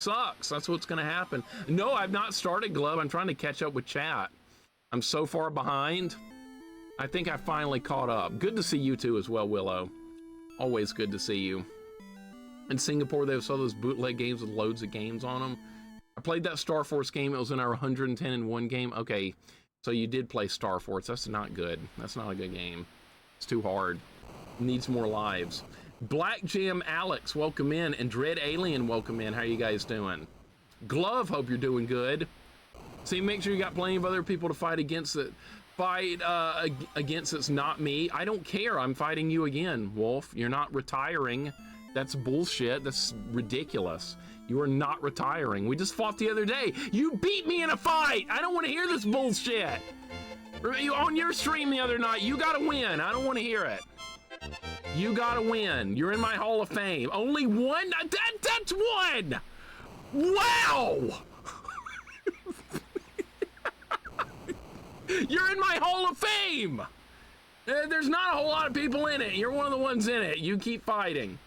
Sucks. That's what's going to happen. No, I've not started, Glove. I'm trying to catch up with chat. I'm so far behind. I think I finally caught up. Good to see you too as well, Willow. Always good to see you. In Singapore, they saw those bootleg games with loads of games on them. I played that Star Force game. It was in our 110 in 1 game. Okay, so you did play Star Force. That's not good. That's not a good game. It's too hard. Needs more lives. Black Jam Alex, welcome in. And Dread Alien, welcome in. How you guys doing? Glove, hope you're doing good. See, make sure you got plenty of other people to fight against it. Against it's not me. I don't care. I'm fighting you again, Wolf. You're not retiring. That's bullshit. That's ridiculous. You are not retiring. We just fought the other day. You beat me in a fight. I don't want to hear this bullshit. On your stream the other night, you gotta win. I don't want to hear it. You gotta win. You're in my Hall of Fame. Only one? That's one! Wow! You're in my Hall of Fame! There's not a whole lot of people in it. You're one of the ones in it. You keep fighting.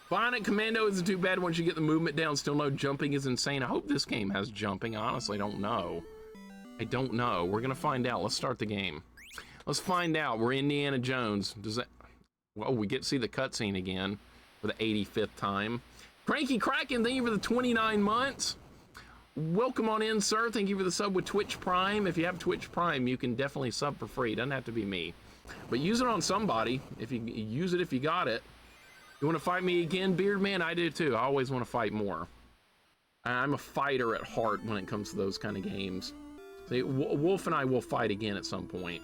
Bionic Commando isn't too bad once you get the movement down. Still no jumping is insane. I hope this game has jumping. I honestly don't know. I don't know. We're gonna find out. Let's start the game. Let's find out. We're Indiana Jones. Does that... Well, we get to see the cutscene again for the 85th time. Cranky Kraken, thank you for the 29 months. Welcome on in, sir. Thank you for the sub with Twitch Prime. If you have Twitch Prime, you can definitely sub for free. Doesn't have to be me. But use it on somebody. If you use it, if you got it. You want to fight me again, Beard Man? I do too. I always want to fight more. I'm a fighter at heart when it comes to those kind of games. See, Wolf and I will fight again at some point.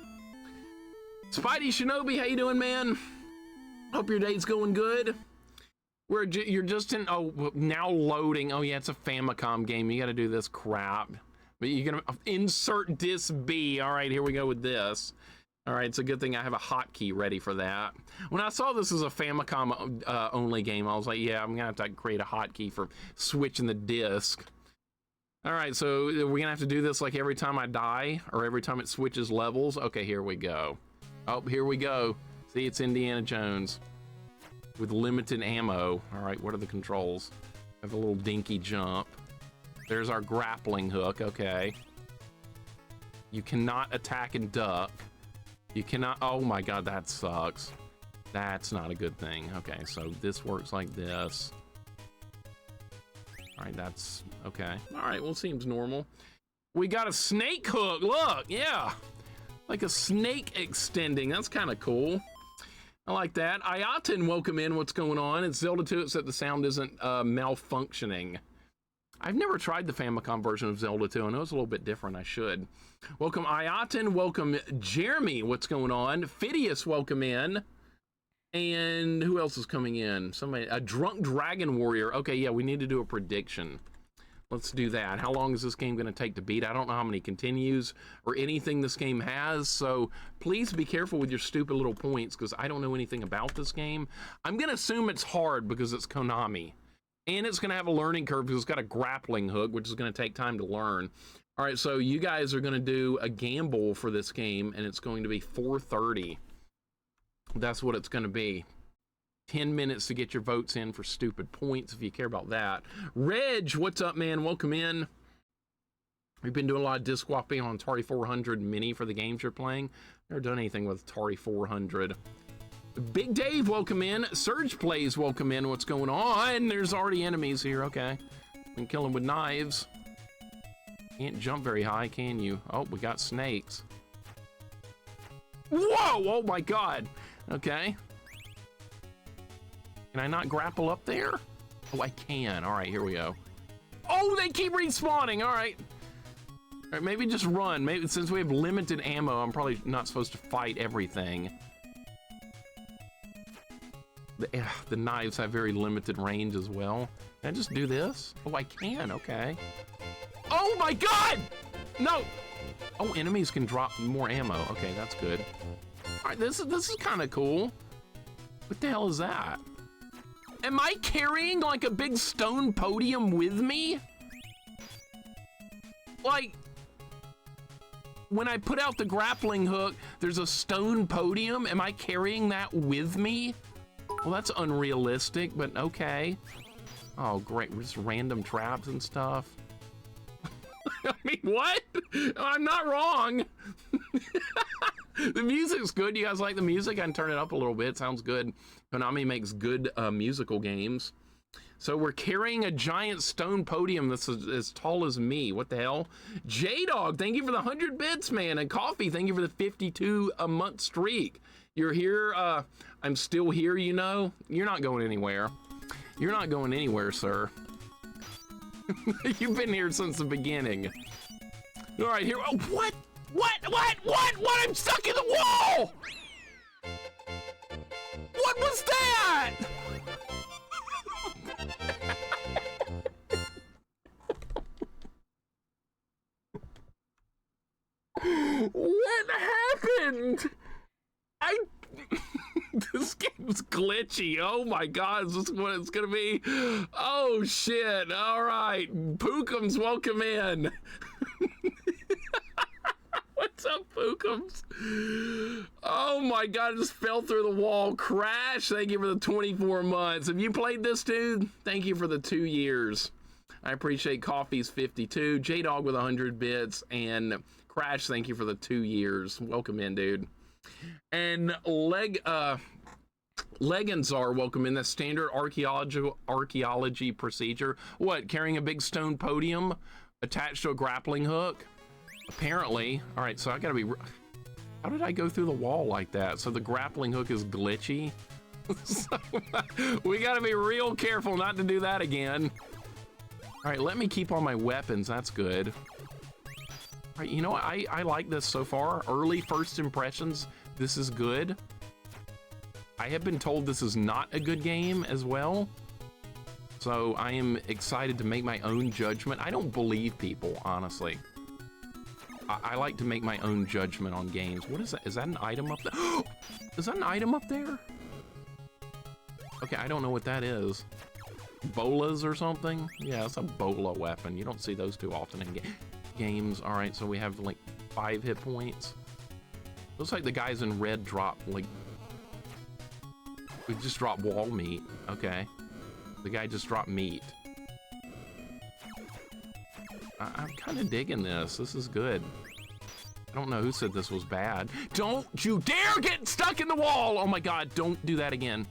Spidey Shinobi, how you doing, man? Hope your day's going good. You're just in, oh, now loading. Oh yeah, it's a Famicom game. You gotta do this crap. But you're gonna insert disc B. All right, here we go with this. All right, it's a good thing I have a hotkey ready for that. When I saw this as a Famicom only game, I was like, yeah, I'm gonna have to create a hotkey for switching the disc. All right, so we're gonna have to do this like every time I die or every time it switches levels. Okay, here we go. Oh, here we go. See, it's Indiana Jones with limited ammo. All right, what are the controls? I have a little dinky jump. There's our grappling hook, okay. You cannot attack and duck. You cannot, oh my God, that sucks. That's not a good thing. Okay, so this works like this. All right, that's, okay. All right, well, seems normal. We got a snake hook, look, yeah. Like a snake extending, that's kind of cool. I like that. Ayatin, welcome in. What's going on? It's Zelda 2, except the sound isn't malfunctioning. I've never tried the Famicom version of Zelda 2. I know it's a little bit different. I should. Welcome, Ayatin. Welcome, Jeremy. What's going on? Phidias, welcome in. And who else is coming in? Somebody, a Drunk Dragon Warrior. Okay, yeah, we need to do a prediction. Let's do that. How long is this game going to take to beat? I don't know how many continues or anything this game has, so please be careful with your stupid little points because I don't know anything about this game. I'm going to assume it's hard because it's Konami. And it's going to have a learning curve because it's got a grappling hook, which is going to take time to learn. All right, so you guys are going to do a gamble for this game, and it's going to be 4:30. That's what it's going to be. 10 minutes to get your votes in for stupid points if you care about that. Reg, what's up, man? Welcome in. We've been doing a lot of disc swapping on Atari 400 Mini for the games you're playing. Never done anything with Atari 400. Big Dave, welcome in. Surge Plays, welcome in. What's going on? There's already enemies here. Okay. We can kill them with knives. Can't jump very high, can you? Oh, we got snakes. Whoa! Oh my God. Okay. Can I not grapple up there? Oh, I can. All right, here we go. Oh, they keep respawning. All right. All right, maybe just run. Maybe since we have limited ammo, I'm probably not supposed to fight everything. The knives have very limited range as well. Can I just do this? Oh, I can. Okay. Oh my God! No. Oh, enemies can drop more ammo. Okay, that's good. All right, this is kind of cool. What the hell is that? Am I carrying like a big stone podium with me? Like, when I put out the grappling hook, there's a stone podium. Am I carrying that with me? Well, that's unrealistic, but okay. Oh, great. Just random traps and stuff. I mean, what? I'm not wrong. The music's good. You guys like the music? I can turn it up a little bit. Sounds good. Konami makes good musical games. So we're carrying a giant stone podium that's as tall as me. What the hell? J-Dog, thank you for the 100 bits, man. And Coffee, thank you for the 52-a-month streak. You're here. I'm still here, you know. You're not going anywhere. You're not going anywhere, sir. You've been here since the beginning. All right, here. Oh, what? What? I'm stuck in the wall! What was that? What happened? This game's glitchy. Oh my god, is this what it's gonna be? Oh shit. All right. Pookums, welcome in. What's up, Pookums? Oh my god, I just fell through the wall. Crash, thank you for the 24 months. Have you played this, dude? Thank you for the 2 years. I appreciate Coffee's 52, J-Dog with 100 bits, and Crash, thank you for the 2 years. Welcome in, dude. And Leganzar, welcome in. The standard archaeology procedure. What, carrying a big stone podium attached to a grappling hook? Apparently. All right, so I gotta be... How did I go through the wall like that? So the grappling hook is glitchy? So, we gotta be real careful not to do that again. All right, let me keep all my weapons. That's good. All right, you know what? I like this so far. Early first impressions, this is good. I have been told this is not a good game as well. So I am excited to make my own judgment. I don't believe people, honestly. I like to make my own judgment on games. What is that? Is that an item up there? Is that an item up there? Okay, I don't know what that is. Bolas or something? Yeah, it's a bola weapon. You don't see those too often in games. All right, so we have like 5 hit points. Looks like the guys in red drop like... We just dropped wall meat. Okay. The guy just dropped meat. I'm kind of digging this. This is good. I don't know who said this was bad. Don't you dare get stuck in the wall! Oh my god, don't do that again.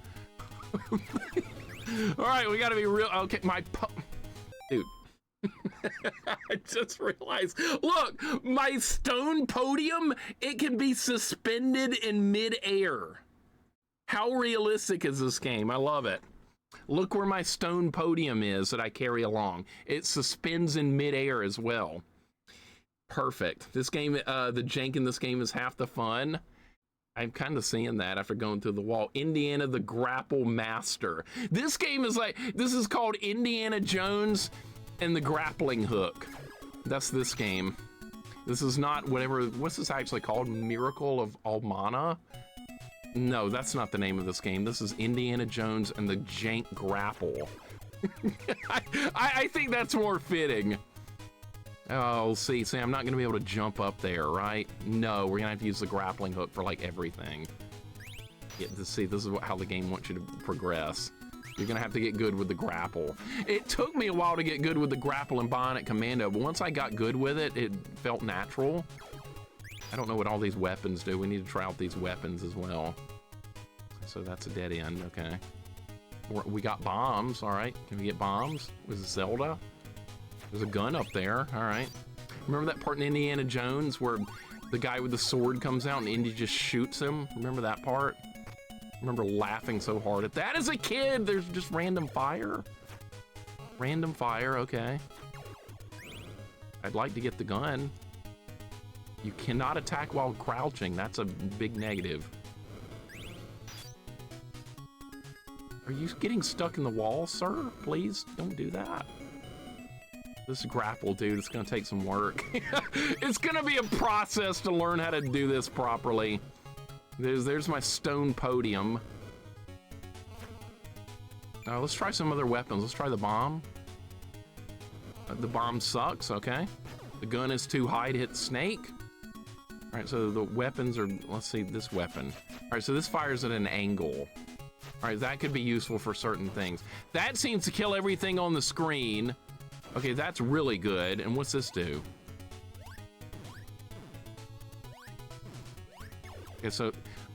All right, we gotta be real. Okay, dude. I just realized, look, my stone podium, it can be suspended in mid-air. How realistic is this game? I love it. Look where my stone podium is that I carry along. It suspends in midair as well. Perfect. This game, the jank in this game is half the fun. I'm kind of seeing that after going through the wall. Indiana the Grapple Master. This game is like, this is called Indiana Jones and the Grappling Hook. That's this game. This is not whatever, what's this actually called? Miracle of Almana? No, that's not the name of this game. This is Indiana Jones and the Jank Grapple. I think that's more fitting. Oh, see, I'm not gonna be able to jump up there, right? No, we're gonna have to use the grappling hook for like everything. Yeah, see, this is how the game wants you to progress. You're gonna have to get good with the grapple. It took me a while to get good with the grapple and Bionic Commando, but once I got good with it, it felt natural. I don't know what all these weapons do. We need to try out these weapons as well. So that's a dead end, okay. We got bombs, all right. Can we get bombs? Was it Zelda? There's a gun up there, all right. Remember that part in Indiana Jones where the guy with the sword comes out and Indy just shoots him? Remember that part? I remember laughing so hard at that as a kid. There's just random fire. Random fire, okay. I'd like to get the gun. You cannot attack while crouching. That's a big negative. Are you getting stuck in the wall, sir? Please don't do that. This grapple, dude, it's gonna take some work. It's gonna be a process to learn how to do this properly. There's my stone podium. Let's try some other weapons. Let's try the bomb. The bomb sucks, okay. The gun is too high to hit the snake. All right, so the weapons are, let's see, this weapon. All right, so this fires at an angle. All right, that could be useful for certain things. That seems to kill everything on the screen. Okay, that's really good. And what's this do? Okay, so...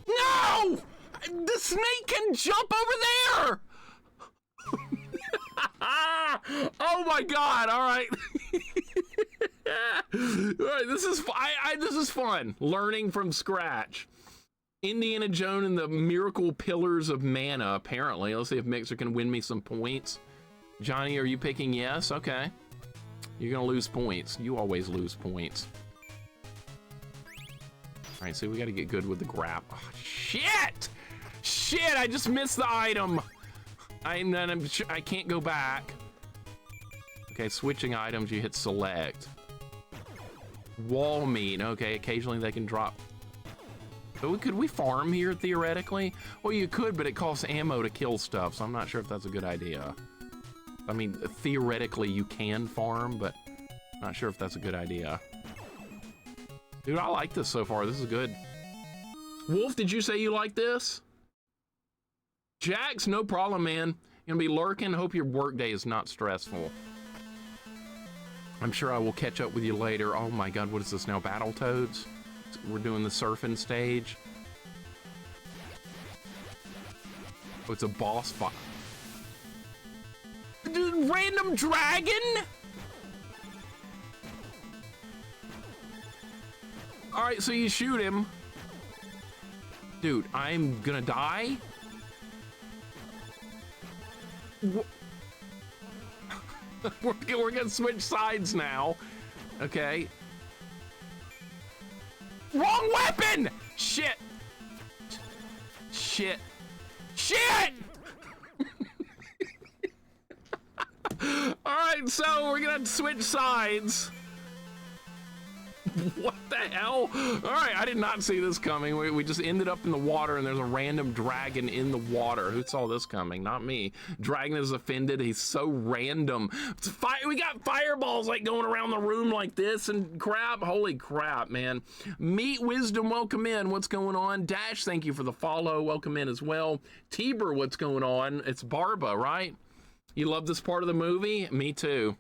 No! The snake can jump over there! Oh my god, all right. All right, this is this is fun. Learning from scratch. Indiana Jones and the Miracle Pillars of Mana, apparently. Let's see if Mixer can win me some points. Johnny, are you picking yes? Okay. You're gonna lose points. You always lose points. All right, so we gotta get good with the grab. Oh, shit! Shit, I just missed the item. I can't go back. Okay, switching items, you hit select. Wall meat, okay, occasionally they can drop. So could we farm here theoretically? Well, you could, but it costs ammo to kill stuff, so I'm not sure if that's a good idea. I mean, theoretically you can farm, but not sure if that's a good idea. Dude, I like this so far. This is good. Wolf, did you say you like this? Jax, no problem, man. You're gonna be lurking. Hope your workday is not stressful. I'm sure I will catch up with you later. Oh my god, what is this now? Battletoads? We're doing the surfing stage. Oh, it's a boss fight. Random dragon? Alright, so you shoot him. Dude, I'm gonna die? We're gonna switch sides now. Okay. Wrong weapon! Shit! Shit! Shit! Alright, so we're gonna switch sides. What the hell? Alright, I did not see this coming. We just ended up in the water and there's a random dragon in the water. Who saw this coming? Not me. Dragon is offended. He's so random. We got fireballs like going around the room like this and crap. Holy crap, man. Meat Wisdom, welcome in. What's going on? Dash, thank you for the follow. Welcome in as well. Tiber, what's going on? It's Barba, right? You love this part of the movie? Me too.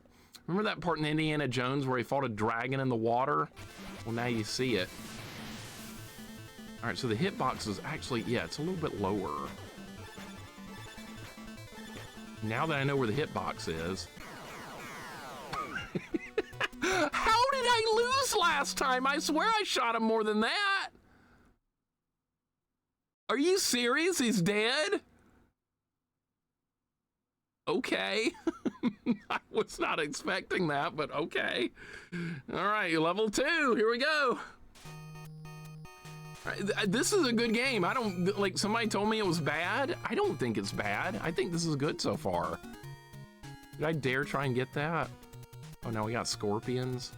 Remember that part in Indiana Jones where he fought a dragon in the water? Well, now you see it. All right, so the hitbox is actually, yeah, it's a little bit lower. Now that I know where the hitbox is. How did I lose last time? I swear I shot him more than that. Are you serious? He's dead? Okay. I was not expecting that, but okay. All right, level 2. Here we go. All right, this is a good game. I don't, like, somebody told me it was bad. I don't think it's bad. I think this is good so far. Did I dare try and get that? Oh, now we got scorpions.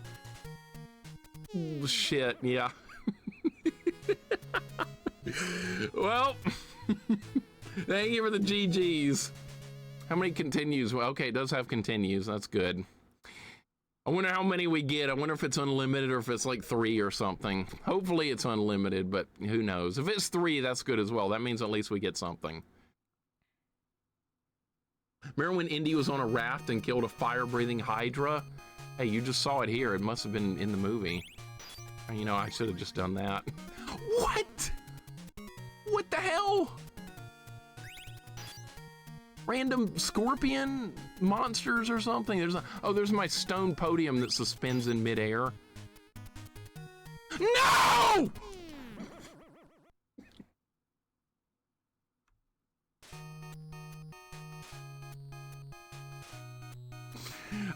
Oh, shit, yeah. Well, thank you for the GGs. How many continues? Well, okay, it does have continues. That's good. I wonder how many we get. I wonder if it's unlimited or if it's like 3 or something. Hopefully it's unlimited, but who knows? If it's 3, that's good as well. That means at least we get something. Remember when Indy was on a raft and killed a fire-breathing Hydra? Hey, you just saw it here. It must have been in the movie. You know, I should have just done that. What? What the hell? Random scorpion monsters or something. There's my stone podium that suspends in midair. No!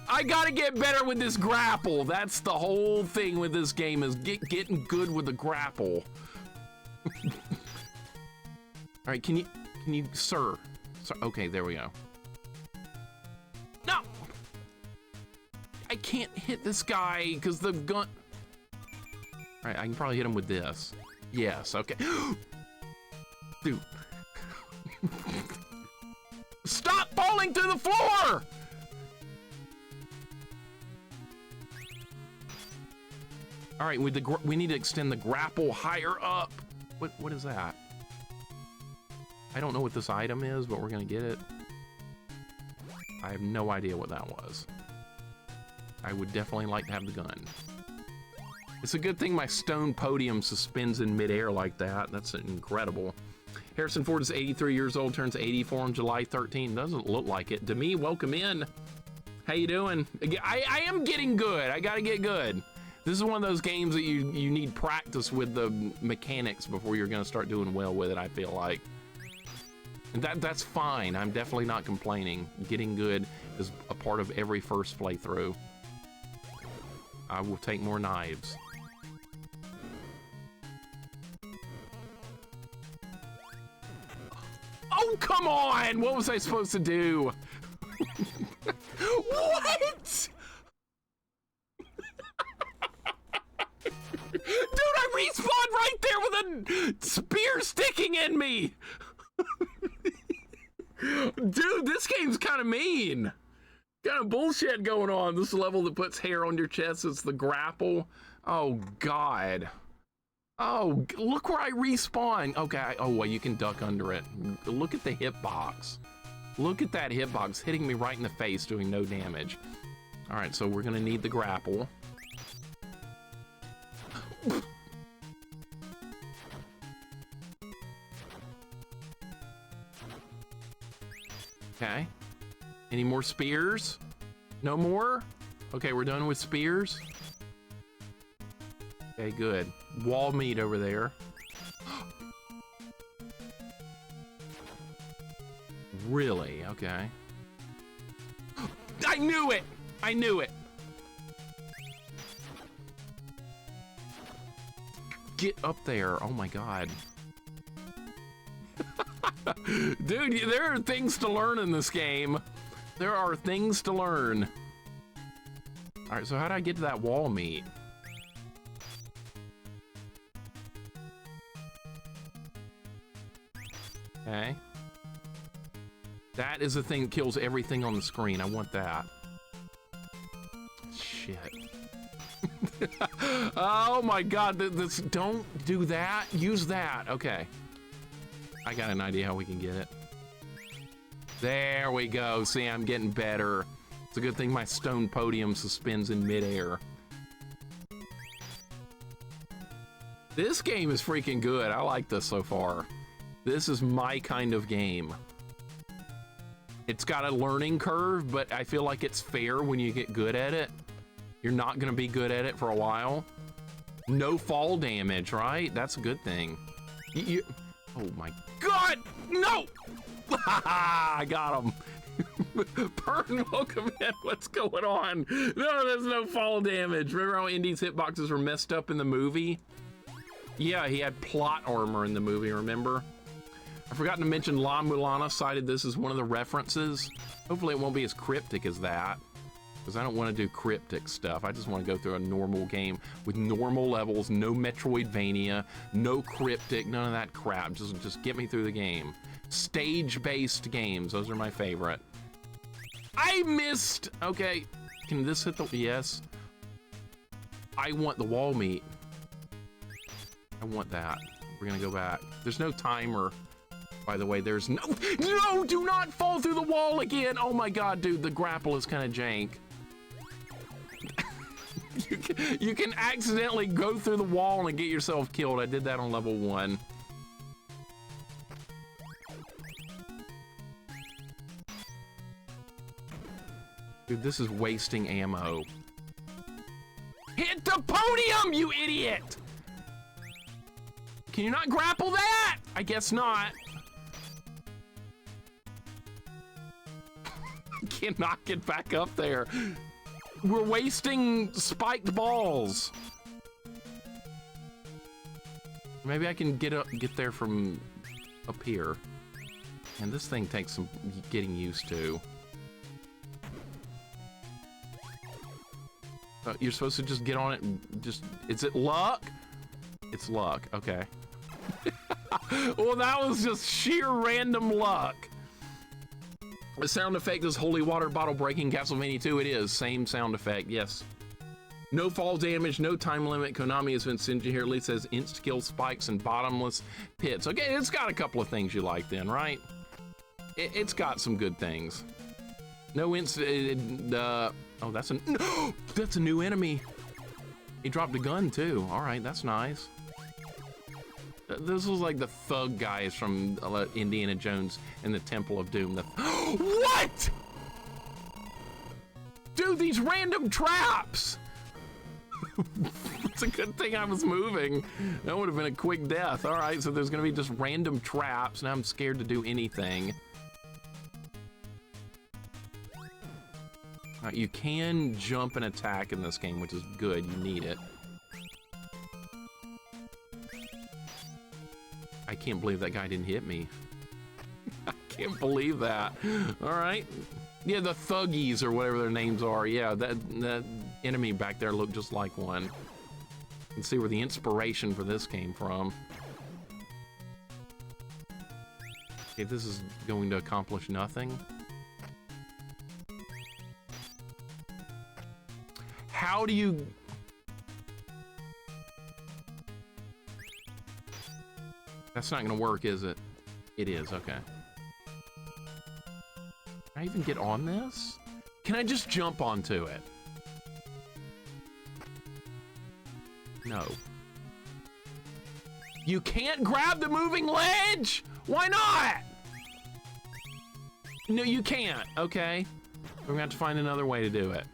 I gotta get better with this grapple. That's the whole thing with this game, is getting good with the grapple. All right, can you, sir? So, okay, there we go. No! I can't hit this guy because the gun... All right, I can probably hit him with this. Yes, okay. Dude. Stop falling to the floor! All right, we need to extend the grapple higher up. What is that? I don't know what this item is, but we're gonna get it. I have no idea what that was. I would definitely like to have the gun. It's a good thing my stone podium suspends in midair like that. That's incredible. Harrison Ford is 83 years old, turns 84 on July 13. Doesn't look like it. To me, welcome in. How you doing? I am getting good. I gotta get good. This is one of those games that you need practice with the mechanics before you're gonna start doing well with it, I feel like. And that's fine. I'm definitely not complaining. Getting good is a part of every first playthrough. I will take more knives. Oh, come on! What was I supposed to do? What? Dude, I respawned right there with a spear sticking in me! Dude, this game's kind of mean. Kind of bullshit going on. This level that puts hair on your chest is the grapple. Oh, God. Oh, look where I respawn. Okay, oh, well, you can duck under it. Look at the hitbox. Look at that hitbox hitting me right in the face, doing no damage. All right, so we're gonna need the grapple. Okay. Any more spears? No more? Okay, we're done with spears. Okay, good. Wall meat over there. Really? Okay. I knew it! I knew it! Get up there. Oh my God. Dude, there are things to learn in this game. There are things to learn. All right, so how do I get to that wall meat? Okay. That is the thing that kills everything on the screen. I want that. Shit. Oh my God, this, don't do that. Use that. Okay. I got an idea how we can get it. There we go. See, I'm getting better. It's a good thing my stone podium suspends in midair. This game is freaking good. I like this so far. This is my kind of game. It's got a learning curve, but I feel like it's fair when you get good at it. You're not gonna be good at it for a while. No fall damage, right? That's a good thing. Oh my God, no! I got him. Burn, welcome in. What's going on? No, there's no fall damage. Remember how Indy's hitboxes were messed up in the movie? Yeah, he had plot armor in the movie, remember? I forgot to mention La Mulana cited this as one of the references. Hopefully it won't be as cryptic as that, because I don't want to do cryptic stuff. I just want to go through a normal game with normal levels, no Metroidvania, no cryptic, none of that crap. Just get me through the game. Stage-based games, those are my favorite. I missed! Okay, can this hit the, yes. I want the wall meat. I want that. We're gonna go back. There's no timer. By the way, there's no, do not fall through the wall again. Oh my God, dude, the grapple is kind of jank. You can accidentally go through the wall and get yourself killed. I did that on level 1. Dude, this is wasting ammo. Hit the podium, you idiot! Can you not grapple that? I guess not. Cannot get back up there. We're wasting spiked balls. Maybe I can get there from up here. And this thing takes some getting used to. You're supposed to just get on it and just, is it luck? It's luck, okay. Well, that was just sheer random luck. The sound effect is holy water bottle breaking Castlevania 2. It is, same sound effect, yes. No fall damage, no time limit. Konami has been stingy here. At least says insta-kill spikes and bottomless pits. Okay, it's got a couple of things you like then, right? It's got some good things. No oh, that's that's a new enemy. He dropped a gun too. All right, that's nice. This was like the thug guys from Indiana Jones and the Temple of Doom. What? Dude, these random traps. It's a good thing I was moving. That would have been a quick death. All right, so there's gonna be just random traps. Now I'm scared to do anything. All right, you can jump and attack in this game, which is good. You need it. I can't believe that guy didn't hit me. I can't believe that. All right. Yeah, the thuggies or whatever their names are. Yeah, that enemy back there looked just like one. You can see where the inspiration for this came from. Okay, this is going to accomplish nothing. How do you... That's not gonna work, is it? It is, okay. Can I even get on this? Can I just jump onto it? No. You can't grab the moving ledge? Why not? No, you can't, okay. We're gonna have to find another way to do it.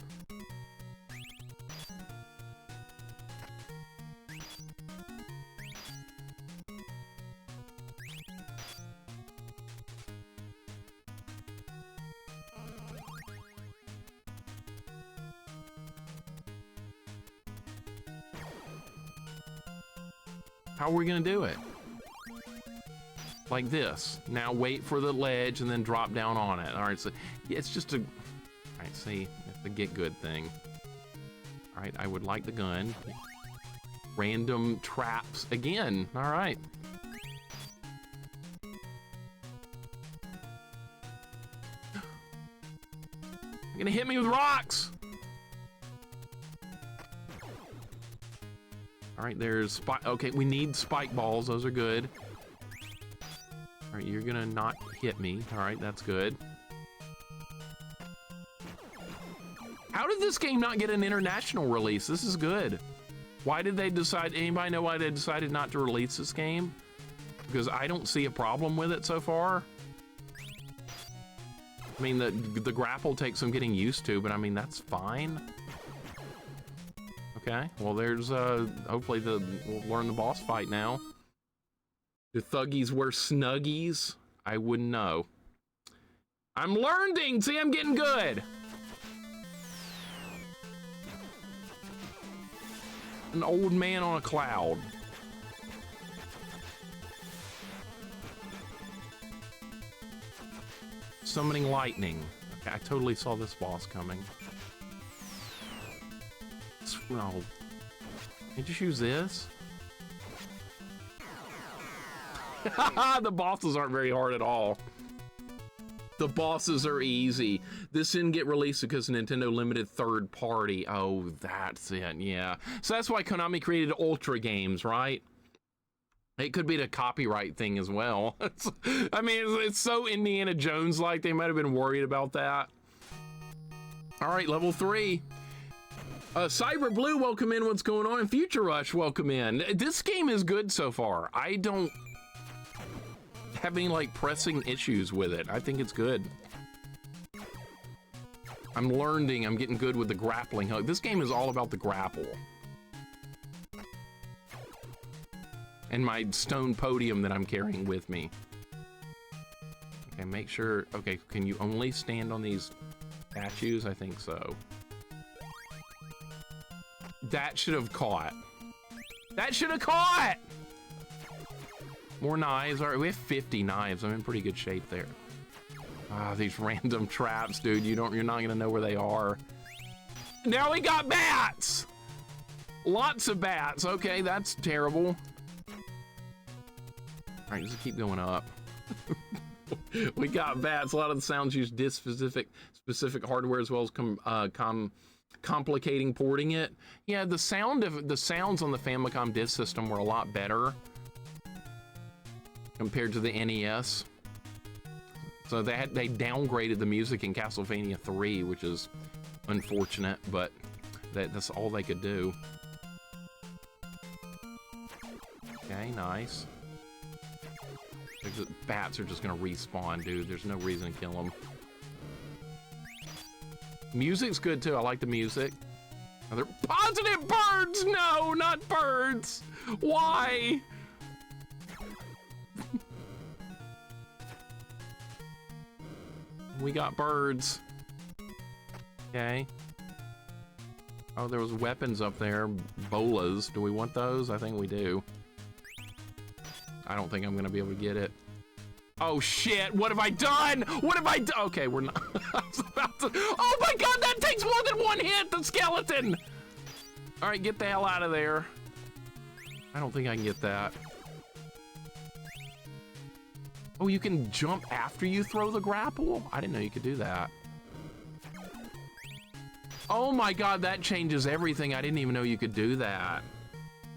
How are we gonna do it? Like this. Now wait for the ledge and then drop down on it. All right, so it's just a... All right, see, it's the get good thing. All right, I would like the gun. Random traps again. All right. You're gonna hit me with rocks. All right, there's spike. Okay, we need spike balls. Those are good. All right, you're gonna not hit me. All right, that's good. How did this game not get an international release? This is good. Why did they decide? Anybody know why they decided not to release this game? Because I don't see a problem with it so far. I mean, the grapple takes some getting used to, but I mean, that's fine. Okay, well there's, hopefully we'll learn the boss fight now. Do thuggies wear snuggies? I wouldn't know. I'm learning! See, I'm getting good! An old man on a cloud. Summoning lightning. Okay, I totally saw this boss coming. No. Can you just use this? The bosses aren't very hard at all. The bosses are easy. This didn't get released because Nintendo limited third party. Oh, that's it, yeah. So that's why Konami created Ultra Games, right? It could be the copyright thing as well. I mean, it's so Indiana Jones-like, they might have been worried about that. All right, level 3. Cyber Blue, welcome in. What's going on? Future Rush, welcome in. This game is good so far. I don't have any like pressing issues with it. I think it's good. I'm learning. I'm getting good with the grappling hook. This game is all about the grapple. And my stone podium that I'm carrying with me. Okay, make sure. Okay, can you only stand on these statues? I think so. That should have caught. That should have caught! More knives. All right, we have 50 knives. I'm in pretty good shape there. Ah, these random traps, dude. You're not gonna know where they are. Now we got bats! Lots of bats. Okay, that's terrible. All right, just keep going up. We got bats. A lot of the sounds use disc specific hardware as well as complicating porting it. Yeah, the sounds on the Famicom Disk System were a lot better compared to the NES. So they downgraded the music in Castlevania 3, which is unfortunate, but that's all they could do. Okay, nice. Bats are just gonna respawn, dude. There's no reason to kill them. Music's good too. I like the music. Are there positive birds? No, not birds. Why? We got birds. Okay. Oh, there was weapons up there. Bolas. Do we want those? I think we do. I don't think I'm gonna be able to get it. Oh shit, what have I done? What have I done? Okay, we're not. I was about to. Oh my god, that takes more than one hit, the skeleton! All right, get the hell out of there. I don't think I can get that. Oh, you can jump after you throw the grapple? I didn't know you could do that. Oh my god, that changes everything. I didn't even know you could do that.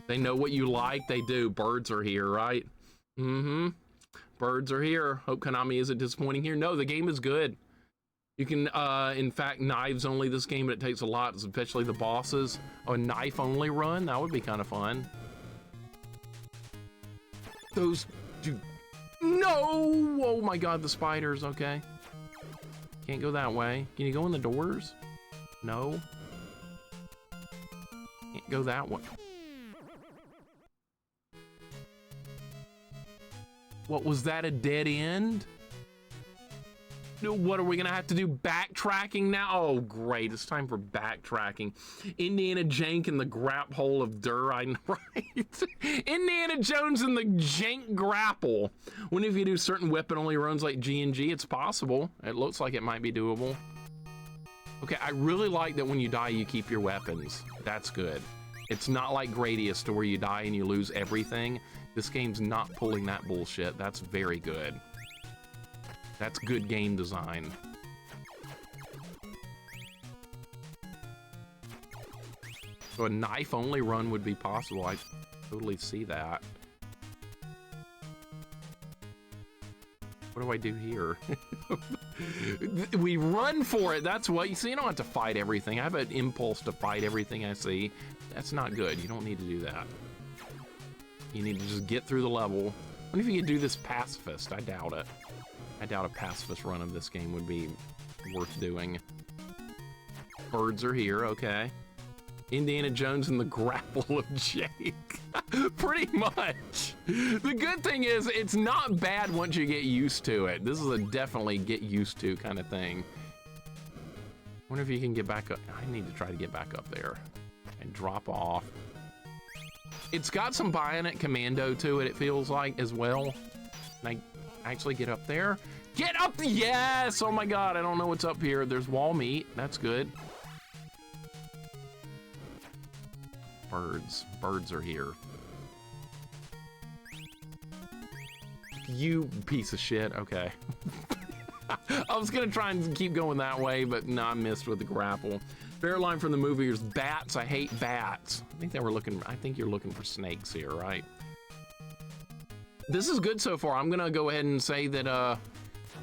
They know what you like, they do. Birds are here, right? Mm-hmm. Birds are here. Hope Konami isn't disappointing here. No, the game is good. You can, in fact, knives only this game, but it takes a lot, especially the bosses. Oh, a knife only run? That would be kind of fun. Those do. No! Oh my god, the spiders, okay. Can't go that way. Can you go in the doors? No. Can't go that way. What, was that a dead end? What are we gonna have to do? Backtracking now? Oh, great, it's time for backtracking. Indiana Jank in the grap hole of Dur, I know, right? Indiana Jones in the jank grapple. When if you do certain weapon only runs like G&G, it's possible. It looks like it might be doable. Okay, I really like that when you die, you keep your weapons. That's good. It's not like Gradius to where you die and you lose everything. This game's not pulling that bullshit. That's very good. That's good game design. So a knife only run would be possible. I totally see that. What do I do here? We run for it. That's what you see. You don't have to fight everything. I have an impulse to fight everything I see. That's not good. You don't need to do that. You need to just get through the level. What if you could do this pacifist? I doubt it. I doubt a pacifist run of this game would be worth doing. Birds are here, okay. Indiana Jones and the grapple of Jake. Pretty much. The good thing is, it's not bad once you get used to it. This is a definitely get used to kind of thing. Wonder if you can get back up. I need to try to get back up there and drop off. It's got some Bionic Commando to it, it feels like, as well. Can I actually get up there? Get up! Yes! Oh my god, I don't know what's up here. There's wall meat. That's good. Birds. Birds are here. You piece of shit. Okay. I was gonna try and keep going that way, but no, I missed with the grapple. Favorite line from the movie is bats. I hate bats. I think they were looking. I think you're looking for snakes here, right? This is good so far. I'm gonna go ahead and say that I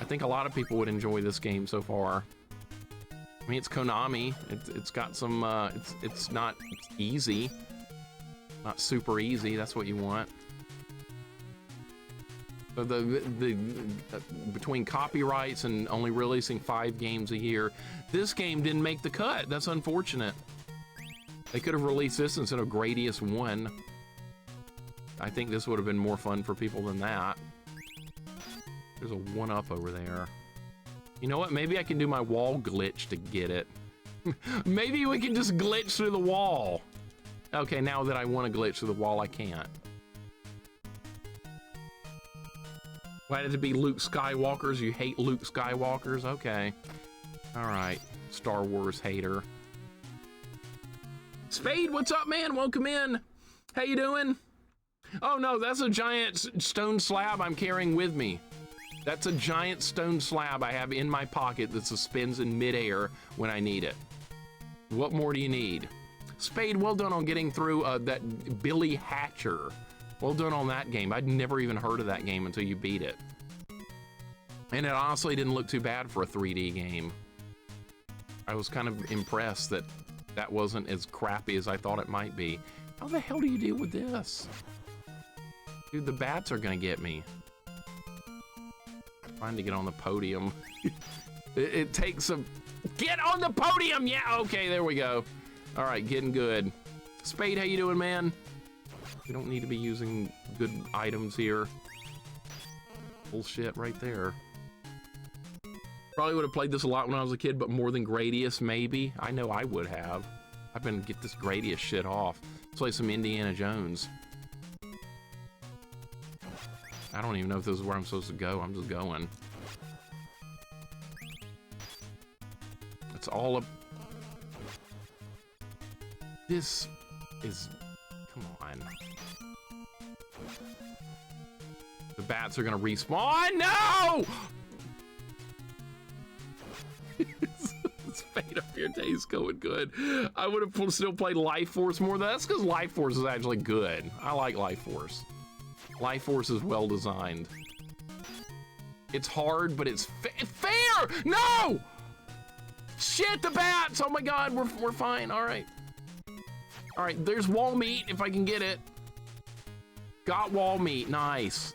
think a lot of people would enjoy this game so far. I mean, it's Konami. It's got some. It's easy. Not super easy. That's what you want. So between copyrights and only releasing 5 games a year, this game didn't make the cut. That's unfortunate. They could have released this instead of Gradius 1. I think this would have been more fun for people than that. There's a 1-up over there. You know what? Maybe I can do my wall glitch to get it. Maybe we can just glitch through the wall. Okay, now that I want to glitch through the wall, I can't. Why did it be Luke Skywalkers? You hate Luke Skywalkers? Okay. Alright. Star Wars hater. Spade, what's up, man? Welcome in. How you doing? Oh no, that's a giant stone slab I'm carrying with me. That's a giant stone slab I have in my pocket that suspends in midair when I need it. What more do you need? Spade, well done on getting through that Billy Hatcher. Well done on that game. I'd never even heard of that game until you beat it. And it honestly didn't look too bad for a 3D game. I was kind of impressed that that wasn't as crappy as I thought it might be. How the hell do you deal with this? Dude, the bats are gonna get me. I'm trying to get on the podium. It takes a... Get on the podium! Yeah, okay, there we go. All right, getting good. Spade, how you doing, man? We don't need to be using good items here. Bullshit right there. Probably would have played this a lot when I was a kid, but more than Gradius, maybe. I know I would have. I've been get this Gradius shit off. Let's play some Indiana Jones. I don't even know if this is where I'm supposed to go. I'm just going. It's all up. This is... Come on. The bats are gonna respawn. No! It's Fate Up Your Day's going good. I would have still played Life Force more. That's because Life Force is actually good. I like Life Force. Life Force is well designed. It's hard, but it's fair! No! Shit, the bats! Oh my god, we're fine. All right. All right, there's wall meat if I can get it. Got wall meat, nice.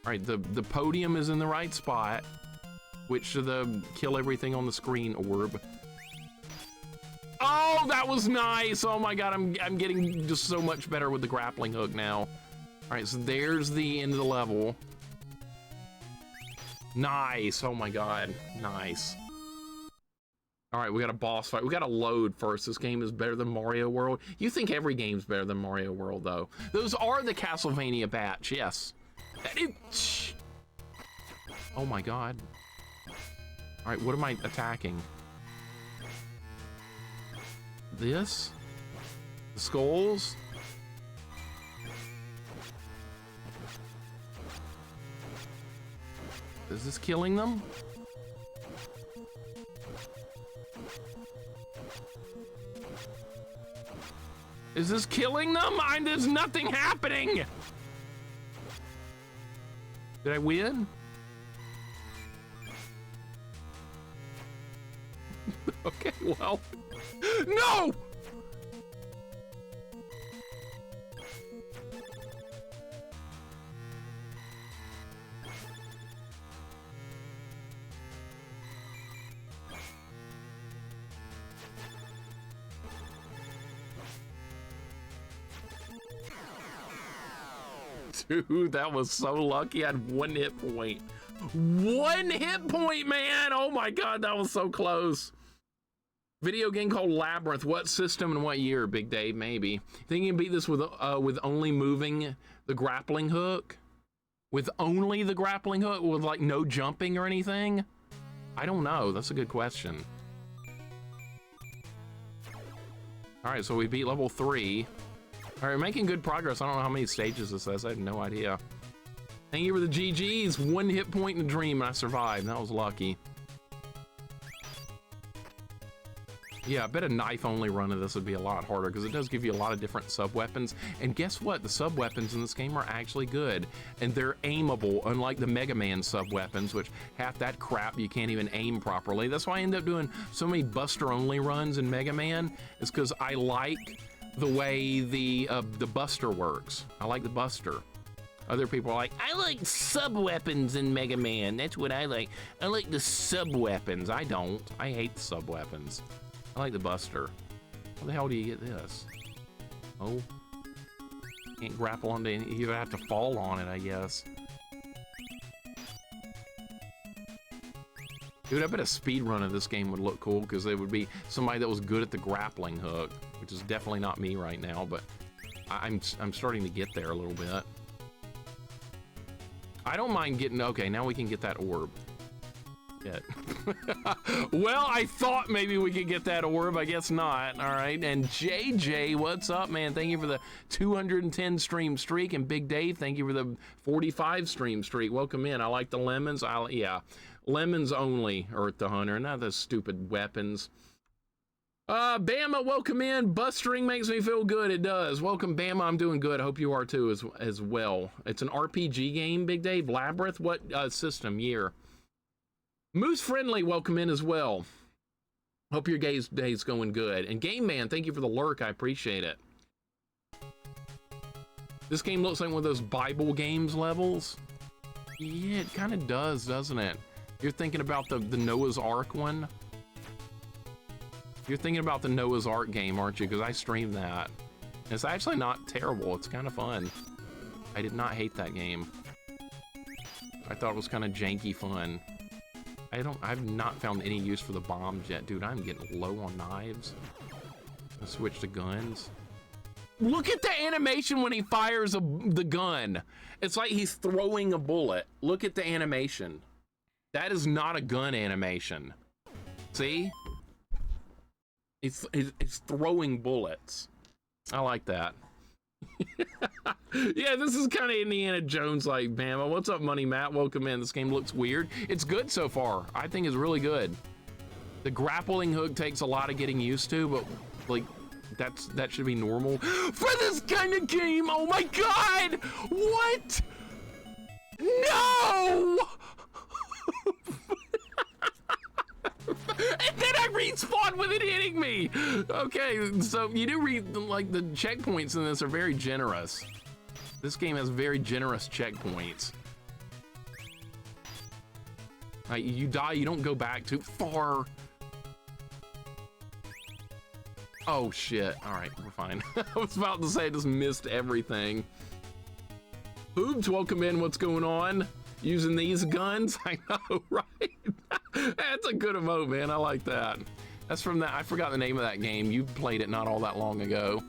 All right, the podium is in the right spot, which to the kill everything on the screen orb. Oh, that was nice. Oh my god, I'm getting just so much better with the grappling hook now. All right, so there's the end of the level. Nice. Oh my god, nice. All right, we got a boss fight. We got to load first. This game is better than Mario World. You think every game's better than Mario World, though. Those are the Castlevania batch, yes. Oh my god. All right, what am I attacking? This? The skulls? Is this killing them? Is this killing them? There's nothing happening! Did I win? Okay, well... No! Dude, that was so lucky. I had 1 hit point. 1 hit point, man! Oh my god, that was so close. Video game called Labyrinth. What system and what year, Big Dave? Maybe. Think you can beat this with only moving the grappling hook? With only the grappling hook? With like no jumping or anything? I don't know. That's a good question. All right, so we beat level 3. All right, making good progress. I don't know how many stages this has. I have no idea. Thank you for the GGs. 1 hit point in the dream, and I survived. That was lucky. Yeah, I bet a knife-only run of this would be a lot harder because it does give you a lot of different sub-weapons. And guess what? The sub-weapons in this game are actually good. And they're aimable, unlike the Mega Man sub-weapons, which half that crap you can't even aim properly. That's why I end up doing so many Buster-only runs in Mega Man, is because I like the way the Buster works. I like the Buster. Other people are like, I like sub-weapons in Mega Man. That's what I like. I like the sub-weapons. I don't. I hate the sub-weapons. I like the Buster. How the hell do you get this? Oh. Can't grapple onto any, you have to fall on it, I guess. Dude, I bet a speed run of this game would look cool because there would be somebody that was good at the grappling hook, which is definitely not me right now, but I'm starting to get there a little bit. I don't mind getting, okay, now we can get that orb. Well, I thought maybe we could get that orb. I guess not. All right. And JJ, what's up, man? Thank you for the 210 stream streak. And Big Dave, thank you for the 45 stream streak. Welcome in. I like the lemons. Yeah. Lemons only, Earth the Hunter. Not those stupid weapons. Bama, welcome in. Bustering makes me feel good. It does. Welcome, Bama. I'm doing good. I hope you are too as well. It's an RPG game, Big Dave. Labyrinth. What system? Year. Moose Friendly, welcome in as well. Hope your day's going good. And Game Man, thank you for the lurk. I appreciate it. This game looks like one of those Bible games levels. Yeah, it kind of does, doesn't it? You're thinking about the Noah's Ark one? You're thinking about the Noah's Ark game, aren't you? Because I streamed that. It's actually not terrible. It's kind of fun. I did not hate that game. I thought it was kind of janky fun. I've not found any use for the bombs yet. Dude, I'm getting low on knives. Let's switch to guns. Look at the animation when he fires the gun. It's like he's throwing a bullet. Look at the animation. That is not a gun animation. See? He's throwing bullets. I like that. Yeah, this is kind of Indiana Jones like, Bama. What's up, Money Matt? Welcome in. This game looks weird. It's good so far. I think it's really good. The grappling hook takes a lot of getting used to, but like that should be normal for this kind of game. Oh my god! What? No! And then I respawn with it hitting me. Okay, so you do read, like, the checkpoints in this are very generous. This game has very generous checkpoints. You die, you don't go back too far. Oh shit, all right, we're fine. I was about to say I just missed everything. Hoobs, welcome in, what's going on? Using these guns? I know, right? That's a good emote, man. I like that. That's from that. I forgot the name of that game. You played it not all that long ago.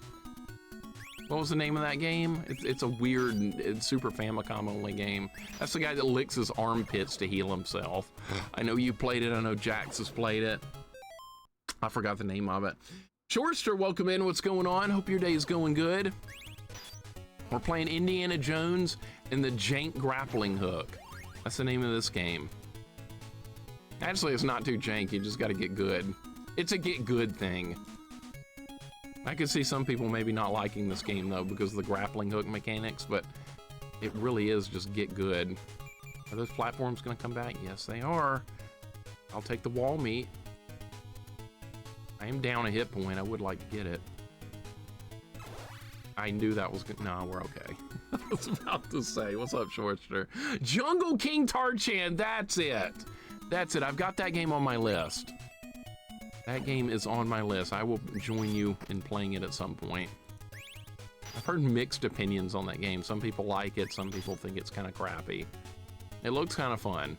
What was the name of that game? It's a weird Super Famicom only game. That's the guy that licks his armpits to heal himself. I know you played it. I know Jax has played it. I forgot the name of it. Shorster, welcome in. What's going on? Hope your day is going good. We're playing Indiana Jones and the Jank Grappling Hook. That's the name of this game. Actually, it's not too jank. You just got to get good. It's a get good thing. I could see some people maybe not liking this game, though, because of the grappling hook mechanics, but it really is just get good. Are those platforms going to come back? Yes, they are. I'll take the wall meat. I am down a hit point. I would like to get it. I knew that was good. No, we're okay. I was about to say, what's up, Shortster? Jungle King Tarchan, that's it. That's it. I've got that game on my list. That game is on my list. I will join you in playing it at some point. I've heard mixed opinions on that game. Some people like it. Some people think it's kind of crappy. It looks kind of fun.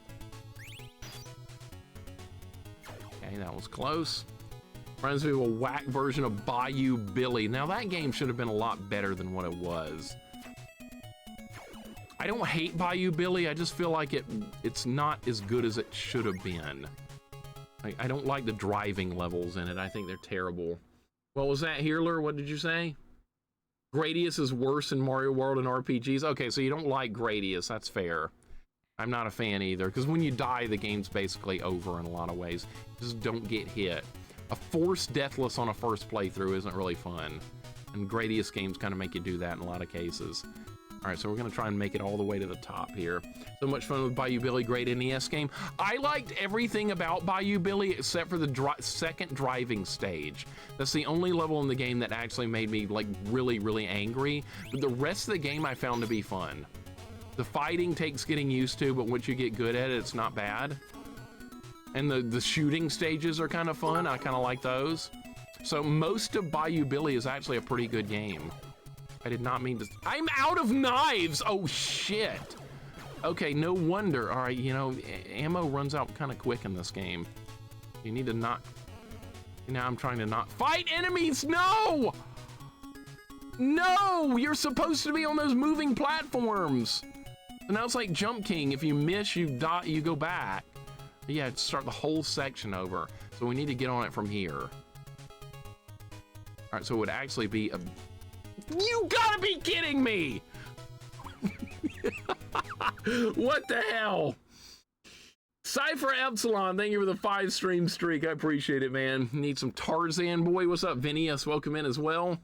Okay, that was close. Friends, we have a whack version of Bayou Billy. Now, that game should have been a lot better than what it was. I don't hate Bayou Billy. I just feel like it's not as good as it should have been. I don't like the driving levels in it. I think they're terrible. What was that, Healer? What did you say? Gradius is worse in Mario World and RPGs. Okay, so you don't like Gradius. That's fair. I'm not a fan either, because when you die, the game's basically over in a lot of ways. Just don't get hit. A forced deathless on a first playthrough isn't really fun. And Gradius games kind of make you do that in a lot of cases. All right, so we're going to try and make it all the way to the top here. So much fun with Bayou Billy, great NES game. I liked everything about Bayou Billy except for the second driving stage. That's the only level in the game that actually made me like really, really angry. But the rest of the game I found to be fun. The fighting takes getting used to, but once you get good at it, it's not bad. And the shooting stages are kind of fun. I kind of like those. So most of Bayou Billy is actually a pretty good game. I did not mean to. I'm out of knives. Oh, shit. Okay, no wonder. All right, you know, ammo runs out kind of quick in this game. You need to not. Now I'm trying to not fight enemies. No! No! You're supposed to be on those moving platforms. And now it's like Jump King. If you miss, you die, you go back. Yeah, start the whole section over. So we need to get on it from here. All right, so it would actually be a... You gotta be kidding me! What the hell? Cypher Epsilon, thank you for the 5-stream streak. I appreciate it, man. Need some Tarzan boy. What's up, Vinny? Yes, welcome in as well.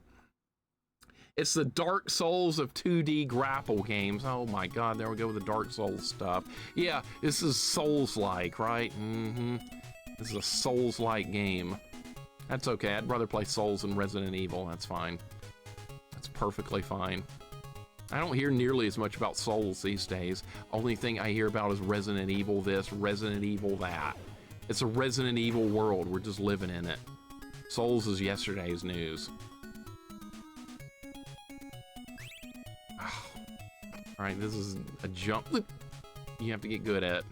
It's the Dark Souls of 2D grapple games. Oh my God, there we go with the Dark Souls stuff. Yeah, this is Souls-like, right? This is a Souls-like game. That's okay. I'd rather play Souls than Resident Evil. That's fine. That's perfectly fine. I don't hear nearly as much about Souls these days. Only thing I hear about is Resident Evil this, Resident Evil that. It's a Resident Evil world. We're just living in it. Souls is yesterday's news. All right, this is a jump you have to get good at.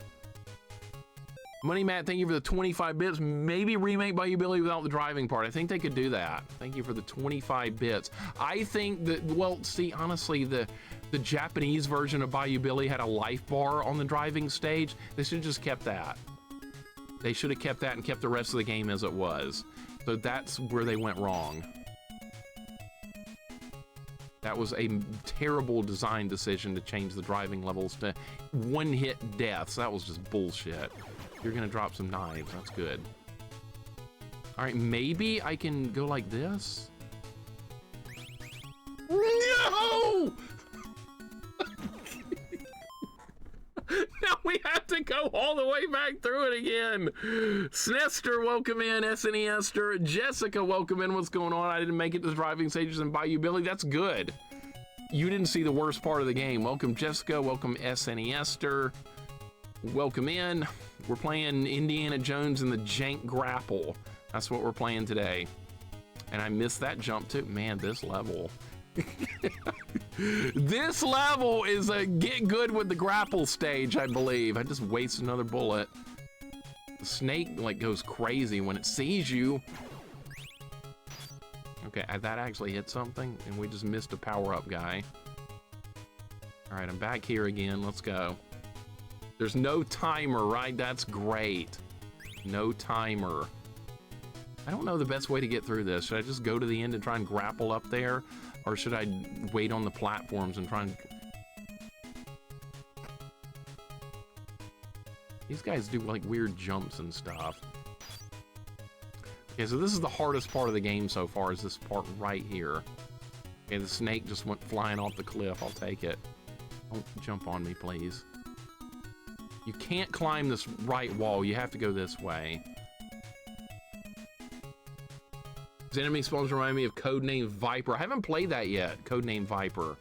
Money Matt, thank you for the 25 bits. Maybe remake Bayou-Billy without the driving part. I think they could do that. Thank you for the 25 bits. I think that, well, see, honestly, the Japanese version of Bayou-Billy had a life bar on the driving stage. They should have just kept that. They should have kept that and kept the rest of the game as it was. So that's where they went wrong. That was a terrible design decision to change the driving levels to one-hit deaths. That was just bullshit. You're gonna drop some knives, that's good. All right, maybe I can go like this? No! Now we have to go all the way back through it again. Snester, welcome in. SNEster. Jessica, welcome in. What's going on? I didn't make it to the driving stages in Bayou-Billy. That's good. You didn't see the worst part of the game. Welcome, Jessica. Welcome, SNEster. Welcome in. We're playing Indiana Jones and the Jank Grapple. That's what we're playing today. And I missed that jump too. Man, this level. This level is a get good with the grapple stage, I believe. I just wasted another bullet. The snake like goes crazy when it sees you. Okay, that actually hit something and we just missed a power-up guy. All right, I'm back here again. Let's go. There's no timer, right? That's great. No timer. I don't know the best way to get through this. Should I just go to the end and try and grapple up there? Or should I wait on the platforms and try and... These guys do like weird jumps and stuff. Okay, so this is the hardest part of the game so far, is this part right here. Okay, the snake just went flying off the cliff. I'll take it. Don't jump on me, please. You can't climb this right wall. You have to go this way. His enemy spawns remind me of Codename Viper. I haven't played that yet, Codename Viper.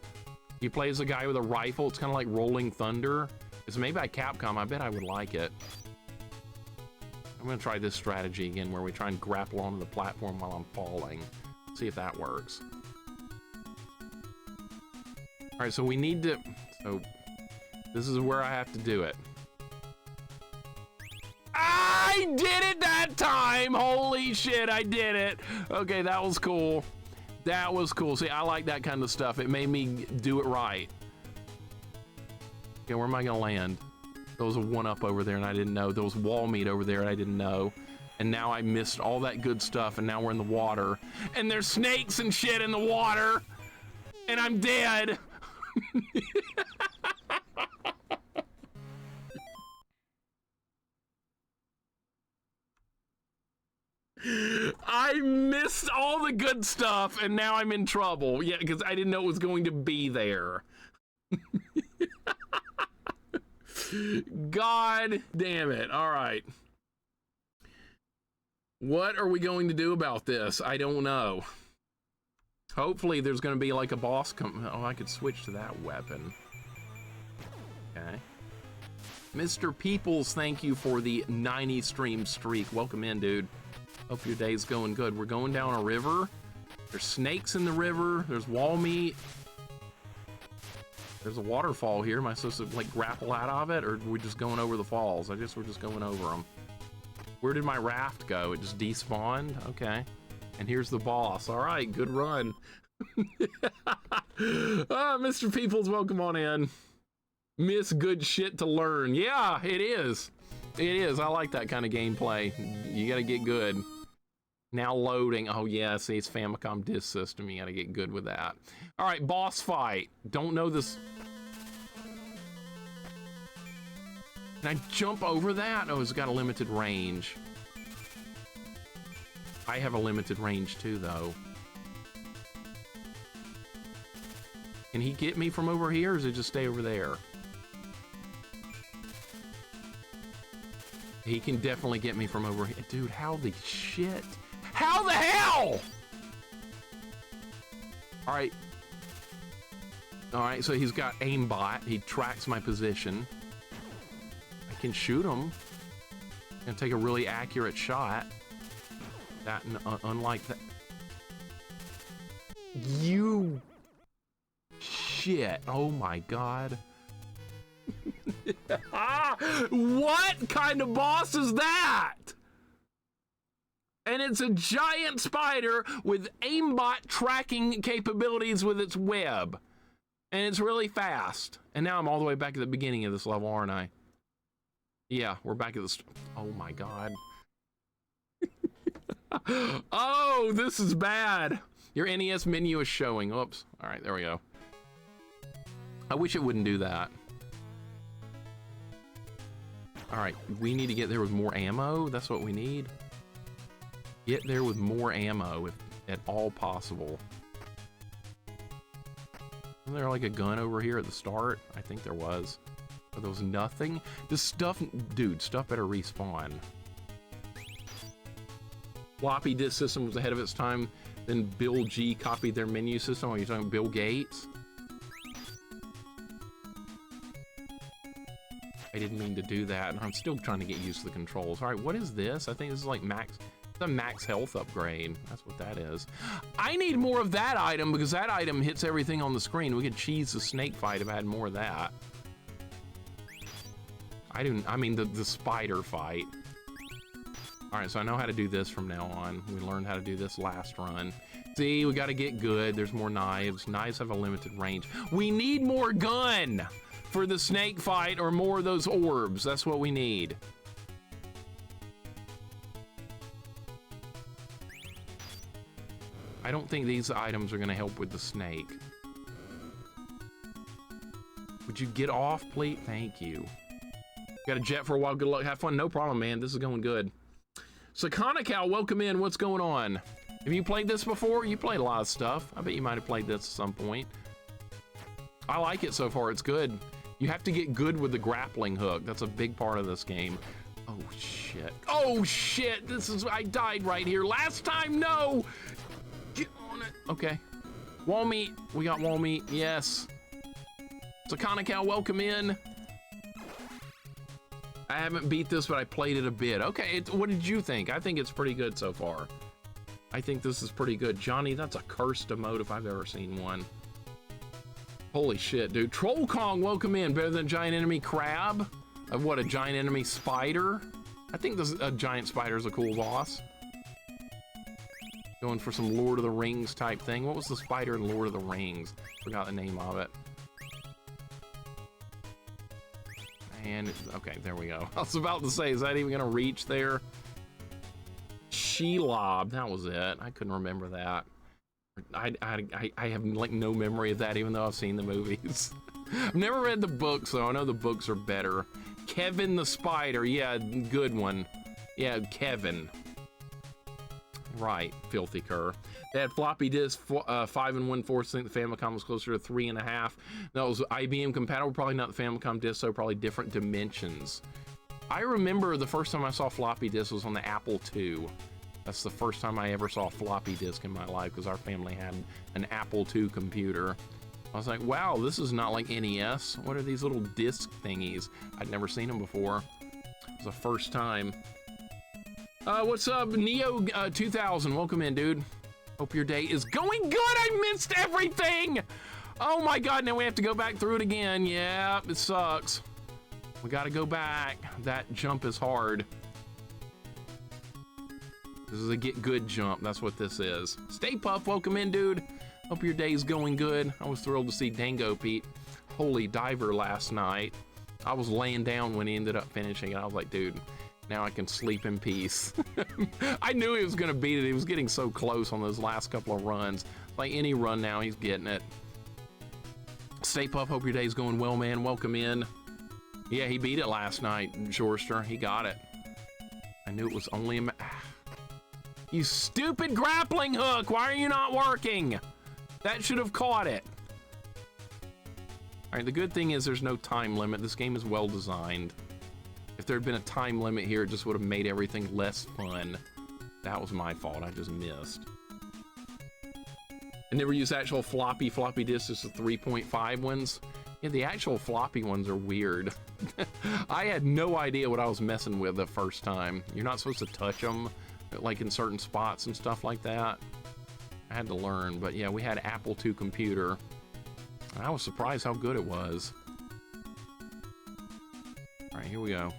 You play as a guy with a rifle. It's kind of like Rolling Thunder. It's made by Capcom. I bet I would like it. I'm gonna try this strategy again where we try and grapple onto the platform while I'm falling. See if that works. All right, so we need to, so this is where I have to do it. I did it that time! Holy shit, I did it! Okay, that was cool. That was cool. See, I like that kind of stuff. It made me do it right. Okay, where am I gonna land? There was a one-up over there and I didn't know. There was wall meat over there and I didn't know. And now I missed all that good stuff and now we're in the water. And there's snakes and shit in the water! And I'm dead! I missed all the good stuff and now I'm in trouble. Yeah, because I didn't know it was going to be there. God damn it. All right. What are we going to do about this? I don't know. Hopefully there's going to be like a boss come. Oh, I could switch to that weapon. Okay. Mr. Peoples, thank you for the 90 stream streak. Welcome in, dude. Hope your day's going good. We're going down a river. There's snakes in the river. There's wall meat. There's a waterfall here. Am I supposed to like grapple out of it, or are we just going over the falls? I guess we're just going over them. Where did my raft go? It just despawned? Okay. And here's the boss. All right, good run. Mr. Peoples, welcome on in. Miss good shit to learn. Yeah, it is. It is. I like that kind of gameplay. You gotta get good. Now loading. Oh yeah, see, it's Famicom disk system. You gotta get good with that. All right, boss fight. Don't know this. Can I jump over that? Oh, it's got a limited range. I have a limited range too, though. Can he get me from over here, or does it just stay over there? He can definitely get me from over here. Dude, how the shit? How the hell? All right. All right, so he's got aimbot. He tracks my position. I can shoot him and take a really accurate shot. That, unlike that. You shit. Oh my God. What kind of boss is that? And it's a giant spider with aimbot tracking capabilities with its web. And it's really fast. And now I'm all the way back at the beginning of this level, aren't I? Yeah, we're back at this. Oh my God. Oh, this is bad. Your NES menu is showing. Oops. All right, there we go. I wish it wouldn't do that. All right, we need to get there with more ammo. That's what we need. Get there with more ammo, if at all possible. Isn't there like a gun over here at the start? I think there was. But there was nothing. This stuff, dude, stuff better respawn. Floppy disk system was ahead of its time. Then Bill G copied their menu system. Are you talking Bill Gates? I didn't mean to do that. I'm still trying to get used to the controls. All right, what is this? I think this is like the max health upgrade. That's what that is. I need more of that item because that item hits everything on the screen. We could cheese the snake fight if I had more of that. I mean the spider fight. All right, so I know how to do this from now on. We learned how to do this last run. See, we got to get good. There's more knives. Knives have a limited range. We need more gun for the snake fight or more of those orbs. That's what we need. I don't think these items are going to help with the snake. Would you get off, please? Thank you. Got a jet for a while. Good luck. Have fun. No problem, man. This is going good. Sakanacal, welcome in. What's going on? Have you played this before? You played a lot of stuff. I bet you might have played this at some point. I like it so far. It's good. You have to get good with the grappling hook. That's a big part of this game. Oh, shit. Oh, shit. I died right here. Last time, no. Get on it. Okay. Wall meat. We got wall meat. Yes. Sakanacal, welcome in. I haven't beat this, but I played it a bit. Okay, what did you think? I think it's pretty good so far. I think this is pretty good. Johnny, that's a cursed emote if I've ever seen one. Holy shit, dude. Troll Kong, welcome in. Better than a giant enemy crab? What, a giant enemy spider? I think a giant spider is a cool boss. Going for some Lord of the Rings type thing. What was the spider in Lord of the Rings? Forgot the name of it. And, okay, there we go. I was about to say, is that even gonna reach there? Shelob, that was it. I couldn't remember that. I have like no memory of that, even though I've seen the movies. I've never read the books, though. I know the books are better. Kevin the Spider, yeah, good one. Yeah, Kevin. Right, filthy cur. They had floppy disk 5 1/4. I think the Famicom was closer to 3.5. That was IBM compatible, probably not the Famicom disk, so probably different dimensions. I remember the first time I saw floppy disk was on the Apple II. That's the first time I ever saw a floppy disk in my life because our family had an Apple II computer. I was like, wow, this is not like NES. What are these little disc thingies? I'd never seen them before. It was the first time. What's up, Neo 2000? Welcome in, dude. Hope your day is going good. I missed everything. Oh my God, now we have to go back through it again. Yeah, it sucks. We gotta go back. That jump is hard. This is a get good jump. That's what this is. Stay Puff, welcome in, dude. Hope your day's going good. I was thrilled to see Dango Pete. Holy diver last night. I was laying down when he ended up finishing it. I was like, dude, now I can sleep in peace. I knew he was gonna beat it. He was getting so close on those last couple of runs. Like any run now, he's getting it. Stay Puff, hope your day's going well, man. Welcome in. Yeah, he beat it last night, Shorster. He got it. I knew it was only a... You stupid grappling hook! Why are you not working? That should have caught it. All right, the good thing is there's no time limit. This game is well designed. If there had been a time limit here, it just would have made everything less fun. That was my fault. I just missed. I never use actual floppy disks, it's the 3.5 ones. Yeah, the actual floppy ones are weird. I had no idea what I was messing with the first time. You're not supposed to touch them, like in certain spots and stuff like that. I had to learn, but yeah, we had Apple II computer. And I was surprised how good it was. All right, here we go.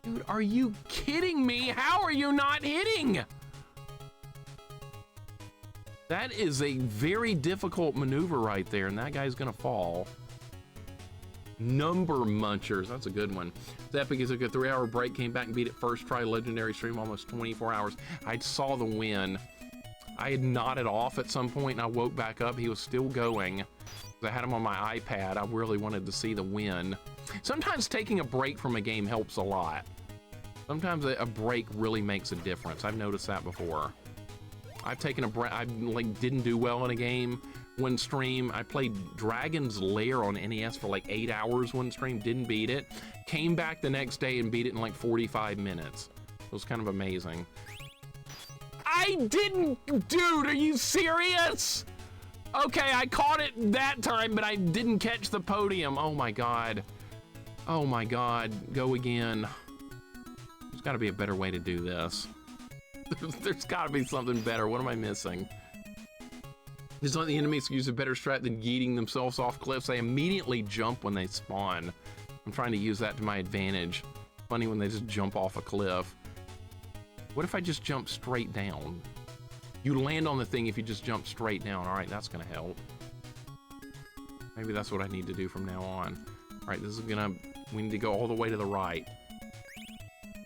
Dude, are you kidding me? How are you not hitting? That is a very difficult maneuver right there, and that guy's gonna fall. Number munchers, that's a good one. It's epic. He took a 3-hour break, came back and beat it first try, legendary stream, almost 24 hours. I saw the win. I had nodded off at some point, and I woke back up. He was still going. I had him on my iPad. I really wanted to see the win. Sometimes taking a break from a game helps a lot. Sometimes a break really makes a difference. I've noticed that before. I've taken a break. I like didn't do well in a game one stream. I played Dragon's Lair on NES for like 8 hours one stream, didn't beat it. Came back the next day and beat it in like 45 minutes. It was kind of amazing. I didn't, dude, are you serious? Okay, I caught it that time, but I didn't catch the podium. Oh my God. Oh my God, go again. There's gotta be a better way to do this. There's gotta be something better. What am I missing? It's like the enemies use a better strat than yeeting themselves off cliffs. They immediately jump when they spawn. I'm trying to use that to my advantage. Funny when they just jump off a cliff. What if I just jump straight down? You land on the thing if you just jump straight down. All right, that's gonna help. Maybe that's what I need to do from now on. All right, this is gonna, we need to go all the way to the right.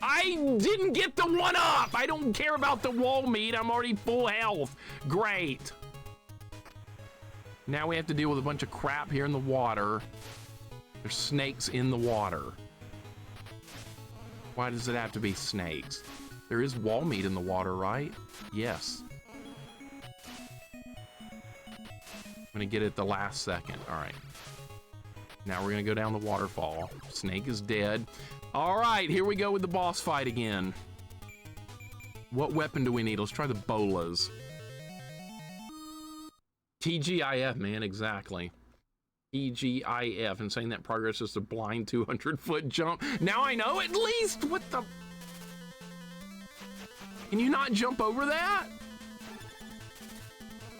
I didn't get the one up. I don't care about the wall meat. I'm already full health. Great. Now we have to deal with a bunch of crap here in the water. There's snakes in the water. Why does it have to be snakes? There is wall meat in the water, right? Yes. I'm gonna get it at the last second. All right. Now we're gonna go down the waterfall. Snake is dead. All right, here we go with the boss fight again. What weapon do we need? Let's try the bolas. TGIF, man, exactly. TGIF, and saying that progress is a blind 200-foot jump. Now I know at least. What the? Can you not jump over that?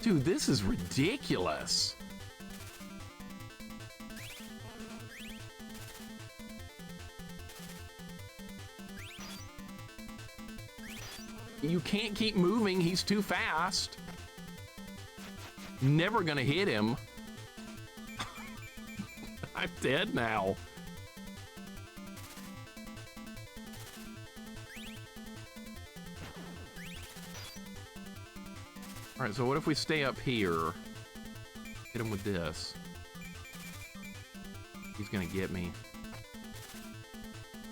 Dude, this is ridiculous. You can't keep moving, he's too fast. Never gonna hit him. I'm dead now. All right, so what if we stay up here? Hit him with this. He's gonna get me.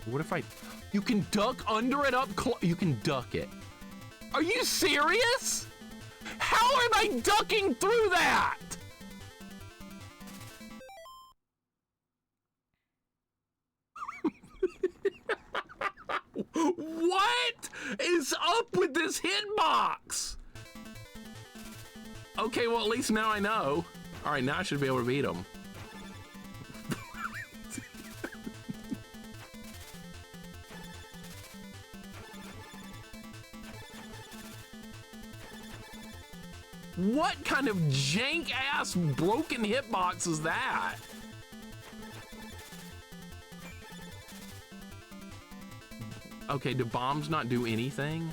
What if I... You can duck under it up you can duck it. Are you serious? How am I ducking through that? What is up with this hitbox? Okay, well, at least now I know. All right, now I should be able to beat him. What kind of jank-ass broken hitbox is that? Okay, do bombs not do anything?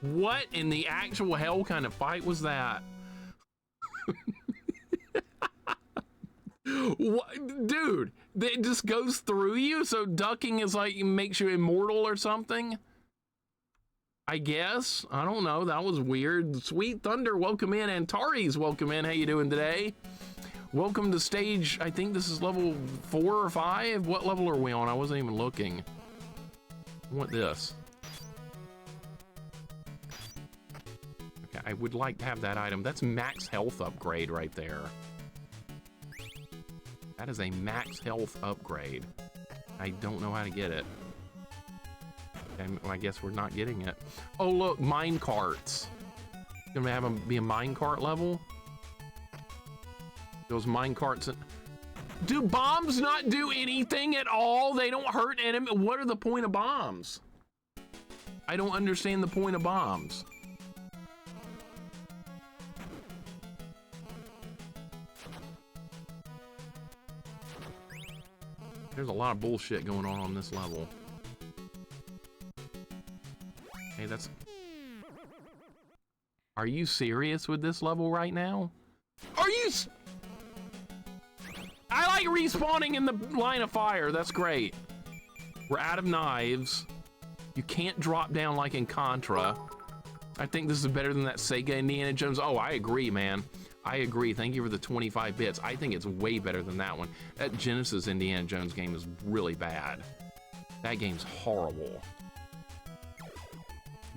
What in the actual hell kind of fight was that? What? Dude, It just goes through you, so ducking is like makes you immortal or something? I guess. I don't know. That was weird. Sweet Thunder, welcome in. Antares, welcome in. How you doing today? Welcome to stage, I think this is level 4 or 5. What level are we on? I wasn't even looking. I want this. Okay, I would like to have that item. That's max health upgrade right there. That is a max health upgrade. I don't know how to get it. And I guess we're not getting it. Oh, look, mine carts. Gonna have them be a mine cart level? Those mine carts. Do bombs not do anything at all? They don't hurt enemy. What are the point of bombs? I don't understand the point of bombs. There's a lot of bullshit going on this level. Hey, that's... Are you serious with this level right now? Are you... I like respawning in the line of fire. That's great. We're out of knives. You can't drop down like in Contra. I think this is better than that Sega Indiana Jones. Oh, I agree, man. I agree. Thank you for the 25 bits. I think it's way better than that one. That Genesis Indiana Jones game is really bad. That game's horrible.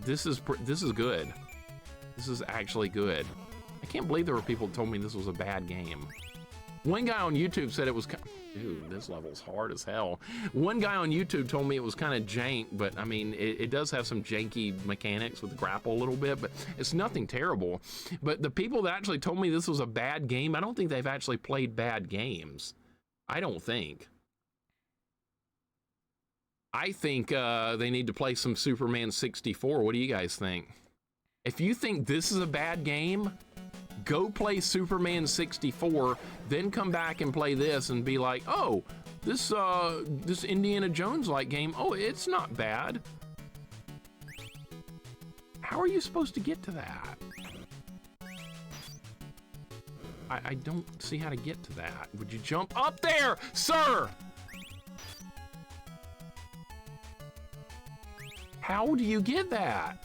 This is good. This is actually good. I can't believe there were people who told me this was a bad game. One guy on YouTube said it was... Dude, this level's hard as hell. One guy on YouTube told me it was kind of jank, but I mean, it does have some janky mechanics with the grapple a little bit, but it's nothing terrible. But the people that actually told me this was a bad game, I don't think they've actually played bad games. I don't think. I think they need to play some Superman 64. What do you guys think? If you think this is a bad game, go play Superman 64, then come back and play this and be like, oh, this Indiana Jones-like game, oh, it's not bad. How are you supposed to get to that? I don't see how to get to that. Would you jump up there, sir? How do you get that?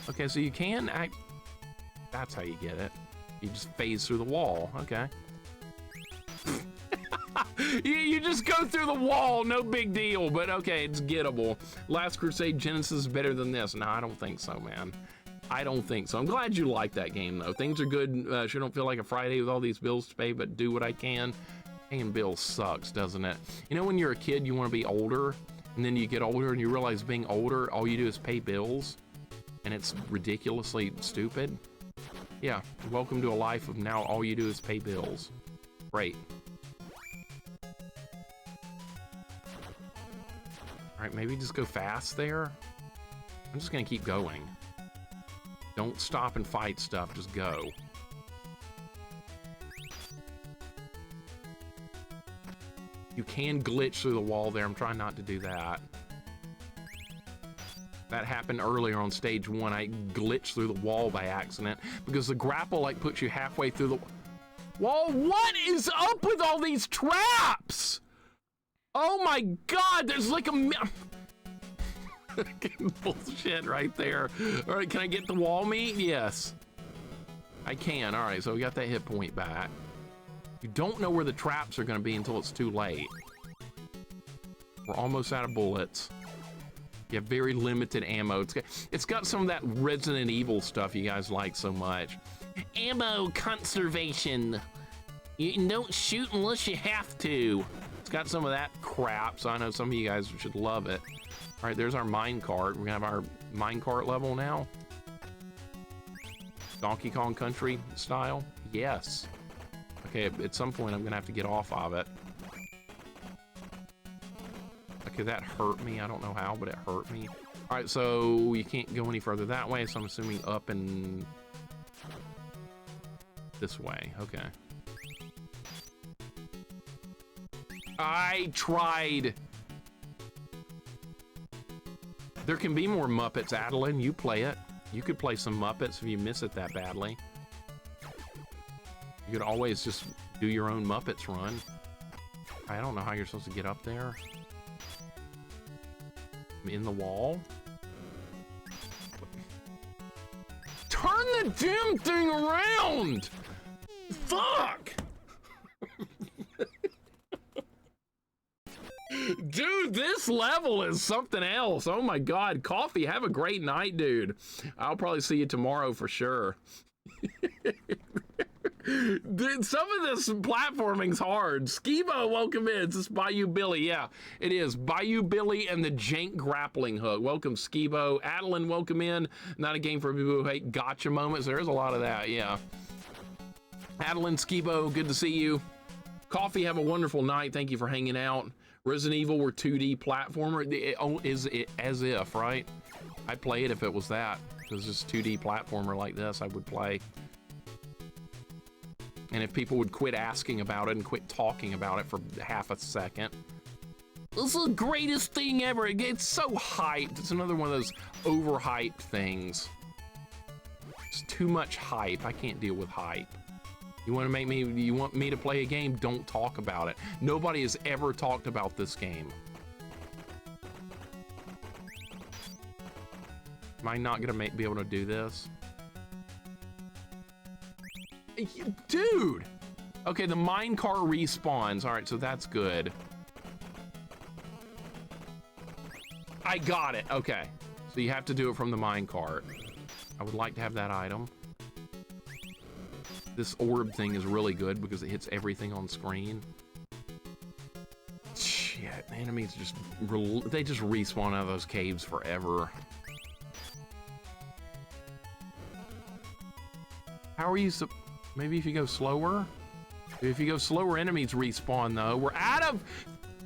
Okay, so you can act... That's how you get it. You just phase through the wall. Okay. you just go through the wall, no big deal, but okay, it's gettable. Last Crusade Genesis is better than this. No, I don't think so, man. I don't think so. I'm glad you like that game, though. Things are good. Sure don't feel like a Friday with all these bills to pay, but do what I can. Paying bills sucks, doesn't it? You know when you're a kid, you want to be older, and then you get older and you realize being older, all you do is pay bills, and it's ridiculously stupid? Yeah, welcome to a life of now all you do is pay bills. Great. All right, maybe just go fast there. I'm just gonna keep going. Don't stop and fight stuff, just go. You can glitch through the wall there. I'm trying not to do that. That happened earlier on stage 1. I glitched through the wall by accident because the grapple like puts you halfway through the wall. What is up with all these traps? Oh my God, there's like a bullshit right there. All right, can I get the wall meat? Yes, I can. All right, so we got that hit point back. You don't know where the traps are going to be until it's too late. We're almost out of bullets. You have very limited ammo. It's got some of that Resident Evil stuff you guys like so much. Ammo conservation. You don't shoot unless you have to. It's got some of that crap, so I know some of you guys should love it. All right, there's our minecart. We're gonna have our minecart level now. Donkey Kong Country style? Yes. Okay, at some point I'm gonna have to get off of it. Okay, that hurt me. I don't know how, but it hurt me. All right, so you can't go any further that way, so I'm assuming up and this way. Okay. I tried. There can be more Muppets, Adeline. You play it. You could play some Muppets if you miss it that badly. You could always just do your own Muppets run. I don't know how you're supposed to get up there. I'm in the wall. Turn the damn thing around! Fuck! Dude, this level is something else. Oh my God. Coffee, have a great night, dude. I'll probably see you tomorrow for sure. Dude, some of this platforming's hard. Skibo, welcome in. It's just Bayou Billy. Yeah, it is. Bayou Billy and the Jank Grappling Hook. Welcome, Skibo. Adeline, welcome in. Not a game for people who hate gotcha moments. There's a lot of that, yeah. Adeline, Skibo, good to see you. Coffee, have a wonderful night. Thank you for hanging out. Resident Evil were 2D platformer. Is it as if, right? I'd play it if it was that. If it was just 2D platformer like this, I would play. And if people would quit asking about it and quit talking about it for half a second. This is the greatest thing ever. It gets so hyped. It's another one of those overhyped things. It's too much hype. I can't deal with hype. You want me to play a game? Don't talk about it. Nobody has ever talked about this game. Am I not gonna be able to do this? Dude! Okay, the minecart respawns. All right, so that's good. I got it, okay. So you have to do it from the minecart. I would like to have that item. This orb thing is really good because it hits everything on screen. Shit, enemies they just respawn out of those caves forever. How are you maybe if you go slower? If you go slower, enemies respawn though. We're out of...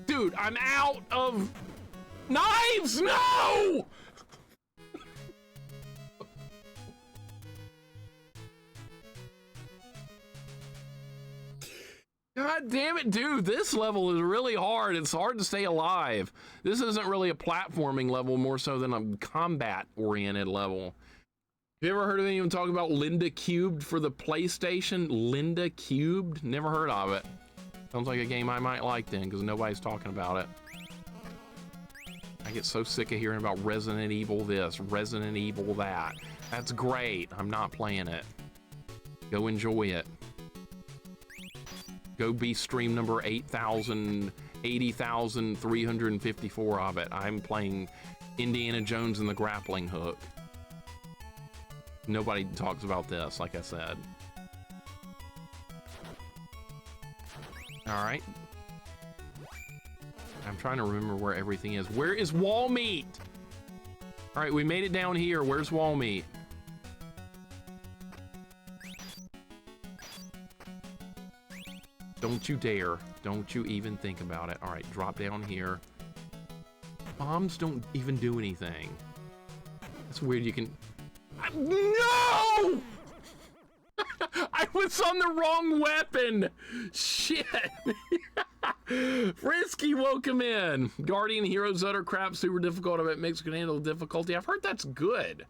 Dude, I'm out of knives! No! God damn it, dude, this level is really hard. It's hard to stay alive. This isn't really a platforming level more so than a combat-oriented level. Have you ever heard of anyone talk about Linda Cubed for the PlayStation? Linda Cubed? Never heard of it. Sounds like a game I might like then, because nobody's talking about it. I get so sick of hearing about Resident Evil this, Resident Evil that. That's great. I'm not playing it. Go enjoy it. Go be stream number 80,354 of it. I'm playing Indiana Jones and the Grappling Hook. Nobody talks about this, like I said. All right. I'm trying to remember where everything is. Where is wall meat? All right, we made it down here. Where's wall meat? Don't you dare. Don't you even think about it. All right, drop down here. Bombs don't even do anything. That's weird. You can... No! I was on the wrong weapon. Shit. Frisky, welcome in. Guardian Heroes Utter Crap, super difficult. I bet Mixer can handle the difficulty. I've heard that's good.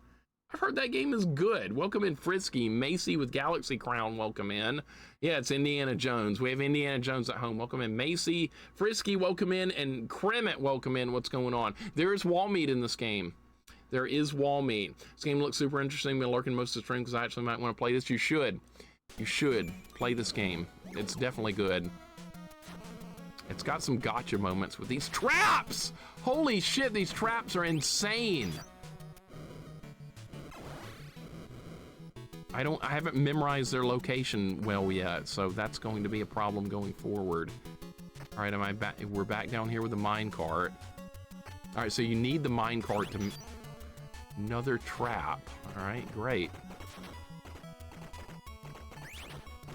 I've heard that game is good. Welcome in, Frisky. Macy with Galaxy Crown, welcome in. Yeah, it's Indiana Jones. We have Indiana Jones at home. Welcome in, Macy. Frisky, welcome in. And Kremet, welcome in. What's going on? There is wall meat in this game. There is wall meat. This game looks super interesting. I've been lurking most of the stream because I actually might want to play this. You should. You should play this game. It's definitely good. It's got some gotcha moments with these traps. Holy shit, these traps are insane. I haven't memorized their location well yet, so that's going to be a problem going forward. All right, we're back down here with the minecart. All right, so you need the minecart to... Another trap. All right, great.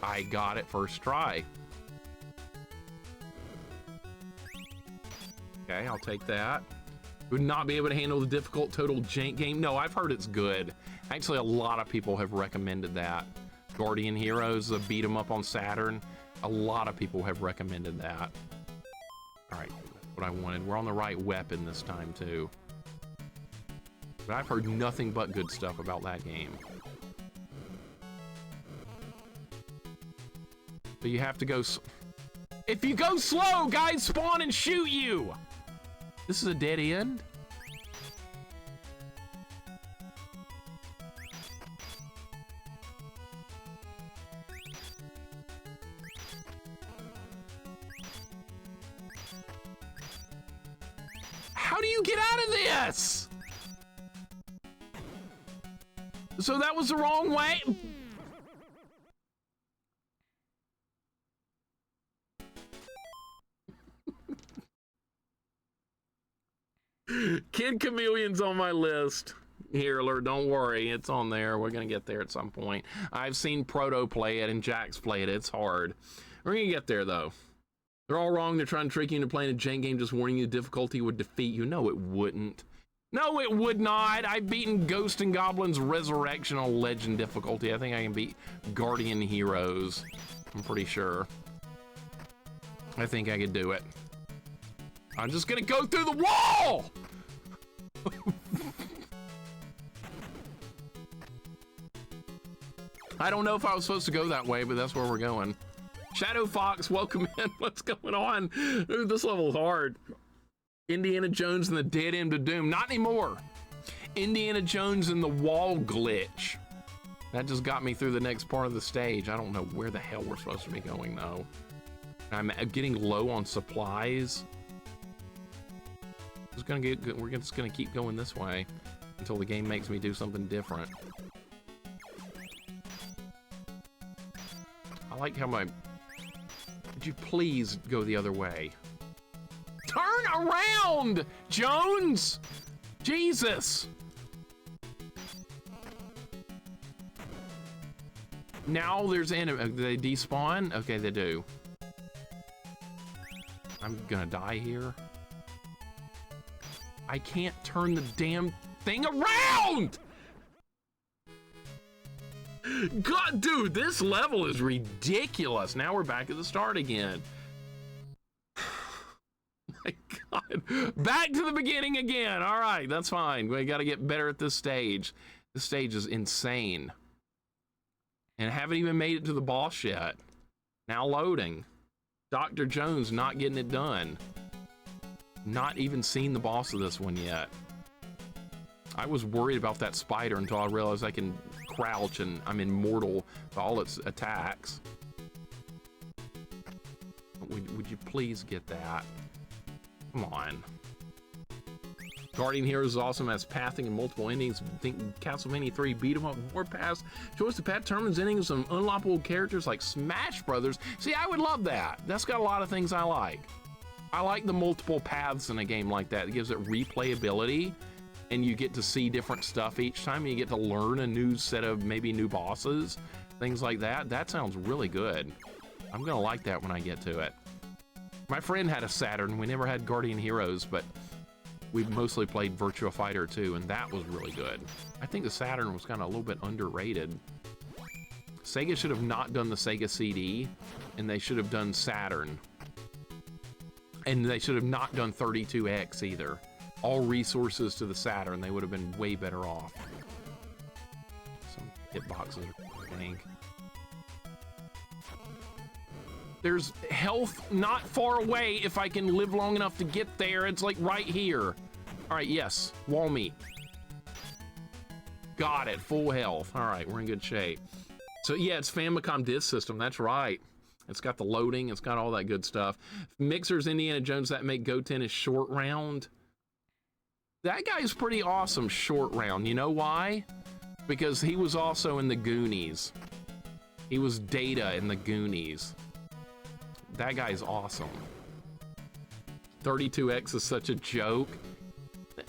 I got it first try. Okay, I'll take that. Would not be able to handle the difficult total jank game. No, I've heard it's good. Actually, a lot of people have recommended that. Guardian Heroes, the beat 'em up on Saturn. A lot of people have recommended that. All right, what I wanted. We're on the right weapon this time too. But I've heard nothing but good stuff about that game. But you have to go... If you go slow, guys spawn and shoot you. This is a dead end? How do you get out of this? So that was the wrong way? Kid Chameleon's on my list. Here, alert, don't worry, it's on there. We're gonna get there at some point. I've seen Proto play it and Jax play it. It's hard. We're gonna get there though. They're all wrong. They're trying to trick you into playing a jank game, just warning you the difficulty would defeat you. No, it wouldn't. No, it would not. I've beaten Ghost and Goblins Resurrection on Legend difficulty. I think I can beat Guardian Heroes. I'm pretty sure. I think I could do it. I'm just gonna go through the wall! I don't know if I was supposed to go that way, but that's where we're going. Shadow Fox, welcome in. What's going on? Ooh, this level's hard. Indiana Jones and the Dead End of Doom. Not anymore. Indiana Jones and the Wall Glitch. That just got me through the next part of the stage. I don't know where the hell we're supposed to be going, though. I'm getting low on supplies. We're just gonna keep going this way until the game makes me do something different. I like how my... Would you please go the other way? Turn around, Jones! Jesus! Now there's enemy. Do they despawn? Okay, they do. I'm gonna die here. I can't turn the damn thing around! God, dude, this level is ridiculous. Now we're back at the start again. My God. Back to the beginning again. All right, that's fine. We got to get better at this stage. This stage is insane. And haven't even made it to the boss yet. Now loading. Dr. Jones not getting it done. Not even seen the boss of this one yet. I was worried about that spider until I realized I can crouch and I'm immortal to all its attacks. Would you please get that? Come on. Guardian Heroes is awesome, as pathing and multiple endings. Think Castlevania 3 beat 'em up Warpath. Choice to path determines endings of unlockable characters like Smash Brothers. See, I would love that. That's got a lot of things I like. I like the multiple paths in a game like that. It gives it replayability, and you get to see different stuff each time. And you get to learn a new set of maybe new bosses, things like that. That sounds really good. I'm gonna like that when I get to it. My friend had a Saturn. We never had Guardian Heroes, but we mostly played Virtua Fighter 2, and that was really good. I think the Saturn was kind of a little bit underrated. Sega should have not done the Sega CD, and they should have done Saturn. And they should have not done 32X either. All resources to the Saturn, they would have been way better off. Some hitboxes are blank. There's health not far away if I can live long enough to get there. It's like right here. All right, yes, wall meat. Got it, full health. All right, we're in good shape. So yeah, it's Famicom Disk System, that's right. It's got the loading, it's got all that good stuff. Mixers, Indiana Jones, that make Goten is short round. That guy's pretty awesome, short round. You know why? Because he was also in the Goonies. He was Data in the Goonies. That guy's awesome. 32X is such a joke.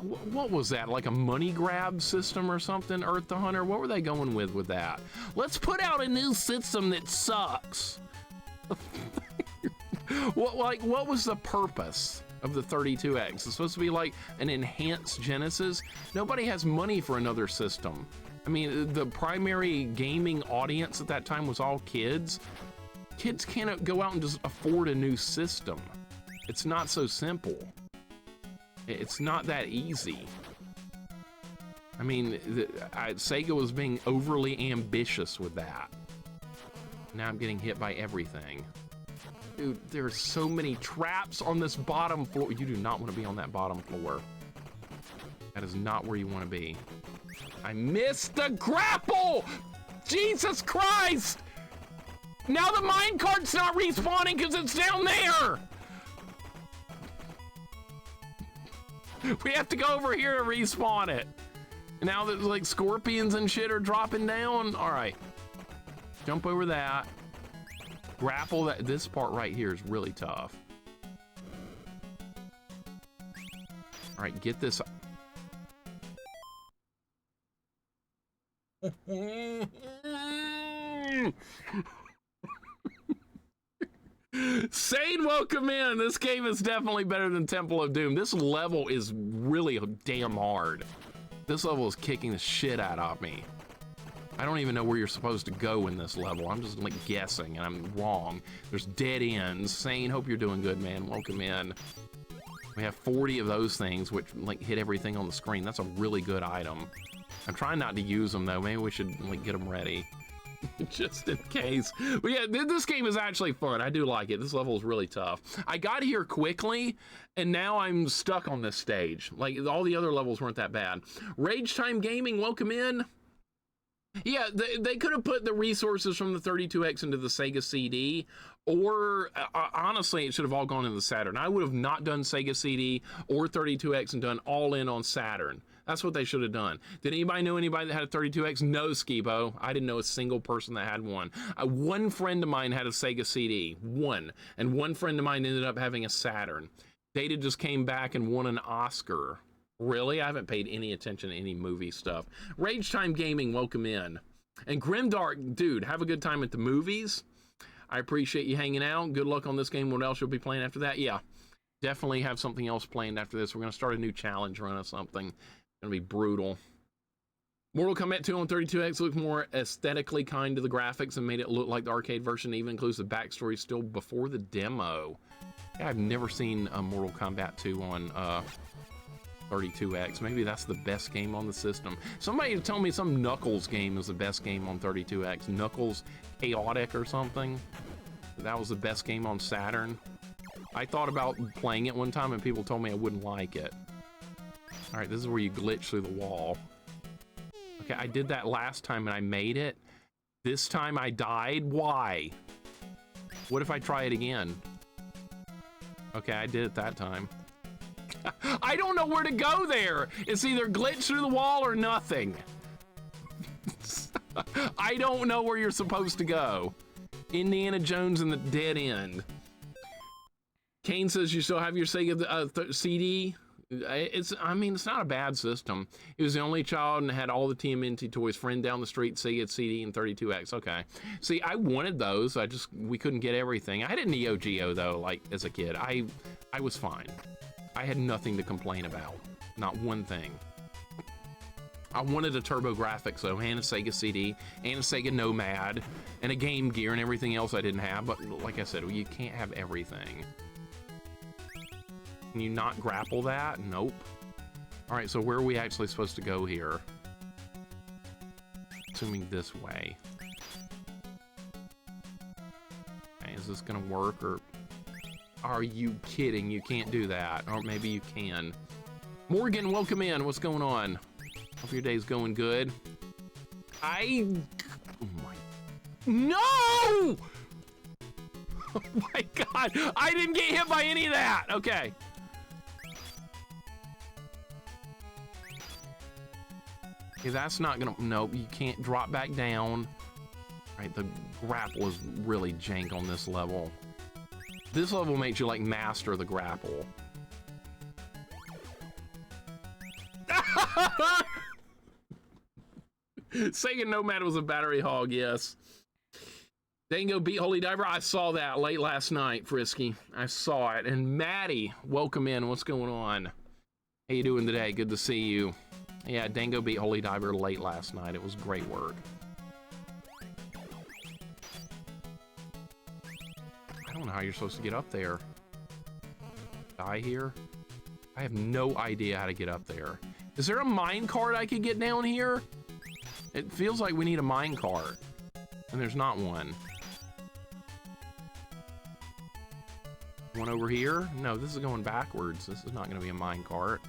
What was that, like a money grab system or something, Earth the Hunter? What were they going with that? Let's put out a new system that sucks. What was the purpose of the 32X? It's supposed to be like an enhanced Genesis. Nobody has money for another system. I mean, the primary gaming audience at that time was all kids. Kids can't go out and just afford a new system. It's not so simple. It's not that easy. I mean, Sega was being overly ambitious with that. Now I'm getting hit by everything. Dude, there are so many traps on this bottom floor. You do not want to be on that bottom floor. That is not where you want to be. I missed the grapple! Jesus Christ! Now the minecart's not respawning because it's down there! We have to go over here to respawn it. Now that like scorpions and shit are dropping down. All right, jump over that. Grapple that. This part right here is really tough. All right, get this. Sane, welcome in. This game is definitely better than Temple of Doom. This level is really damn hard. This level is kicking the shit out of me. I don't even know where you're supposed to go in this level. I'm just like guessing and I'm wrong. There's dead ends. Sane, hope you're doing good, man. Welcome in. We have 40 of those things which like hit everything on the screen. That's a really good item. I'm trying not to use them though. Maybe we should like get them ready. Just in case. But yeah, this game is actually fun. I do like it. This level is really tough. I got here quickly, and now I'm stuck on this stage. Like, all the other levels weren't that bad. Rage Time Gaming, welcome in. Yeah, they could have put the resources from the 32X into the Sega CD, or honestly, it should have all gone into the Saturn. I would have not done Sega CD or 32X and done all in on Saturn. That's what they should have done. Did anybody know anybody that had a 32X? No, Skibo. I didn't know a single person that had one. One friend of mine had a Sega CD, one. And one friend of mine ended up having a Saturn. Data just came back and won an Oscar. Really? I haven't paid any attention to any movie stuff. Rage Time Gaming, welcome in. And Grimdark, dude, have a good time at the movies. I appreciate you hanging out. Good luck on this game. What else you'll be playing after that? Yeah, definitely have something else planned after this. We're going to start a new challenge run or something. Gonna be brutal. Mortal Kombat 2 on 32X looked more aesthetically kind to the graphics and made it look like the arcade version, even includes the backstory still before the demo. Yeah, I've never seen a Mortal Kombat 2 on 32X. Maybe that's the best game on the system. Somebody tell me some Knuckles game is the best game on 32X. Knuckles Chaotic or something. That was the best game on Saturn. I thought about playing it one time and people told me I wouldn't like it. All right, this is where you glitch through the wall. Okay, I did that last time and I made it. This time I died. Why? What if I try it again? Okay, I did it that time. I don't know where to go there. It's either glitch through the wall or nothing. I don't know where you're supposed to go. Indiana Jones and the dead end. Kane says you still have your Sega CD. I mean, it's not a bad system. He was the only child and had all the TMNT toys. Friend down the street, Sega CD and 32X. Okay. See, I wanted those. We couldn't get everything. I had a Neo Geo though, like as a kid. I was fine. I had nothing to complain about. Not one thing. I wanted a TurboGrafx though, and a Sega CD, and a Sega Nomad, and a Game Gear, and everything else I didn't have. But like I said, you can't have everything. Can you not grapple that? Nope. All right, so where are we actually supposed to go here? Assuming this way. Okay, is this gonna work, or are you kidding? You can't do that. Or maybe you can. Morgan, welcome in. What's going on? Hope your day's going good. Oh my... No! Oh my God, I didn't get hit by any of that. Okay. Okay, that's not gonna, nope, you can't drop back down. All right, the grapple is really jank on this level. This level makes you like master the grapple. Sega Nomad was a battery hog, yes. Dango beat Holy Diver. I saw that late last night, Frisky. I saw it. And Maddie, welcome in. What's going on? How you doing today? Good to see you. Yeah, Dango beat Holy Diver late last night. It was great work. I don't know how you're supposed to get up there. Die here? I have no idea how to get up there. Is there a mine cart I could get down here? It feels like we need a mine cart, and there's not one. One over here? No, this is going backwards. This is not going to be a minecart.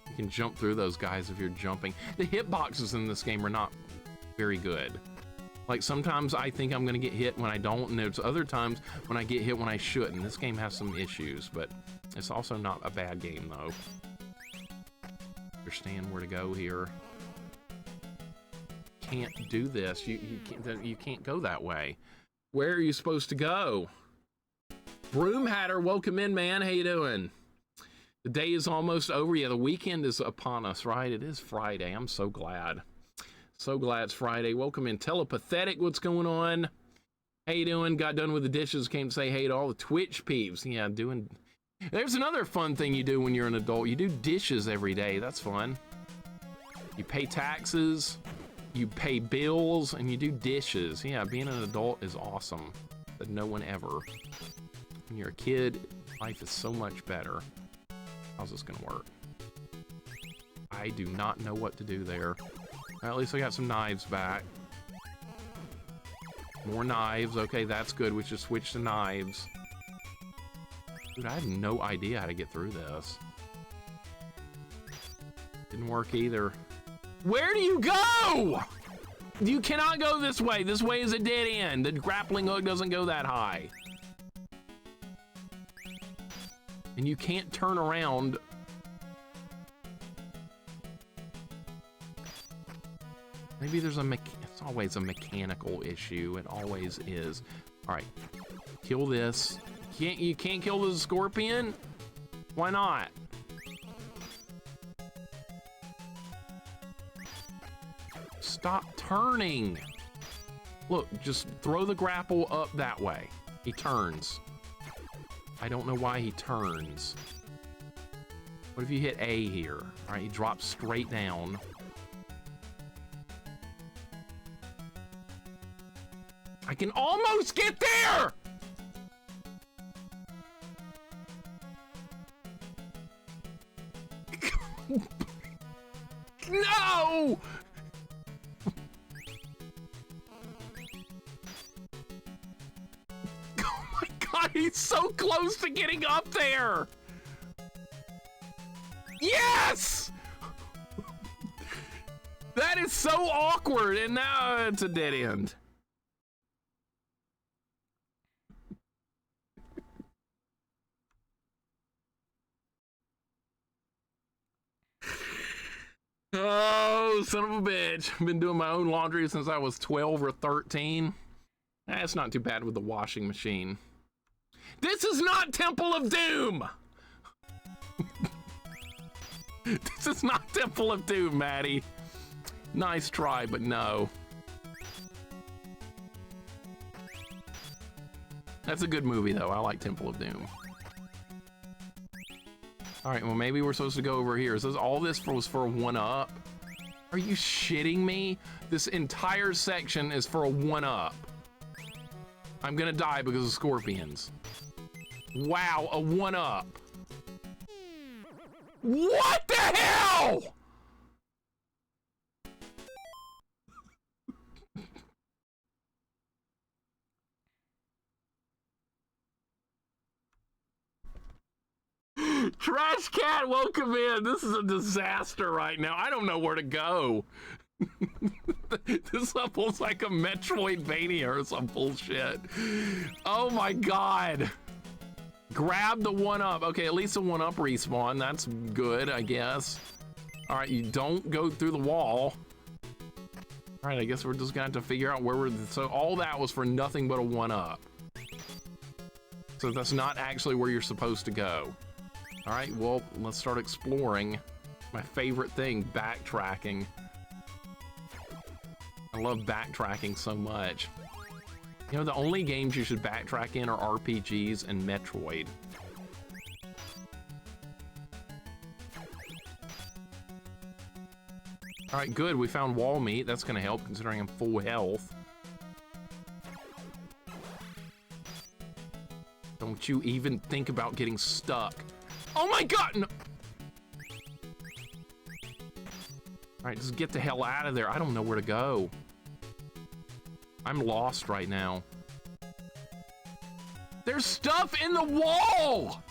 You can jump through those guys if you're jumping. The hitboxes in this game are not very good. Like, sometimes I think I'm going to get hit when I don't, and there's other times when I get hit when I shouldn't. This game has some issues, but it's also not a bad game, though. Understand where to go here. Can't do this. You can't go that way. Where are you supposed to go? Broom Hatter, welcome in, man. How you doing? The day is almost over. Yeah, the weekend is upon us, right? It is Friday. I'm so glad. So glad it's Friday. Welcome in. Telepathetic, what's going on? How you doing? Got done with the dishes. Came to say hey to all the Twitch peeps. Yeah, doing... There's another fun thing you do when you're an adult. You do dishes every day. That's fun. You pay taxes, you pay bills, and you do dishes. Yeah, being an adult is awesome. But no one ever. When you're a kid, life is so much better. How's this gonna work? I do not know what to do there. Well, at least I got some knives back. More knives. Okay, that's good. We should switch to knives. Dude, I have no idea how to get through this. Didn't work either. Where do you go? You cannot go this way. This way is a dead end. The grappling hook doesn't go that high. And you can't turn around. Maybe there's it's always a mechanical issue. It always is. All right, kill this. You can't kill the scorpion? Why not? Stop turning. Look, just throw the grapple up that way. He turns. I don't know why he turns. What if you hit A here? All right, he drops straight down. I can almost get there! No! Oh my god, he's so close to getting up there! Yes! That is so awkward, and now it's a dead end. Oh, son of a bitch. I've been doing my own laundry since I was 12 or 13. That's not too bad with the washing machine. This is not Temple of Doom! This is not Temple of Doom, Maddie. Nice try, but no. That's a good movie, though. I like Temple of Doom. All right, well, maybe we're supposed to go over here. So all this was for a 1-up? Are you shitting me? This entire section is for a 1-up. I'm gonna die because of scorpions. Wow, a 1-up. What the hell? Trash Cat, welcome in. This is a disaster right now. I don't know where to go. This level's like a Metroidvania or some bullshit. Oh my god. Grab the 1-up. Okay, at least a 1-up respawn. That's good, I guess. All right, you don't go through the wall. All right, I guess we're just gonna have to figure out where we're... So all that was for nothing but a 1-up. So that's not actually where you're supposed to go. All right, well, let's start exploring. My favorite thing, backtracking. I love backtracking so much. You know, the only games you should backtrack in are RPGs and Metroid. All right, good, we found wall meat. That's gonna help considering I'm full health. Don't you even think about getting stuck. Oh my god! No. All right, just get the hell out of there. I don't know where to go. I'm lost right now. There's stuff in the wall!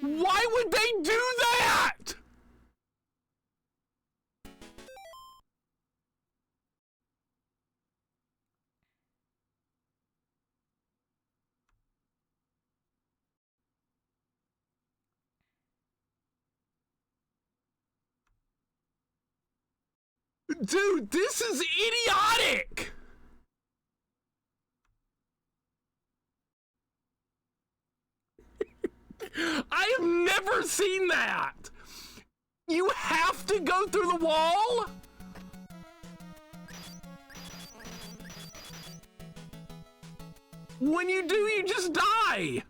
Why would they do that? Dude, this is idiotic! I have never seen that! You have to go through the wall? When you do, you just die!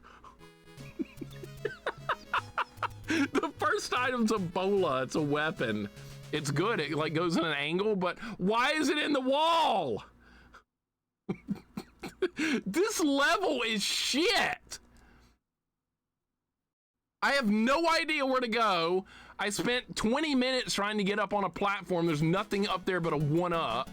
The first item's a bola, it's a weapon. It's good, it like goes in an angle, but why is it in the wall? This level is shit. I have no idea where to go. I spent 20 minutes trying to get up on a platform. There's nothing up there but a 1-up.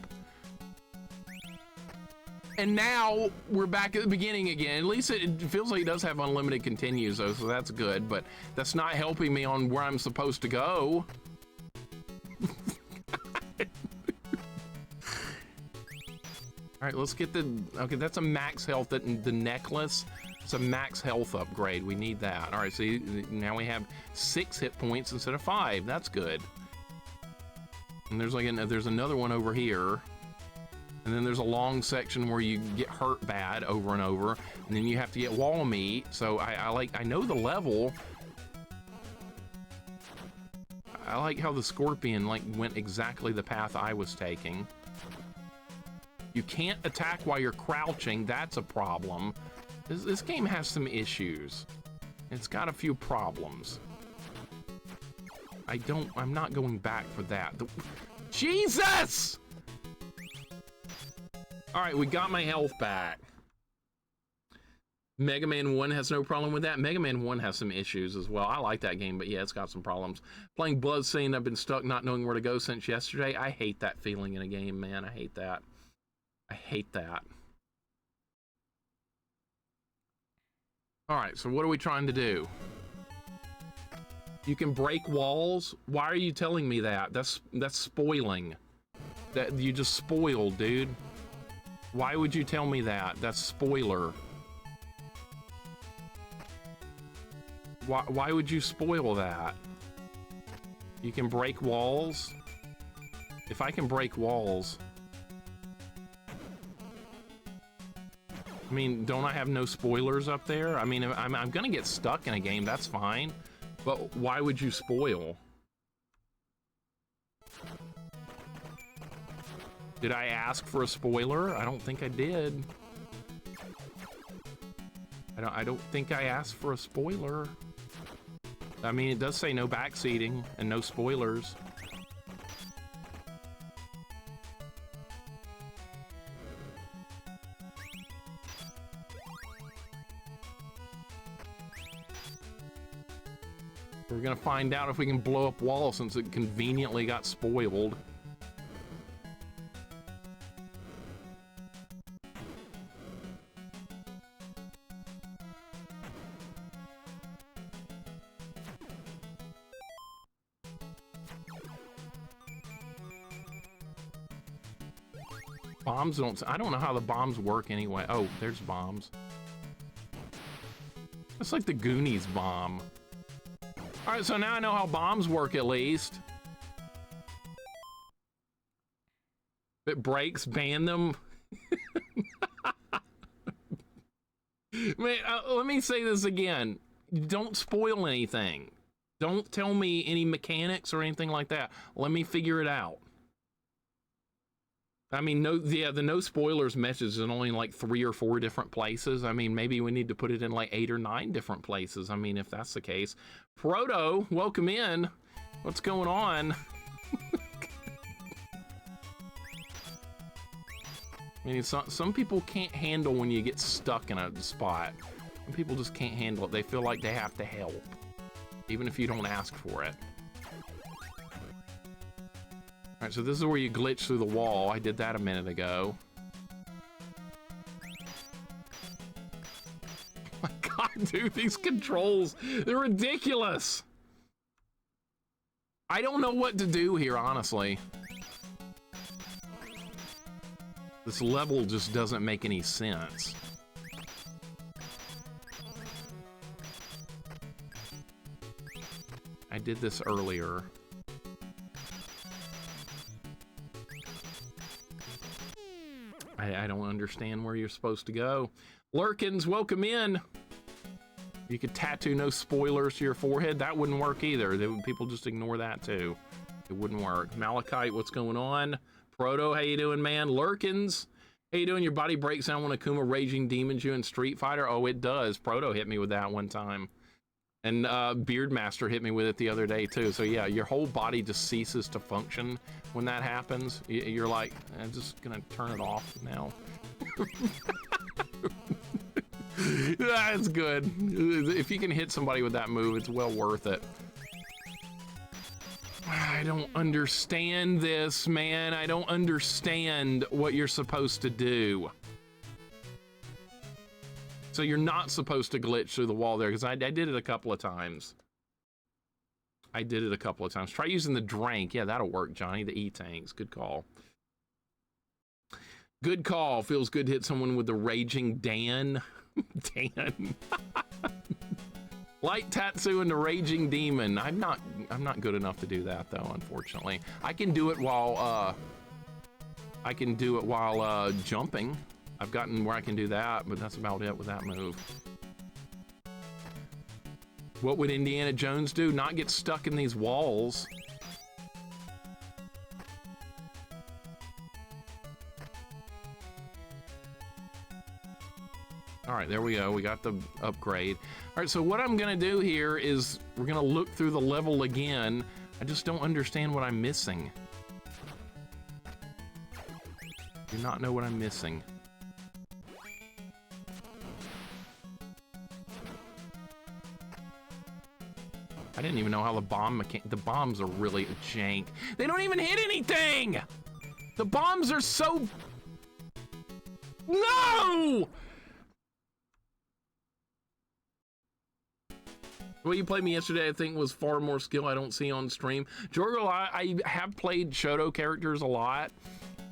And now we're back at the beginning again. At least it feels like it does have unlimited continues though, so that's good, but that's not helping me on where I'm supposed to go. All right, let's get the, okay, that's a max health, the necklace. It's a max health upgrade, we need that. All right, so now we have 6 hit points instead of 5, that's good. And there's like there's another one over here. And then there's a long section where you get hurt bad over and over. And then you have to get wall meat, so I know the level. I like how the scorpion like went exactly the path I was taking. You can't attack while you're crouching, that's a problem. This game has some issues. It's got a few problems. I'm not going back for that. Jesus! All right, we got my health back. Mega Man 1 has no problem with that. Mega Man 1 has some issues as well. I like that game, but yeah, it's got some problems. Playing Bloodstained, I've been stuck not knowing where to go since yesterday. I hate that feeling in a game, man. I hate that. I hate that. All right, so what are we trying to do? You can break walls? Why are you telling me that? That's spoiling. That you just spoiled, dude. Why would you tell me that? That's spoiler. Why would you spoil that? You can break walls? If I can break walls... I mean, don't I have no spoilers up there? I mean, I'm gonna get stuck in a game, that's fine. But why would you spoil? Did I ask for a spoiler? I don't think I did. I don't think I asked for a spoiler. I mean, it does say no backseating and no spoilers. We're gonna find out if we can blow up walls since it conveniently got spoiled. Bombs don't... I don't know how the bombs work anyway. Oh, there's bombs. It's like the Goonies bomb. All right, so now I know how bombs work at least. If it breaks, ban them. Man, let me say this again. Don't spoil anything. Don't tell me any mechanics or anything like that. Let me figure it out. I mean, the no spoilers message is in only like 3 or 4 different places. I mean, maybe we need to put it in like 8 or 9 different places. I mean, if that's the case. Proto, welcome in. What's going on? I mean, some people can't handle when you get stuck in a spot. Some people just can't handle it. They feel like they have to help, even if you don't ask for it. All right, so this is where you glitch through the wall. I did that a minute ago. Dude, these controls, they're ridiculous. I don't know what to do here, honestly. This level just doesn't make any sense. I did this earlier. I don't understand where you're supposed to go. Lurkins, welcome in. You could tattoo no spoilers to your forehead. That wouldn't work either. People just ignore that too. It wouldn't work. Malachite, what's going on? Proto, how you doing, man? Lurkins, how you doing? Your body breaks down when Akuma Raging Demons you in Street Fighter. Oh, it does. Proto hit me with that one time. And Beardmaster hit me with it the other day too. So yeah, your whole body just ceases to function when that happens. You're like, I'm just gonna turn it off now. That's good. If you can hit somebody with that move, it's well worth it. I don't understand this, man. I don't understand what you're supposed to do. So you're not supposed to glitch through the wall there, because I did it a couple of times. I did it a couple of times. Try using the drank. Yeah, that'll work, Johnny. The E-tanks. Good call. Good call. Feels good to hit someone with the Raging Dan. Dan. Light Tatsu and the Raging Demon. I'm not good enough to do that though, unfortunately. I can do it while jumping. I've gotten where I can do that, but that's about it with that move. What would Indiana Jones do? Not get stuck in these walls. All right, there we go. We got the upgrade. All right, so what I'm gonna do here is we're gonna look through the level again. I just don't understand what I'm missing. Do not know what I'm missing. I didn't even know how the bombs are really jank. They don't even hit anything! The bombs are so... No! The way you played me yesterday, I think, was far more skill I don't see on stream. Jorgo, I have played Shoto characters a lot.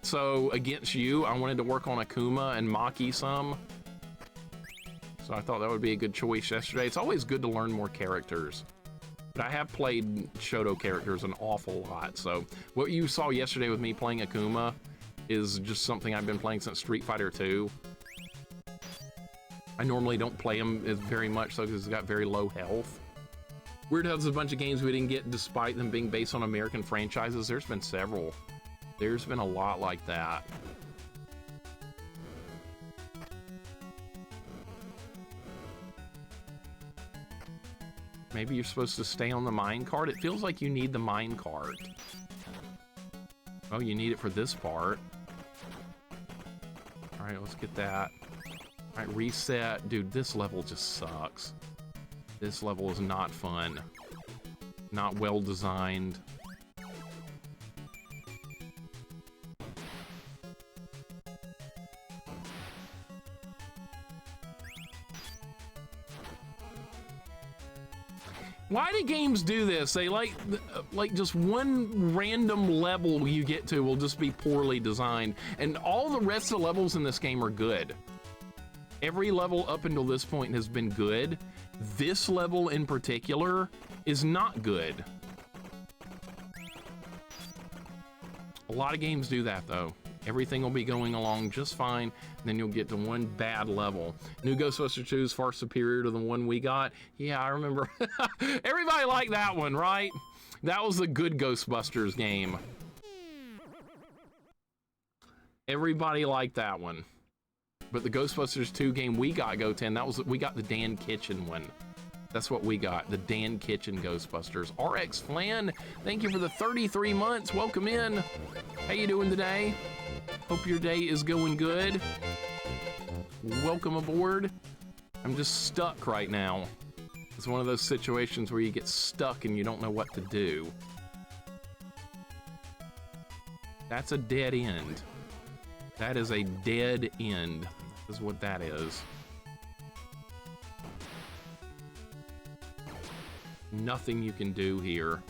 So against you, I wanted to work on Akuma and Maki some. So I thought that would be a good choice yesterday. It's always good to learn more characters. But I have played Shoto characters an awful lot. So what you saw yesterday with me playing Akuma is just something I've been playing since Street Fighter 2. I normally don't play him very much though, because he's got very low health. Weird how there's a bunch of games we didn't get despite them being based on American franchises. There's been several. There's been a lot like that. Maybe you're supposed to stay on the mine cart. It feels like you need the mine cart. Oh, you need it for this part. All right, let's get that. All right, reset. Dude, this level just sucks. This level is not fun. Not well designed. Why do games do this? They like just one random level you get to will just be poorly designed, and all the rest of the levels in this game are good. Every level up until this point has been good. This level in particular is not good. A lot of games do that though. Everything will be going along just fine, and then you'll get to one bad level. New Ghostbusters 2 is far superior to the one we got. Yeah, I remember. Everybody liked that one, right? That was a good Ghostbusters game. Everybody liked that one. But the Ghostbusters 2 game we got, GoTen, we got the Dan Kitchen one. That's what we got, the Dan Kitchen Ghostbusters. RX Flan, thank you for the 33 months. Welcome in. How you doing today? Hope your day is going good. Welcome aboard. I'm just stuck right now. It's one of those situations where you get stuck and you don't know what to do. That's a dead end. That is a dead end, is what that is. Nothing you can do here.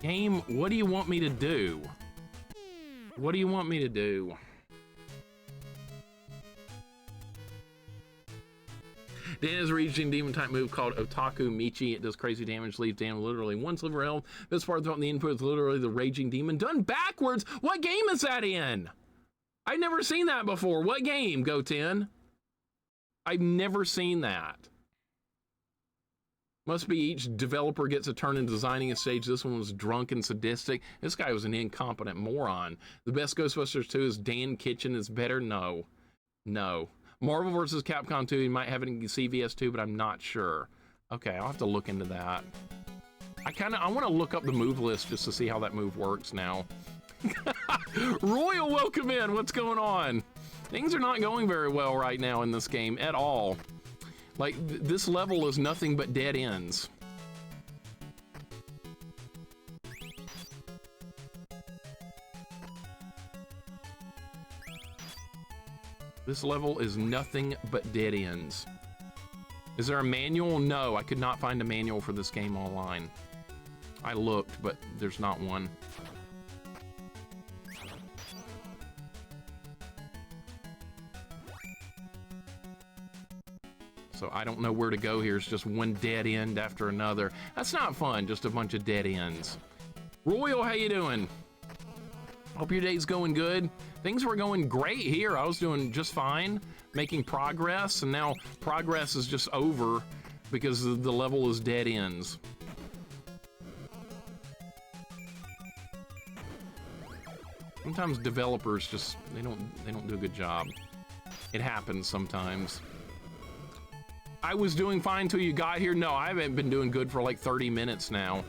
Game, what do you want me to do? What do you want me to do? Dan has a raging demon type move called Otaku Michi. It does crazy damage, leaves Dan literally one sliver of health. This part of the input is literally the raging demon done backwards. What game is that in? I've never seen that before. What game, Go10? I've never seen that. Must be each developer gets a turn in designing a stage. This one was drunk and sadistic. This guy was an incompetent moron. The best Ghostbusters 2 is Dan Kitchen is better? No. No. Marvel vs. Capcom 2, you might have it in CVS 2, but I'm not sure. Okay, I'll have to look into that. I want to look up the move list just to see how that move works now. Royal, welcome in. What's going on? Things are not going very well right now in this game at all. Like, this level is nothing but dead ends. This level is nothing but dead ends. Is there a manual? No, I could not find a manual for this game online. I looked, but there's not one. So I don't know where to go here. It's just one dead end after another. That's not fun, just a bunch of dead ends. Royal, how you doing? Hope your day's going good. Things were going great here. I was doing just fine, making progress, and now progress is just over because the level is dead ends. Sometimes developers just they don't do a good job. It happens sometimes. I was doing fine till you got here. No, I haven't been doing good for like 30 minutes now.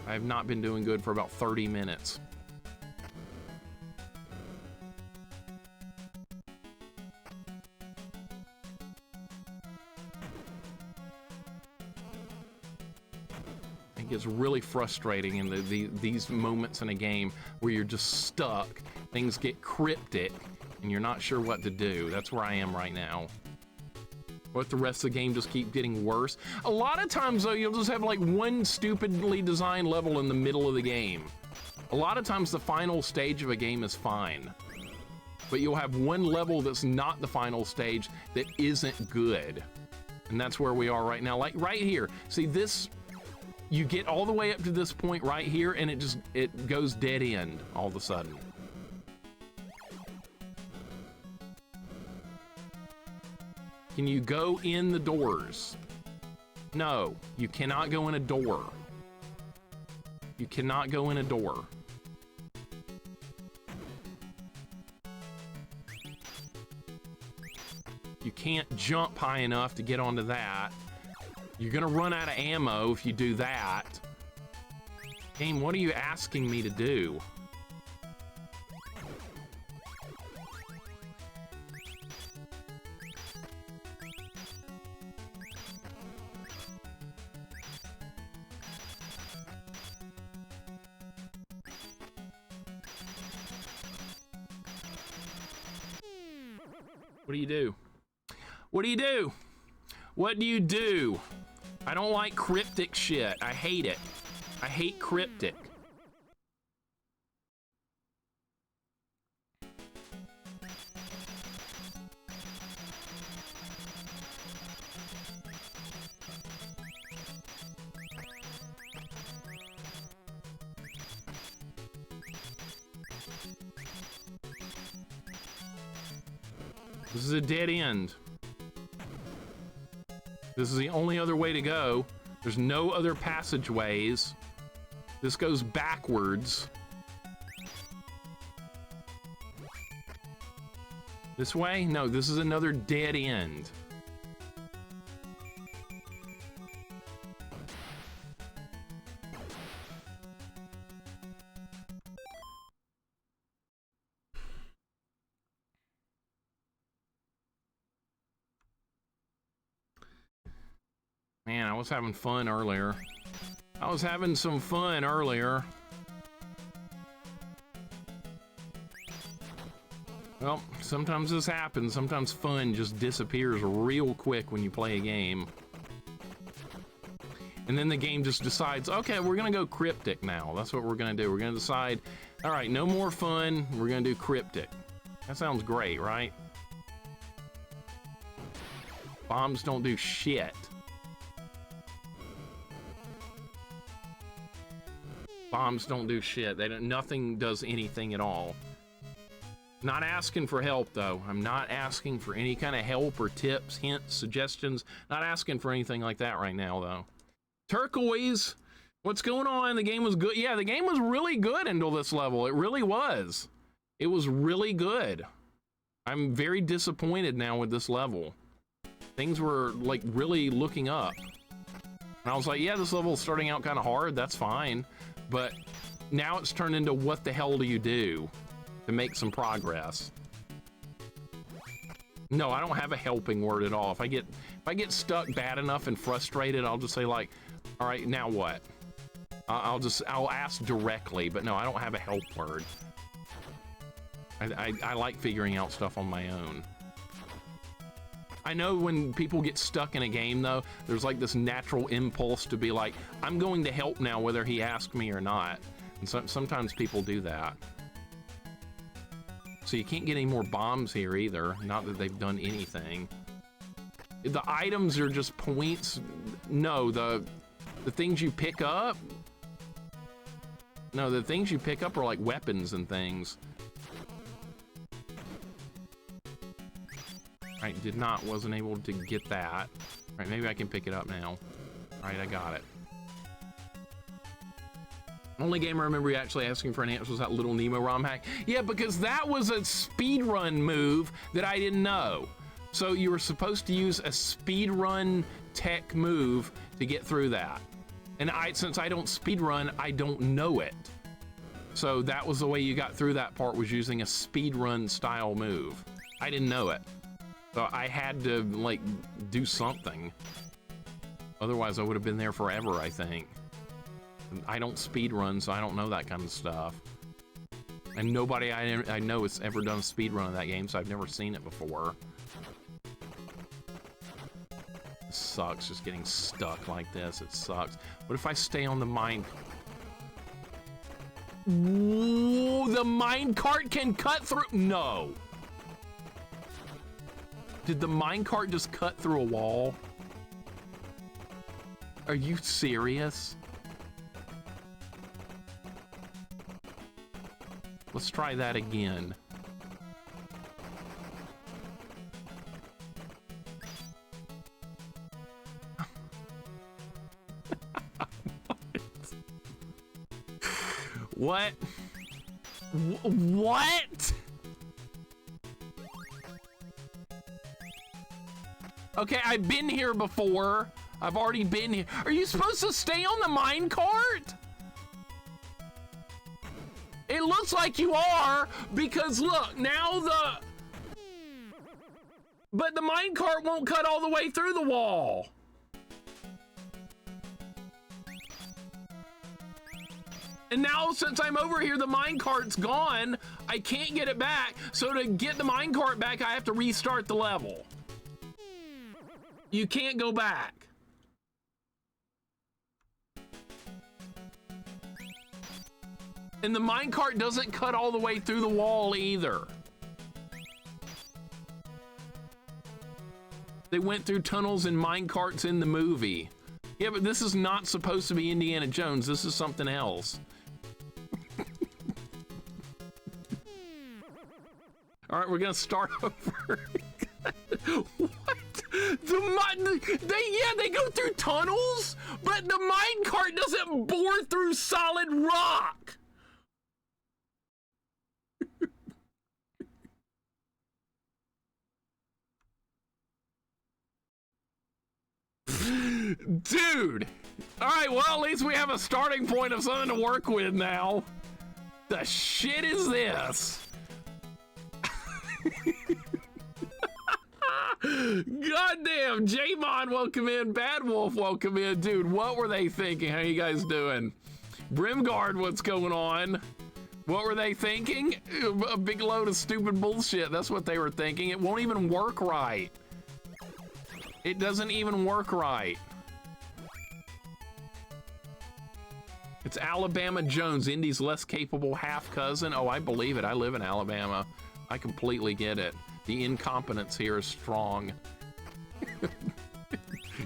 I have not been doing good for about 30 minutes. It gets really frustrating in these moments in a game where you're just stuck. Things get cryptic and you're not sure what to do. That's where I am right now. Let the rest of the game just keep getting worse. A lot of times, though, you'll just have like one stupidly designed level in the middle of the game. A lot of times, the final stage of a game is fine. But you'll have one level that's not the final stage that isn't good. And that's where we are right now. Like right here. See this, you get all the way up to this point right here, and it goes dead end all of a sudden. Can you go in the doors? No, you cannot go in a door. You cannot go in a door. You can't jump high enough to get onto that. You're gonna run out of ammo if you do that. Game, what are you asking me to do? What do you do? What do you do? What do you do? I don't like cryptic shit. I hate it. I hate cryptic. This is a dead end. This is the only other way to go. There's no other passageways. This goes backwards. This way? No, this is another dead end. Man, I was having fun earlier. I was having some fun earlier. Well, sometimes this happens. Sometimes fun just disappears real quick when you play a game. And then the game just decides, okay, we're gonna go cryptic now. That's what we're gonna do. We're gonna decide, all right, no more fun. We're gonna do cryptic. That sounds great, right? Bombs don't do shit. Bombs don't do shit. They don't, nothing does anything at all. Not asking for help, though. I'm not asking for any kind of help or tips, hints, suggestions. Not asking for anything like that right now, though. Turquoise, what's going on? The game was good. Yeah, the game was really good until this level. It really was. It was really good. I'm very disappointed now with this level. Things were, like, really looking up. And I was like, yeah, this level is starting out kind of hard. That's fine. But now it's turned into what the hell do you do to make some progress? No, I don't have a helping word at all. If I get stuck bad enough and frustrated, I'll just say like, all right, now what? I'll ask directly, but no, I don't have a help word. I like figuring out stuff on my own. I know when people get stuck in a game, though, there's like this natural impulse to be like, I'm going to help now whether he asks me or not. And sometimes people do that. So you can't get any more bombs here either. Not that they've done anything. The items are just points. No, the things you pick up. No, the things you pick up are like weapons and things. Right, wasn't able to get that. Right, maybe I can pick it up now. Right, I got it. Only game I remember you actually asking for an answer was that Little Nemo ROM hack. Yeah, because that was a speedrun move that I didn't know. So you were supposed to use a speedrun tech move to get through that. And since I don't speedrun, I don't know it. So that was the way you got through that part, was using a speedrun style move. I didn't know it. So I had to, like, do something. Otherwise, I would have been there forever, I think. I don't speedrun, so I don't know that kind of stuff. And nobody I know has ever done a speedrun of that game, so I've never seen it before. It sucks just getting stuck like this. It sucks. What if I stay on the mine? Ooh, the minecart can cut through? No. Did the minecart just cut through a wall? Are you serious? Let's try that again. What? What? Okay, I've been here before. I've already been here. Are you supposed to stay on the minecart? It looks like you are, because look, now but the minecart won't cut all the way through the wall. And now, since I'm over here, the minecart's gone. I can't get it back. So to get the minecart back, I have to restart the level. You can't go back. And the minecart doesn't cut all the way through the wall either. They went through tunnels and minecarts in the movie. Yeah, but this is not supposed to be Indiana Jones. This is something else. All right, we're gonna start over. What? They go through tunnels, but the minecart doesn't bore through solid rock. Dude. All right, well, at least we have a starting point of something to work with now. The shit is this? Goddamn, J-Mon, welcome in. Bad Wolf, welcome in. Dude, what were they thinking? How you guys doing? Brimguard, what's going on? What were they thinking? A big load of stupid bullshit. That's what they were thinking. It won't even work right. It doesn't even work right. It's Alabama Jones, Indy's less capable half cousin. Oh, I believe it. I live in Alabama. I completely get it. The incompetence here is strong.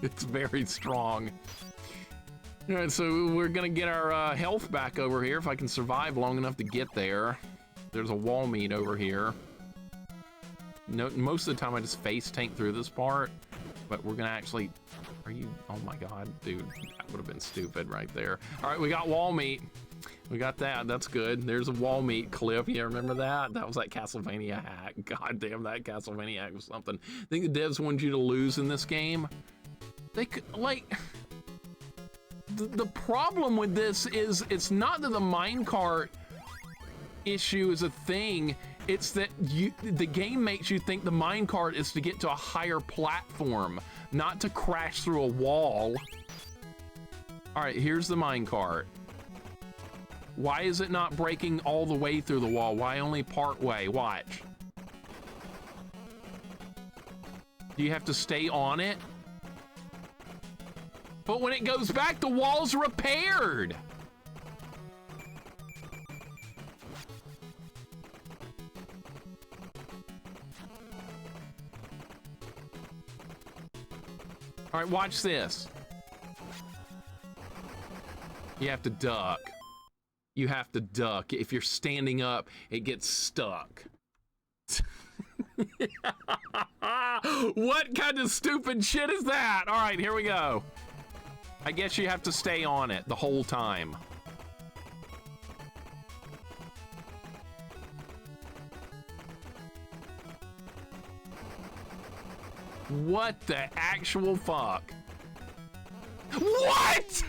It's very strong. All right, so we're gonna get our health back over here if I can survive long enough to get there. There's a wall meat over here. No, most of the time I just face tank through this part, but we're gonna actually, are you, oh my God, dude, that would have been stupid right there. All right, we got wall meat. We got that, that's good. There's a wall meat clip, yeah, remember that? That was that Castlevania hack. God damn, that Castlevania hack was something. I think the devs wanted you to lose in this game. They could, like, the problem with this is it's not that the minecart issue is a thing, it's that the game makes you think the minecart is to get to a higher platform, not to crash through a wall. All right, here's the minecart. Why is it not breaking all the way through the wall? Why only part way? Watch. Do you have to stay on it? But when it goes back, the wall's repaired. All right, watch this. You have to duck. You have to duck. If you're standing up, it gets stuck. What kind of stupid shit is that? All right, here we go. I guess you have to stay on it the whole time. What the actual fuck? What?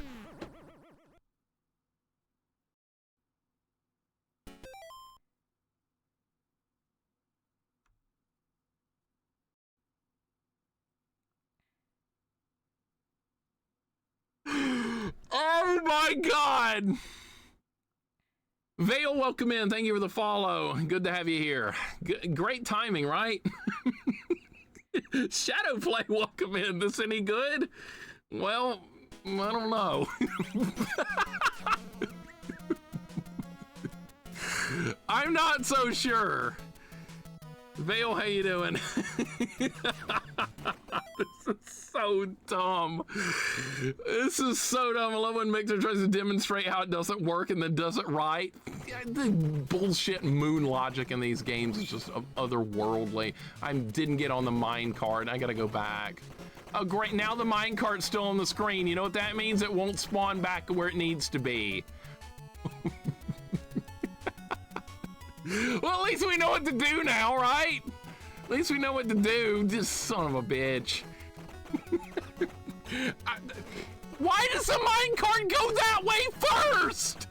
Oh my God! Vale, welcome in. Thank you for the follow. Good to have you here. Great timing, right? Shadowplay, welcome in. This any good? Well, I don't know. I'm not so sure. Vale, how you doing? This is so dumb. This is so dumb. I love when Mixer tries to demonstrate how it doesn't work and then does it right. The bullshit moon logic in these games is just otherworldly. I didn't get on the mine card. I gotta go back. Oh, great. Now the mine cart's still on the screen. You know what that means? It won't spawn back where it needs to be. Well, at least we know what to do now, right? At least we know what to do. This son of a bitch. Why does the minecart go that way first?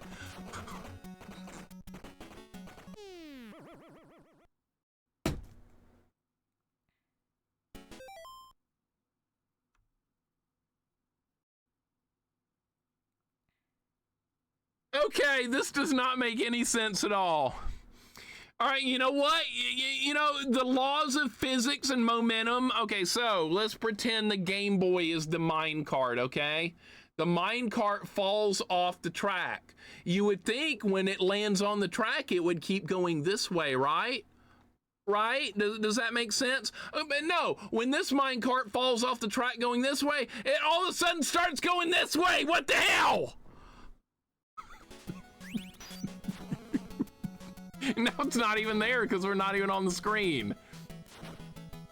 Okay, this does not make any sense at all. All right, you know what? You know, the laws of physics and momentum. Okay, so let's pretend the Game Boy is the mine cart, okay? The mine cart falls off the track. You would think when it lands on the track, it would keep going this way, right? Right? Does that make sense? But no, when this mine cart falls off the track going this way, it all of a sudden starts going this way. What the hell? Now it's not even there because we're not even on the screen.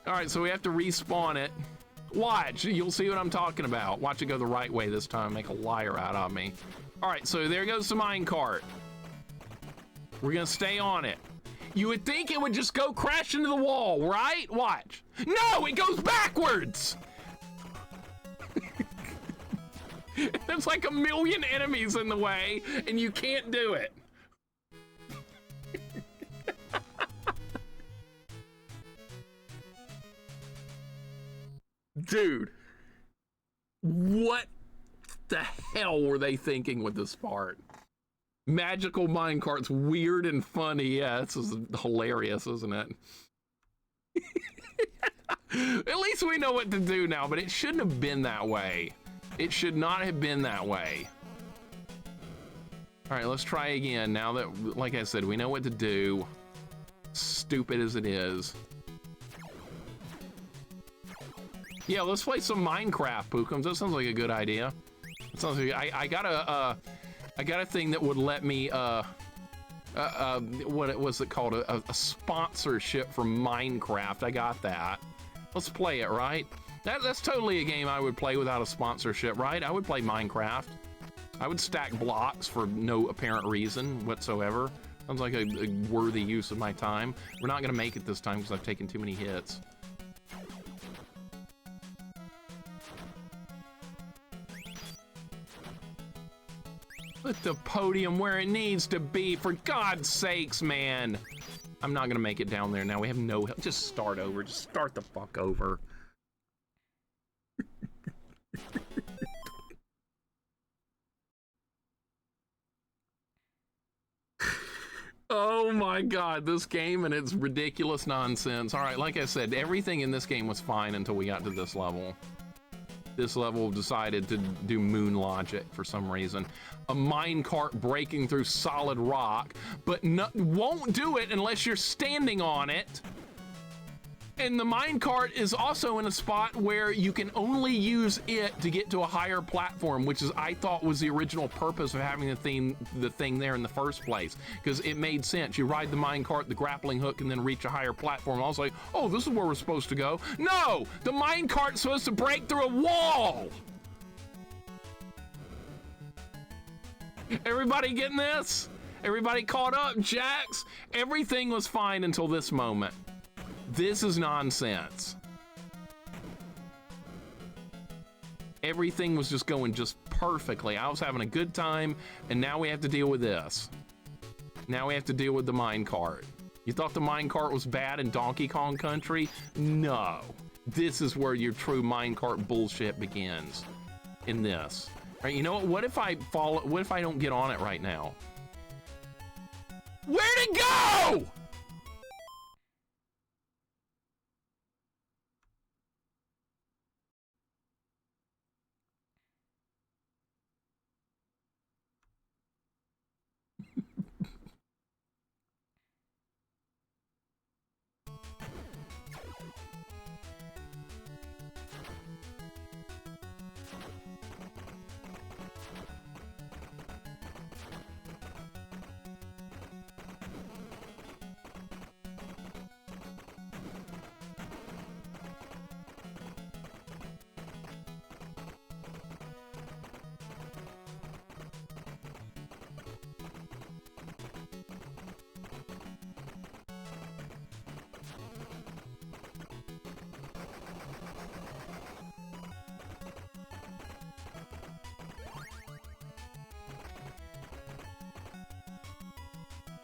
All right, so we have to respawn it. Watch, you'll see what I'm talking about. Watch it go the right way this time, make a liar out of me. All right, so there goes the minecart. We're gonna stay on it. You would think it would just go crash into the wall, right? Watch. No, it goes backwards. There's like a million enemies in the way and you can't do it. Dude, what the hell were they thinking with this part? Magical minecarts, weird and funny. Yeah, this is hilarious, isn't it? At least we know what to do now, but it shouldn't have been that way. It should not have been that way. All right, let's try again. Now that, like I said, we know what to do. Stupid as it is. Yeah, let's play some Minecraft, Pookums. That sounds like a good idea. It sounds like I got a thing that would let me what was it called? A sponsorship from Minecraft. I got that. Let's play it, right? That's totally a game I would play without a sponsorship, right? I would play Minecraft. I would stack blocks for no apparent reason whatsoever. Sounds like a worthy use of my time. We're not gonna make it this time because I've taken too many hits. Put the podium where it needs to be, for God's sakes, man. I'm not gonna make it down there now. We have no help. Just start over. Just start the fuck over. Oh my God, this game and its ridiculous nonsense. All right, like I said, everything in this game was fine until we got to this level. This level decided to do moon logic for some reason. A minecart breaking through solid rock, but won't do it unless you're standing on it. And the minecart is also in a spot where you can only use it to get to a higher platform, which is, I thought, was the original purpose of having the thing there in the first place, because it made sense. You ride the minecart, the grappling hook, and then reach a higher platform. I was like, oh, this is where we're supposed to go. No, the minecart's supposed to break through a wall. Everybody getting this? Everybody caught up, Jax? Everything was fine until this moment. This is nonsense. Everything was just going just perfectly. I was having a good time, and now we have to deal with this. Now we have to deal with the minecart. You thought the minecart was bad in Donkey Kong Country? No. This is where your true minecart bullshit begins. In this. All right, you know what? What if I fall? What if I don't get on it right now? Where'd it go?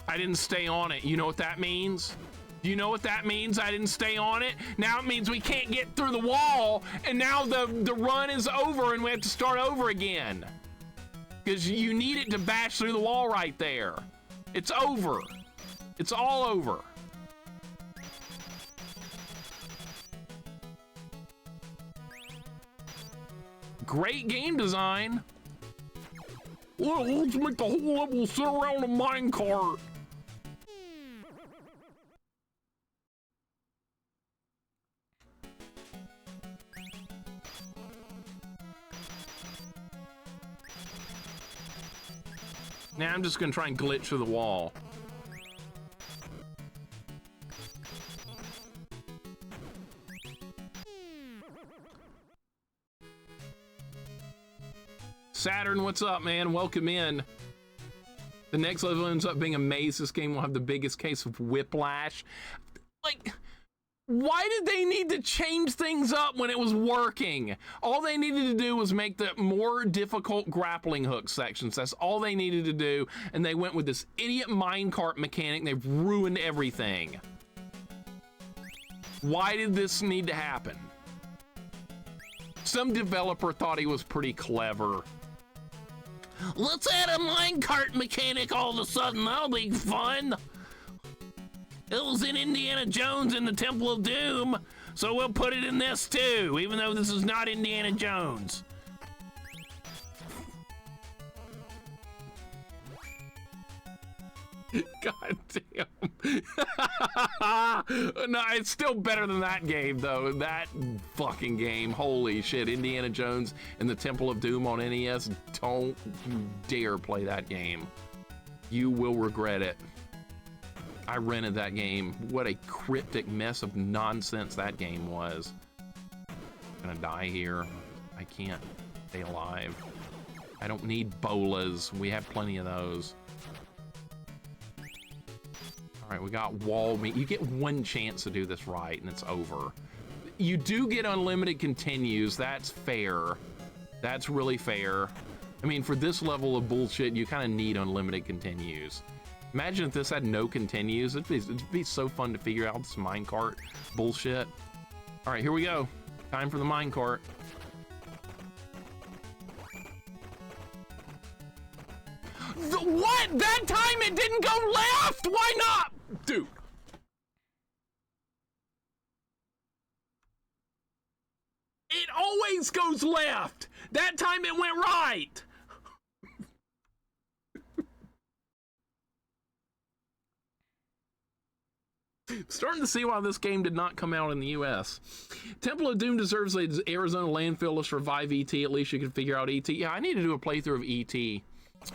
I didn't stay on it. You know what that means? Do you know what that means? I didn't stay on it. Now it means we can't get through the wall, and now the run is over and we have to start over again. Because you need it to bash through the wall right there. It's over. It's all over. Great game design. Well, let's make the whole level sit around a minecart. Now I'm just gonna try and glitch through the wall. Saturn, what's up, man? Welcome in. The next level ends up being a maze. This game will have the biggest case of whiplash. Like, why did they need to change things up when it was working? All they needed to do was make the more difficult grappling hook sections. That's all they needed to do. And they went with this idiot minecart mechanic. They've ruined everything. Why did this need to happen? Some developer thought he was pretty clever. Let's add a minecart mechanic all of a sudden. That'll be fun. It was in Indiana Jones in the Temple of Doom, so we'll put it in this too, even though this is not Indiana Jones. God damn. No, it's still better than that game, though. That fucking game. Holy shit. Indiana Jones and the Temple of Doom on NES. Don't you dare play that game. You will regret it. I rented that game. What a cryptic mess of nonsense that game was. I'm gonna die here. I can't stay alive. I don't need bolas. We have plenty of those. All right, we got wall meat. You get one chance to do this right, and it's over. You do get unlimited continues. That's fair. That's really fair. I mean, for this level of bullshit, you kind of need unlimited continues. Imagine if this had no continues. It'd be so fun to figure out this minecart bullshit. All right, here we go. Time for the minecart. What? That time it didn't go left! Why not? Dude. It always goes left! That time it went right! Starting to see why this game did not come out in the US. Temple of Doom deserves an Arizona landfill. Let's revive ET. At least you can figure out ET. Yeah, I need to do a playthrough of ET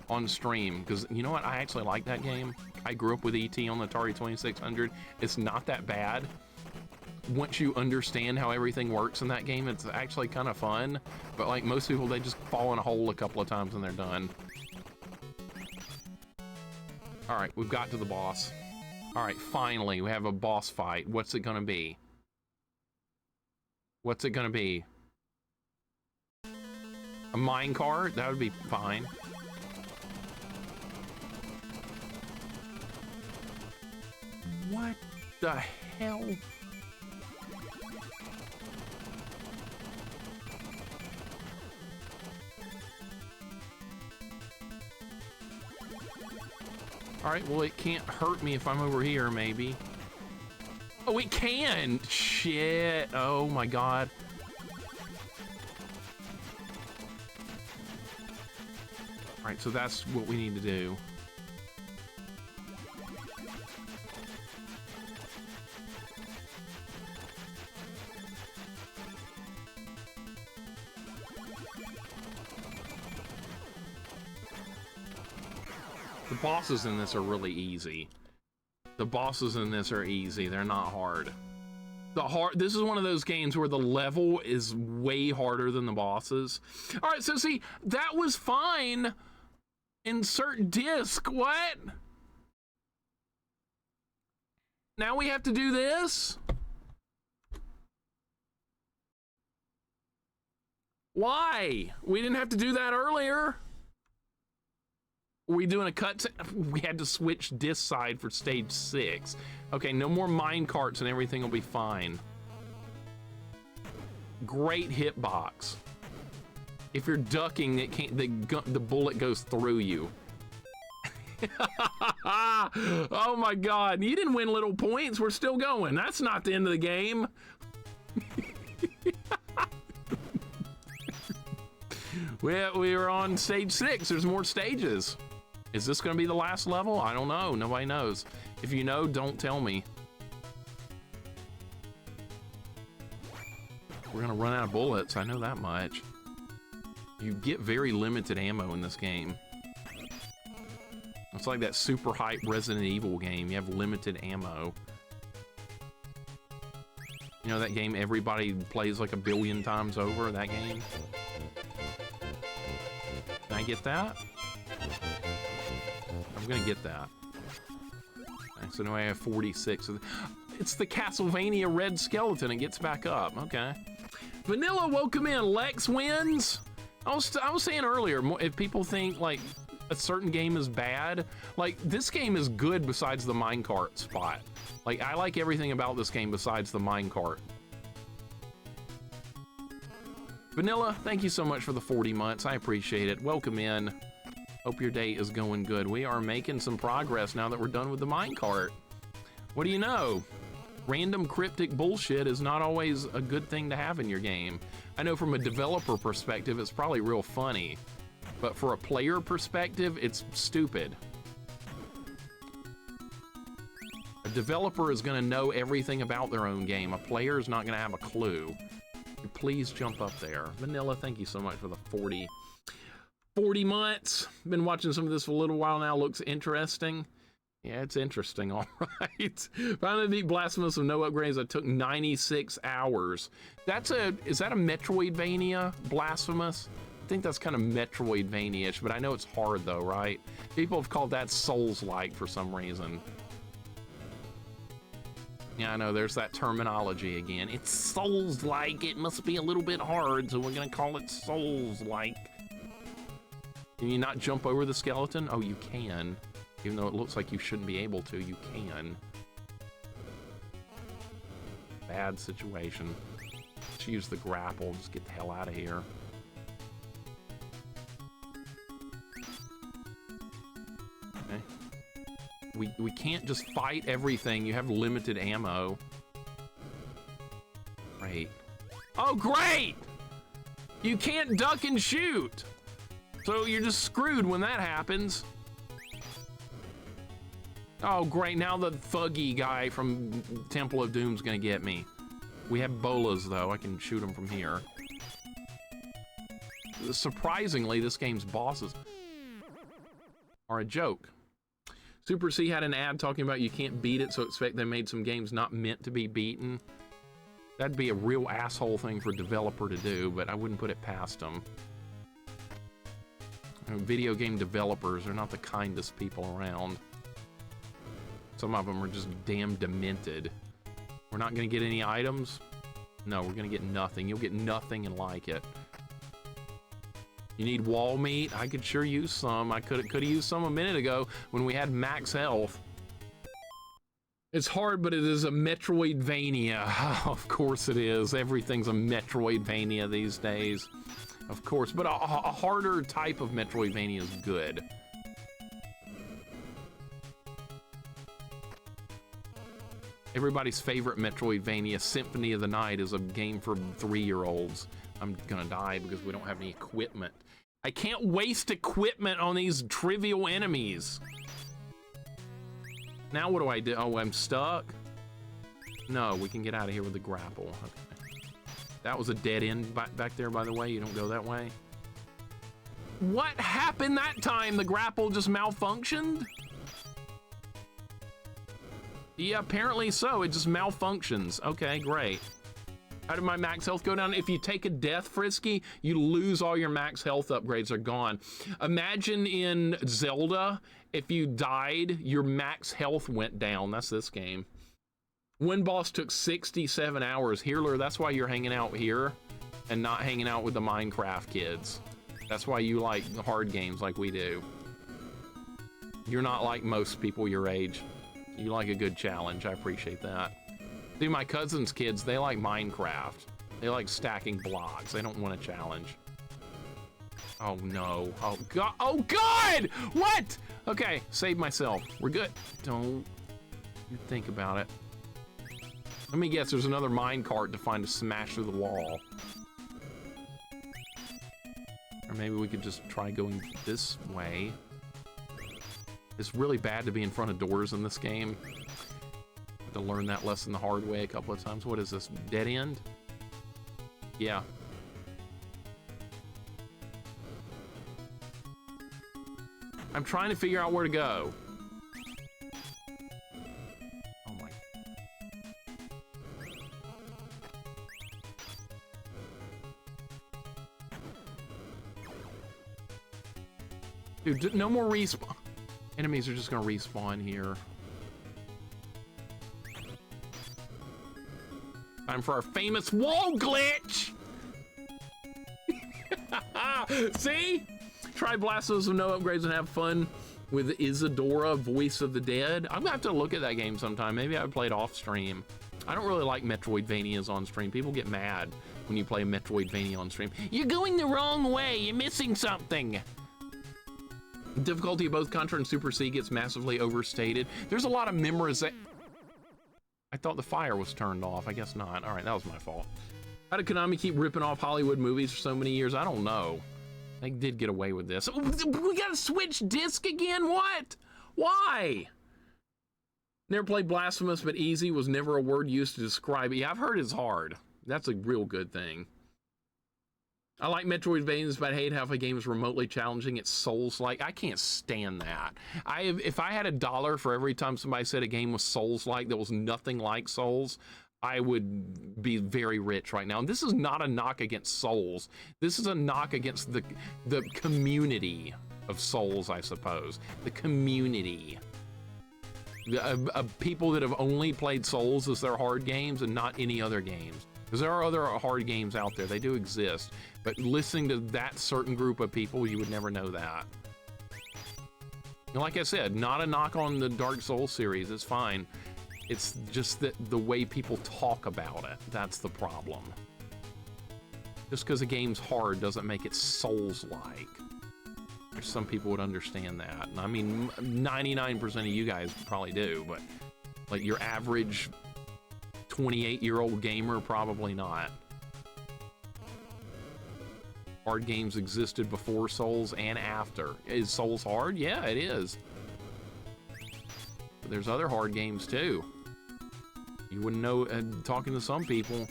on stream, because you know what? I actually like that game. I grew up with ET on the Atari 2600. It's not that bad. Once you understand how everything works in that game, it's actually kind of fun. But like most people, they just fall in a hole a couple of times and they're done. All right, we've got to the boss. All right, finally, we have a boss fight. What's it gonna be? What's it gonna be? A minecart? That would be fine. What the hell? All right, well, it can't hurt me if I'm over here, maybe. Oh, it can! Shit, oh my God. All right, so that's what we need to do. The bosses in this are really easy. The bosses in this are easy. They're not hard. This is one of those games where the level is way harder than the bosses. All right, so see, that was fine. Insert disc. What? Now we have to do this? Why? We didn't have to do that earlier. Were we doing a cut? We had to switch this side for stage 6. Okay, no more mine carts and everything will be fine. Great hitbox. If you're ducking, it can't. The bullet goes through you. Oh my God! You didn't win little points. We're still going. That's not the end of the game. We were on stage 6. There's more stages. Is this going to be the last level? I don't know. Nobody knows. If you know, don't tell me. We're going to run out of bullets. I know that much. You get very limited ammo in this game. It's like that super hype Resident Evil game. You have limited ammo. You know that game everybody plays like 1 billion times over? That game? Can I get that? I'm gonna get that. Okay, so now I have 46. It's the Castlevania red skeleton. It gets back up. Okay. Vanilla, welcome in. Lex wins. I was saying earlier, if people think like a certain game is bad, like this game is good besides the minecart spot. Like I like everything about this game besides the minecart. Vanilla, thank you so much for the 40 months. I appreciate it. Welcome in. Hope your day is going good. We are making some progress now that we're done with the minecart. What do you know? Random cryptic bullshit is not always a good thing to have in your game. I know from a developer perspective, it's probably real funny, but for a player perspective, it's stupid. developer is going to know everything about their own game. A player is not going to have a clue. Please jump up there. Vanilla, thank you so much for the 40 months. Been watching some of this for a little while now. Looks interesting. Yeah, it's interesting, all right. Finally beat Blasphemous with no upgrades. That took 96 hours. Is that a Metroidvania, Blasphemous? I think that's kind of Metroidvania-ish, but I know it's hard though, right? People have called that Souls-like for some reason. Yeah, I know, there's that terminology again. It's Souls-like, it must be a little bit hard, so we're gonna call it Souls-like. Can you not jump over the skeleton? Oh, you can. Even though it looks like you shouldn't be able to, you can. Bad situation. Let's use the grapple, just get the hell out of here. Okay. We can't just fight everything. You have limited ammo. Great. Oh, great! You can't duck and shoot! So you're just screwed when that happens. Oh, great. Now the thuggy guy from Temple of Doom's gonna get me. We have bolas, though. I can shoot him from here. Surprisingly, this game's bosses are a joke. Super C had an ad talking about you can't beat it, so expect they made some games not meant to be beaten. That'd be a real asshole thing for a developer to do, but I wouldn't put it past them. Video game developers are not the kindest people around. Some of them are just damn demented. We're not gonna get any items? No, we're gonna get nothing. You'll get nothing and like it. You need wall meat? I could sure use some. I could have used some a minute ago when we had max health. It's hard, but it is a Metroidvania. Of course it is. Everything's a Metroidvania these days. Of course, but a harder type of Metroidvania is good. Everybody's favorite Metroidvania, Symphony of the Night, is a game for 3-year-olds. I'm gonna die because we don't have any equipment. I can't waste equipment on these trivial enemies. Now what do I do? Oh, I'm stuck? No, we can get out of here with the grapple. Okay. That was a dead end back there, by the way. You don't go that way. What happened that time? The grapple just malfunctioned? Yeah, apparently so. It just malfunctions. Okay, great. How did my max health go down? If you take a death, Frisky, you lose all your max health upgrades are gone. Imagine in Zelda, if you died, your max health went down. That's this game. One boss took 67 hours. Healer, that's why you're hanging out here and not hanging out with the Minecraft kids. That's why you like hard games like we do. You're not like most people your age. You like a good challenge. I appreciate that. See, my cousin's kids, they like Minecraft. They like stacking blocks. They don't want a challenge. Oh no. Oh god. Oh god! What? Okay, save myself. We're good. Don't you think about it. Let me guess, there's another minecart to find to smash through the wall. Or maybe we could just try going this way. It's really bad to be in front of doors in this game. To learn that lesson the hard way a couple of times. What is this? Dead end? Yeah. I'm trying to figure out where to go. Oh my. Dude, no more respawn. Enemies are just gonna respawn here. Time for our famous wall glitch! See? Try Blasphemous with no upgrades and have fun with Isadora, Voice of the Dead. I'm gonna have to look at that game sometime. Maybe I would play it off stream. I don't really like Metroidvanias on stream. People get mad when you play a Metroidvania on stream. You're going the wrong way. You're missing something. Difficulty of both Contra and Super C gets massively overstated. There's a lot of memorization. I thought the fire was turned off. I guess not. All right, that was my fault. How did Konami keep ripping off Hollywood movies for so many years? I don't know. They did get away with this. We gotta switch disc again? What? Why? Never played Blasphemous, but easy was never a word used to describe it. Yeah, I've heard it's hard. That's a real good thing. I like Metroidvanias, but I hate how if a game is remotely challenging, it's Souls-like. I can't stand that. If I had $1 for every time somebody said a game was Souls-like that was nothing like Souls, I would be very rich right now. And this is not a knock against Souls. This is a knock against the community of Souls, I suppose. The community. People that have only played Souls as their hard games and not any other games. Because there are other hard games out there. They do exist. But listening to that certain group of people, you would never know that. And like I said, not a knock on the Dark Souls series. It's fine. It's just that the way people talk about it. That's the problem. Just because a game's hard doesn't make it Souls-like. Some people would understand that. And I mean, 99% of you guys probably do. But like your average 28-year-old gamer, probably not. Hard games existed before Souls and after. Is Souls hard? Yeah, it is. But there's other hard games too. You wouldn't know, talking to some people.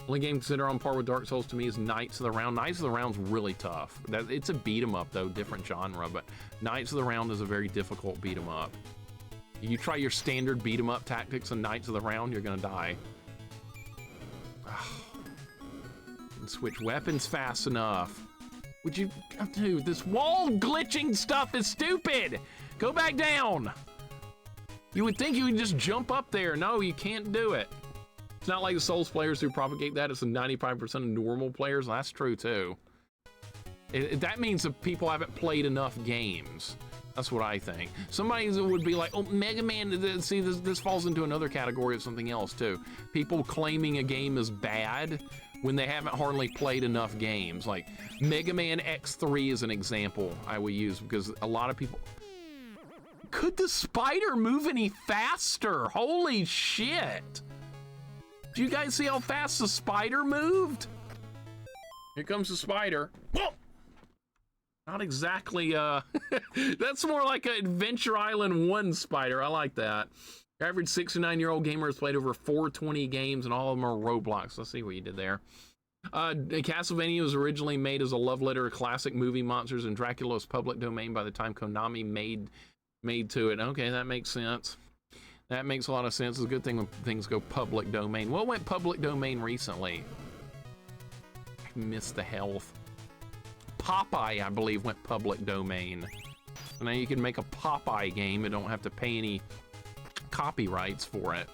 Only game considered on par with Dark Souls to me is Knights of the Round. Knights of the Round's really tough. It's a beat 'em up though, different genre, but Knights of the Round is a very difficult beat 'em up. You try your standard beat 'em up tactics in Knights of the Round, you're gonna die. And switch weapons fast enough. Would you, dude, this wall glitching stuff is stupid. Go back down. You would think you would just jump up there. No, you can't do it. It's not like the Souls players who propagate that. It's the 95% of normal players. That's true too. That means that people haven't played enough games. That's what I think. Somebody would be like, oh, Mega Man, see, this falls into another category of something else too. People claiming a game is bad when they haven't hardly played enough games. Like Mega Man X3 is an example I would use because a lot of people... Could the spider move any faster? Holy shit! Do you guys see how fast the spider moved? Here comes the spider. Whoa! Not exactly, that's more like an Adventure Island 1 spider. I like that. Average 69-year-old gamer has played over 420 games, and all of them are Roblox. Let's see what you did there. Castlevania was originally made as a love letter to classic movie monsters, and Dracula was public domain by the time Konami made to it. Okay, that makes sense. That makes a lot of sense. It's a good thing when things go public domain. What went public domain recently? I missed the health. Popeye, I believe, went public domain. So now you can make a Popeye game and don't have to pay any copyrights for it.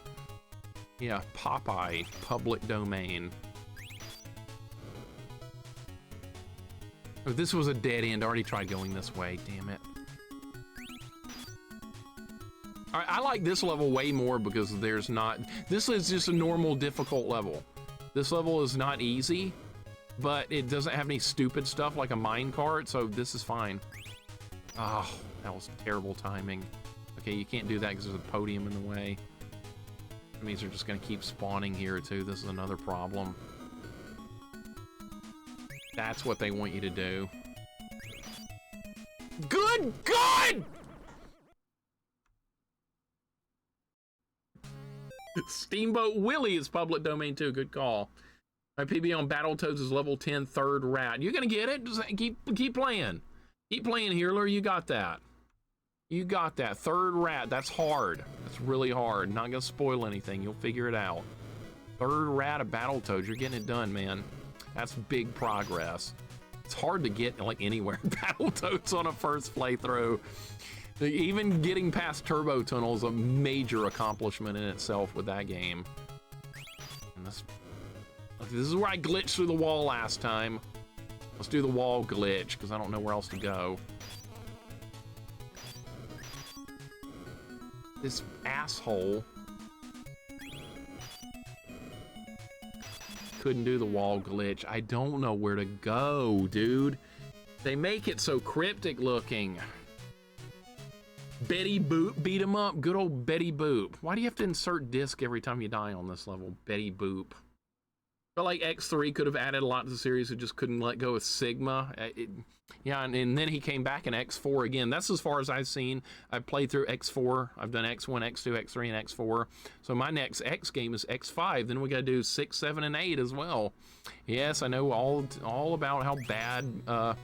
Yeah, Popeye, public domain. Oh, this was a dead end. I already tried going this way. Damn it. All right, I like this level way more because there's not... This is just a normal, difficult level. This level is not easy, but it doesn't have any stupid stuff like a minecart, so this is fine. Oh, that was terrible timing. Okay, you can't do that because there's a podium in the way. That means they're just going to keep spawning here, too. This is another problem. That's what they want you to do. Good God! Steamboat Willie is public domain, too. Good call. My PB on Battletoads is level 10, third rat. You're going to get it. Just keep playing. Keep playing, Healer. You got that. You got that. Third rat. That's hard. That's really hard. Not going to spoil anything. You'll figure it out. Third rat of Battletoads. You're getting it done, man. That's big progress. It's hard to get like anywhere in Battletoads on a first playthrough. Even getting past Turbo Tunnel is a major accomplishment in itself with that game. And this is where I glitched through the wall last time. Let's do the wall glitch, because I don't know where else to go. This asshole couldn't do the wall glitch. I don't know where to go, dude. They make it so cryptic looking. Betty Boop beat him up. Good old Betty Boop. Why do you have to insert disc every time you die on this level? Betty Boop. But like X3 could have added a lot to the series. It just couldn't let go of Sigma. Yeah, and then he came back in X4 again. That's as far as I've seen. I've played through X4. I've done X1, X2, X3, and X4. So my next X game is X5. Then we got to do 6, 7, and 8 as well. Yes, I know all about how bad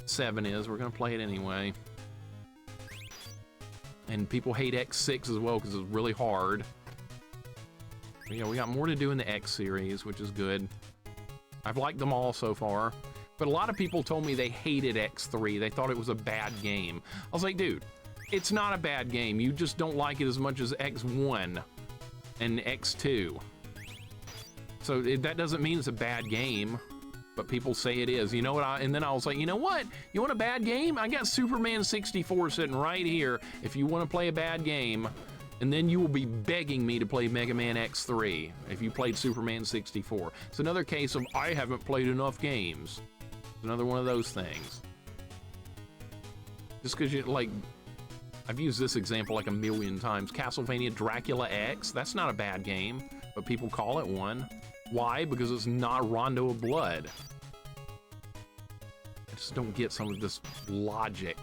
7 is. We're going to play it anyway. And people hate X6 as well because it's really hard. But yeah, we got more to do in the X series, which is good. I've liked them all so far. But a lot of people told me they hated X3. They thought it was a bad game. I was like, dude, it's not a bad game. You just don't like it as much as X1 and X2. So that doesn't mean it's a bad game, but people say it is. You know what? And then I was like, you know what? You want a bad game? I got Superman 64 sitting right here. If you want to play a bad game, and then you will be begging me to play Mega Man X3 if you played Superman 64. It's another case of I haven't played enough games. It's another one of those things. Just because you, like, I've used this example like a million times. Castlevania Dracula X, that's not a bad game, but people call it one. Why? Because it's not Rondo of Blood. I just don't get some of this logic.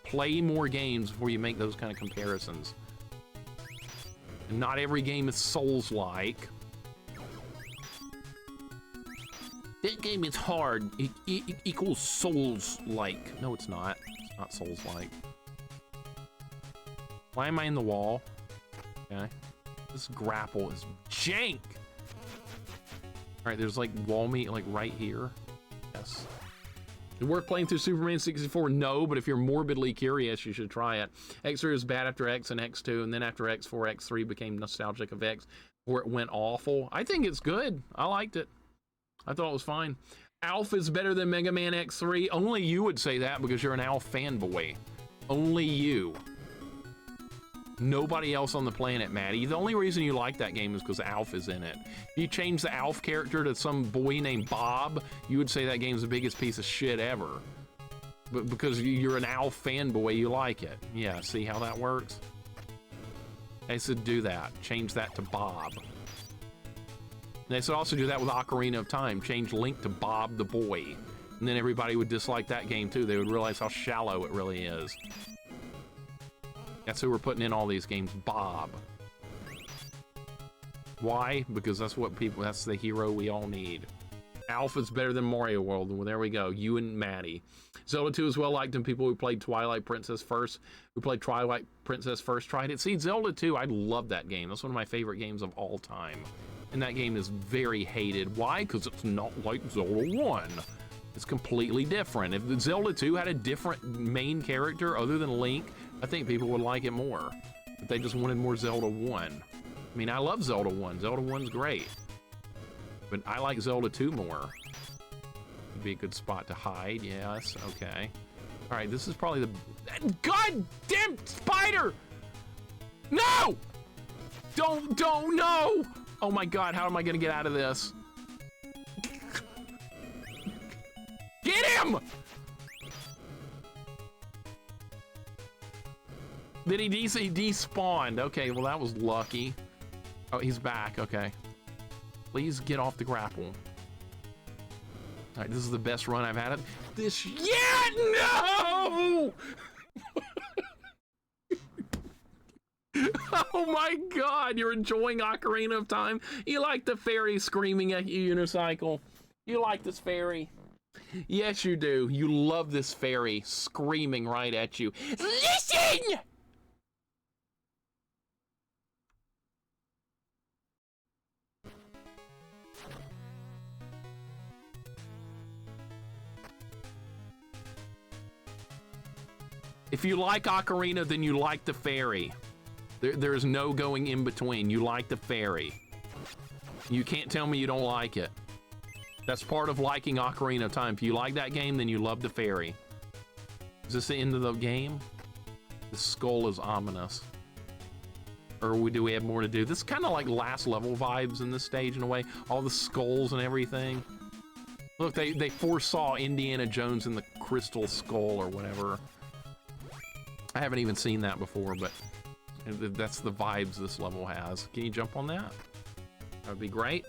Play more games before you make those kind of comparisons. And not every game is Souls-like. That game is hard. It equals Souls-like. No, it's not. It's not Souls-like. Why am I in the wall? Okay. This grapple is jank! Alright, there's like wall meat like right here. Yes. Is it worth playing through Superman 64? No, but if you're morbidly curious, you should try it. X3 was bad after X and X2, and then after X4, X3 became nostalgic of X, where it went awful. I think it's good. I liked it. I thought it was fine. Alpha is better than Mega Man X3. Only you would say that because you're an Alf fanboy. Only you. Nobody else on the planet, Maddie. The only reason you like that game is because Alf is in it. If you change the Alf character to some boy named Bob, you would say that game's the biggest piece of shit ever. But because you're an Alf fanboy, you like it. Yeah, see how that works? They said do that. Change that to Bob. They should also do that with Ocarina of Time. Change Link to Bob the Boy. And then everybody would dislike that game too. They would realize how shallow it really is. That's who we're putting in all these games, Bob. Why? Because that's what people, that's the hero we all need. Alpha's better than Mario World. Well, there we go. You and Maddie. Zelda 2 is well liked, and people who played Twilight Princess first, tried it. See, Zelda 2, I love that game. That's one of my favorite games of all time. And that game is very hated. Why? Because it's not like Zelda 1. It's completely different. If Zelda 2 had a different main character other than Link, I think people would like it more. But they just wanted more Zelda 1. I mean, I love Zelda 1. Zelda 1's great. But I like Zelda 2 more. Would be a good spot to hide, yes, okay. All right, this is probably the... Goddamn spider! No! Don't, no! Oh my God, how am I gonna get out of this? Get him! Did he despawned? Okay, well that was lucky. Oh, he's back, okay. Please get off the grapple. All right, this is the best run I've had. This, yeah, no! Oh my God, you're enjoying Ocarina of Time? You like the fairy screaming at you, Unicycle? You like this fairy? Yes, you do. You love this fairy screaming right at you. Listen! If you like Ocarina, then you like the fairy. There's no going in between. You like the fairy. You can't tell me you don't like it. That's part of liking Ocarina of Time. If you like that game, then you love the fairy. Is this the end of the game? The skull is ominous. Or do we have more to do? This is kind of like last level vibes in this stage in a way. All the skulls and everything. Look, they foresaw Indiana Jones in the crystal skull or whatever. I haven't even seen that before, but that's the vibes this level has. Can you jump on that? That'd be great.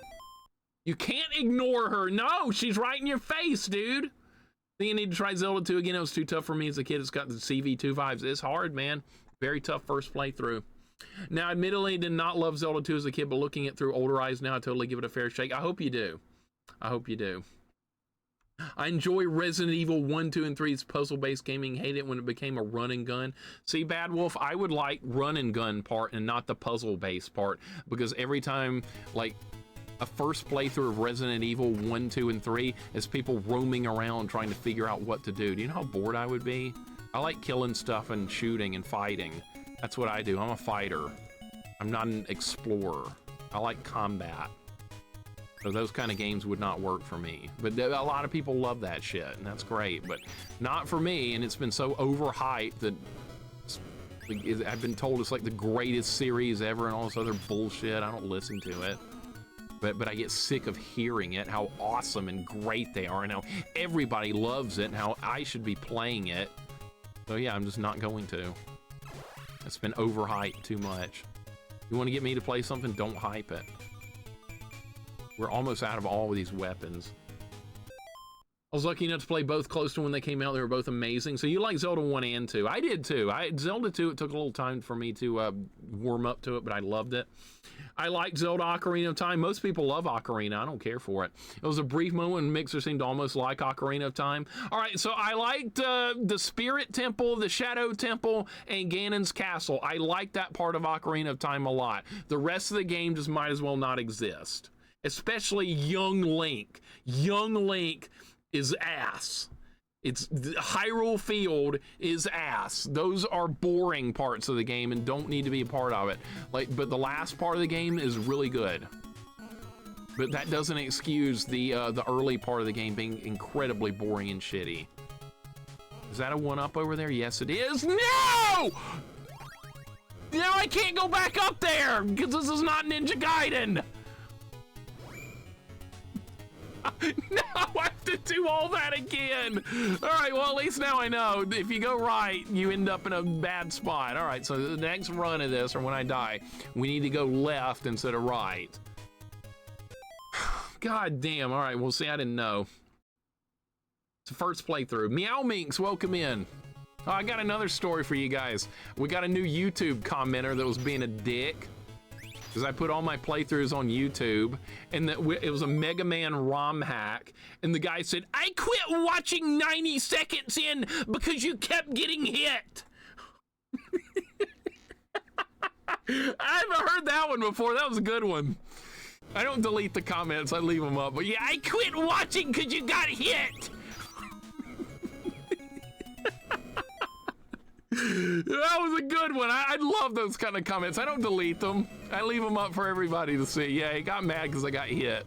You can't ignore her. No, she's right in your face, dude. I think I need to try Zelda 2 again. It was too tough for me as a kid. It's got the CV2 vibes. It's hard, man. Very tough first playthrough. Now, admittedly, I did not love Zelda 2 as a kid, but looking at through older eyes now, I totally give it a fair shake. I hope you do. I hope you do. I enjoy Resident Evil 1, 2, and 3's puzzle-based gaming. Hate it when it became a run and gun. See, Bad Wolf, I would like run and gun part and not the puzzle-based part, because every time, like, a first playthrough of Resident Evil 1, 2, and 3 is people roaming around trying to figure out what to do. Do you know how bored I would be? I like killing stuff and shooting and fighting. That's what I do. I'm a fighter. I'm not an explorer. I like combat. So those kind of games would not work for me. But a lot of people love that shit, and that's great. But not for me, and it's been so overhyped that I've been told it's like the greatest series ever and all this other bullshit. I don't listen to it. But I get sick of hearing it, how awesome and great they are, and how everybody loves it, and how I should be playing it. So yeah, I'm just not going to. It's been overhyped too much. You want to get me to play something, don't hype it. We're almost out of all of these weapons. I was lucky enough to play both close to when they came out. They were both amazing. So you like Zelda 1 and 2. I did too. Zelda 2, it took a little time for me to warm up to it, but I loved it. I liked Zelda Ocarina of Time. Most people love Ocarina. I don't care for it. It was a brief moment when Mixer seemed to almost like Ocarina of Time. All right, so I liked the Spirit Temple, the Shadow Temple, and Ganon's Castle. I liked that part of Ocarina of Time a lot. The rest of the game just might as well not exist. Especially Young Link. Young Link is ass. It's Hyrule Field is ass. Those are boring parts of the game and don't need to be a part of it. But the last part of the game is really good. But that doesn't excuse the early part of the game being incredibly boring and shitty. Is that a 1-up over there? Yes, it is. No! Now I can't go back up there because this is not Ninja Gaiden. No, I have to do all that again. All right, well, at least now I know. If you go right, you end up in a bad spot. All right, so the next run of this, or when I die, we need to go left instead of right. God damn. All right, well, see, I didn't know. It's the first playthrough. Meow Minx, welcome in. Oh, I got another story for you guys. We got a new YouTube commenter that was being a dick. Because I put all my playthroughs on YouTube, and it was a Mega Man ROM hack, and the guy said, I quit watching 90 seconds in because you kept getting hit. I haven't heard that one before. That was a good one. I don't delete the comments, I leave them up, but yeah, I quit watching because you got hit. That was a good one. I love those kind of comments. I don't delete them. I leave them up for everybody to see. Yeah, he got mad because I got hit.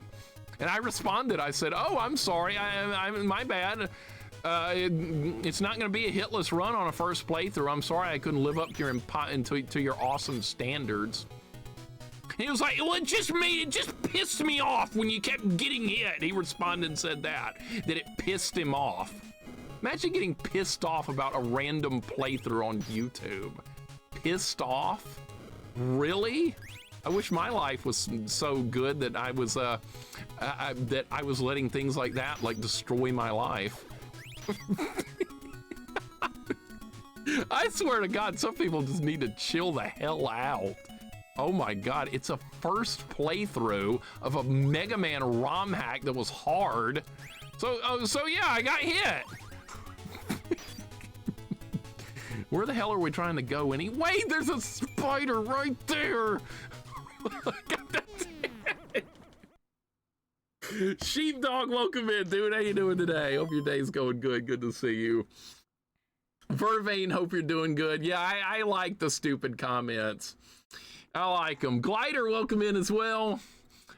And I responded. I said, oh, I'm sorry. I'm my bad. It's not going to be a hitless run on a first playthrough. I'm sorry I couldn't live up to your awesome standards. He was like, well, it just pissed me off when you kept getting hit. He responded and said that it pissed him off. Imagine getting pissed off about a random playthrough on YouTube. Pissed off? Really? I wish my life was so good that I was letting things like that destroy my life. I swear to God, some people just need to chill the hell out. Oh my God, it's a first playthrough of a Mega Man ROM hack that was hard. So yeah, I got hit. Where the hell are we trying to go anyway? There's a spider right there. Sheepdog, welcome in, dude. How you doing today? Hope your day's going good. Good to see you. Vervain, hope you're doing good. Yeah, I like the stupid comments. I like them. Glider, welcome in as well.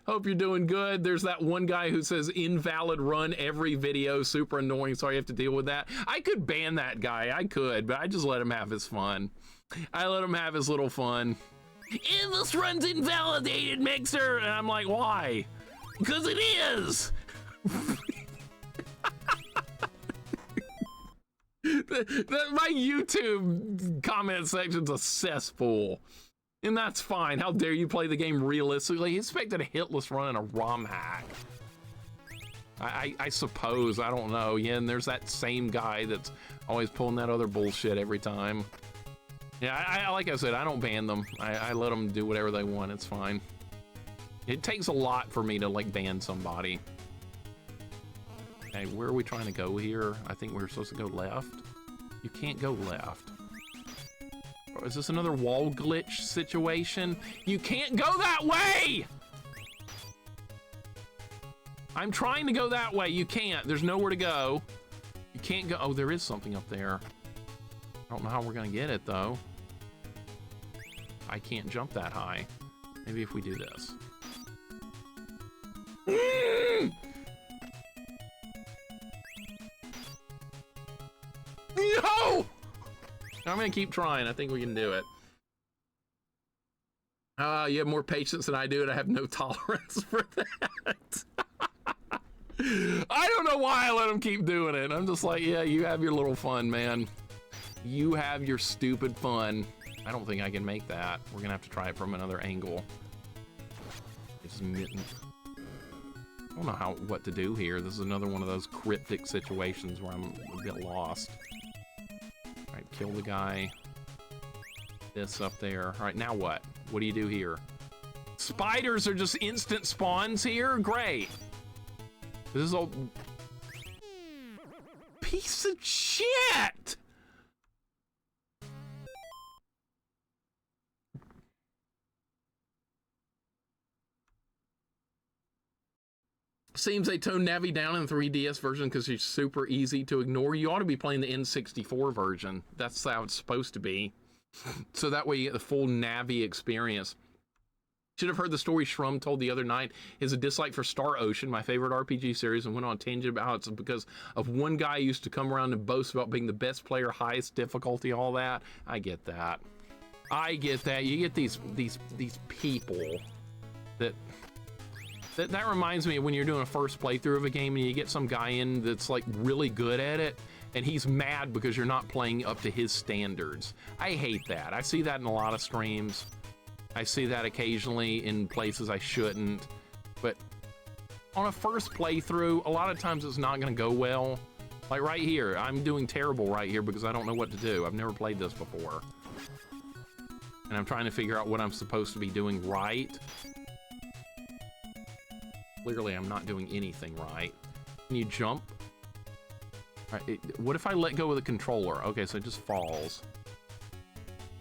Hope you're doing good. There's that one guy who says invalid run every video. Super annoying. Sorry you have to deal with that. I could ban that guy. I could, but I just let him have his fun. I let him have his little fun. This run's invalidated, Mixer. And I'm like, why? Because it is. My YouTube comment section's a cesspool. And that's fine. How dare you play the game realistically? He expected a hitless run and a ROM hack. I suppose, I don't know. Yeah, and there's that same guy that's always pulling that other bullshit every time. Yeah, like I said, I don't ban them. I let them do whatever they want, it's fine. It takes a lot for me to, like, ban somebody. Okay, where are we trying to go here? I think we're supposed to go left. You can't go left. Or is this another wall glitch situation? You can't go that way! I'm trying to go that way. You can't. There's nowhere to go. You can't go. Oh, there is something up there. I don't know how we're gonna get it, though. I can't jump that high. Maybe if we do this. No! I'm gonna keep trying. I think we can do it. You have more patience than I do, and I have no tolerance for that. I don't know why I let him keep doing it. I'm just like, yeah, you have your little fun, man. You have your stupid fun. I don't think I can make that. We're gonna have to try it from another angle. It's mitten. I don't know what to do here. This is another one of those cryptic situations where I'm a bit lost. All right, kill the guy. This up there. All right, now what? What do you do here? Spiders are just instant spawns here? Great. This is all... Piece of shit! Seems they toned Navi down in the 3DS version because she's super easy to ignore. You ought to be playing the N64 version. That's how it's supposed to be. So that way you get the full Navi experience. Should have heard the story Shrum told the other night. Is a dislike for Star Ocean, my favorite RPG series, and went on a tangent about how it's because of one guy who used to come around and boast about being the best player, highest difficulty, all that. I get that. I get that. You get these people that reminds me of when you're doing a first playthrough of a game and you get some guy in that's like really good at it, and he's mad because you're not playing up to his standards. I hate that. I see that in a lot of streams. I see that occasionally in places I shouldn't, but on a first playthrough, a lot of times it's not gonna go well. Like right here, I'm doing terrible right here because I don't know what to do. I've never played this before. And I'm trying to figure out what I'm supposed to be doing right. Clearly, I'm not doing anything right. Can you jump? All right, what if I let go of the controller? Okay, so it just falls.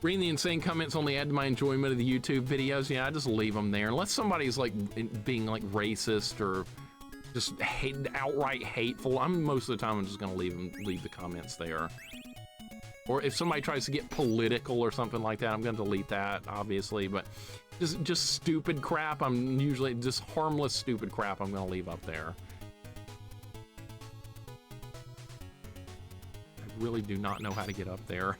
Reading the insane comments only add to my enjoyment of the YouTube videos. Yeah, I just leave them there. Unless somebody's like being like racist or just outright hateful, most of the time I'm just gonna leave the comments there. Or if somebody tries to get political or something like that, I'm gonna delete that, obviously. But just stupid crap, I'm usually just harmless stupid crap I'm gonna leave up there. I really do not know how to get up there.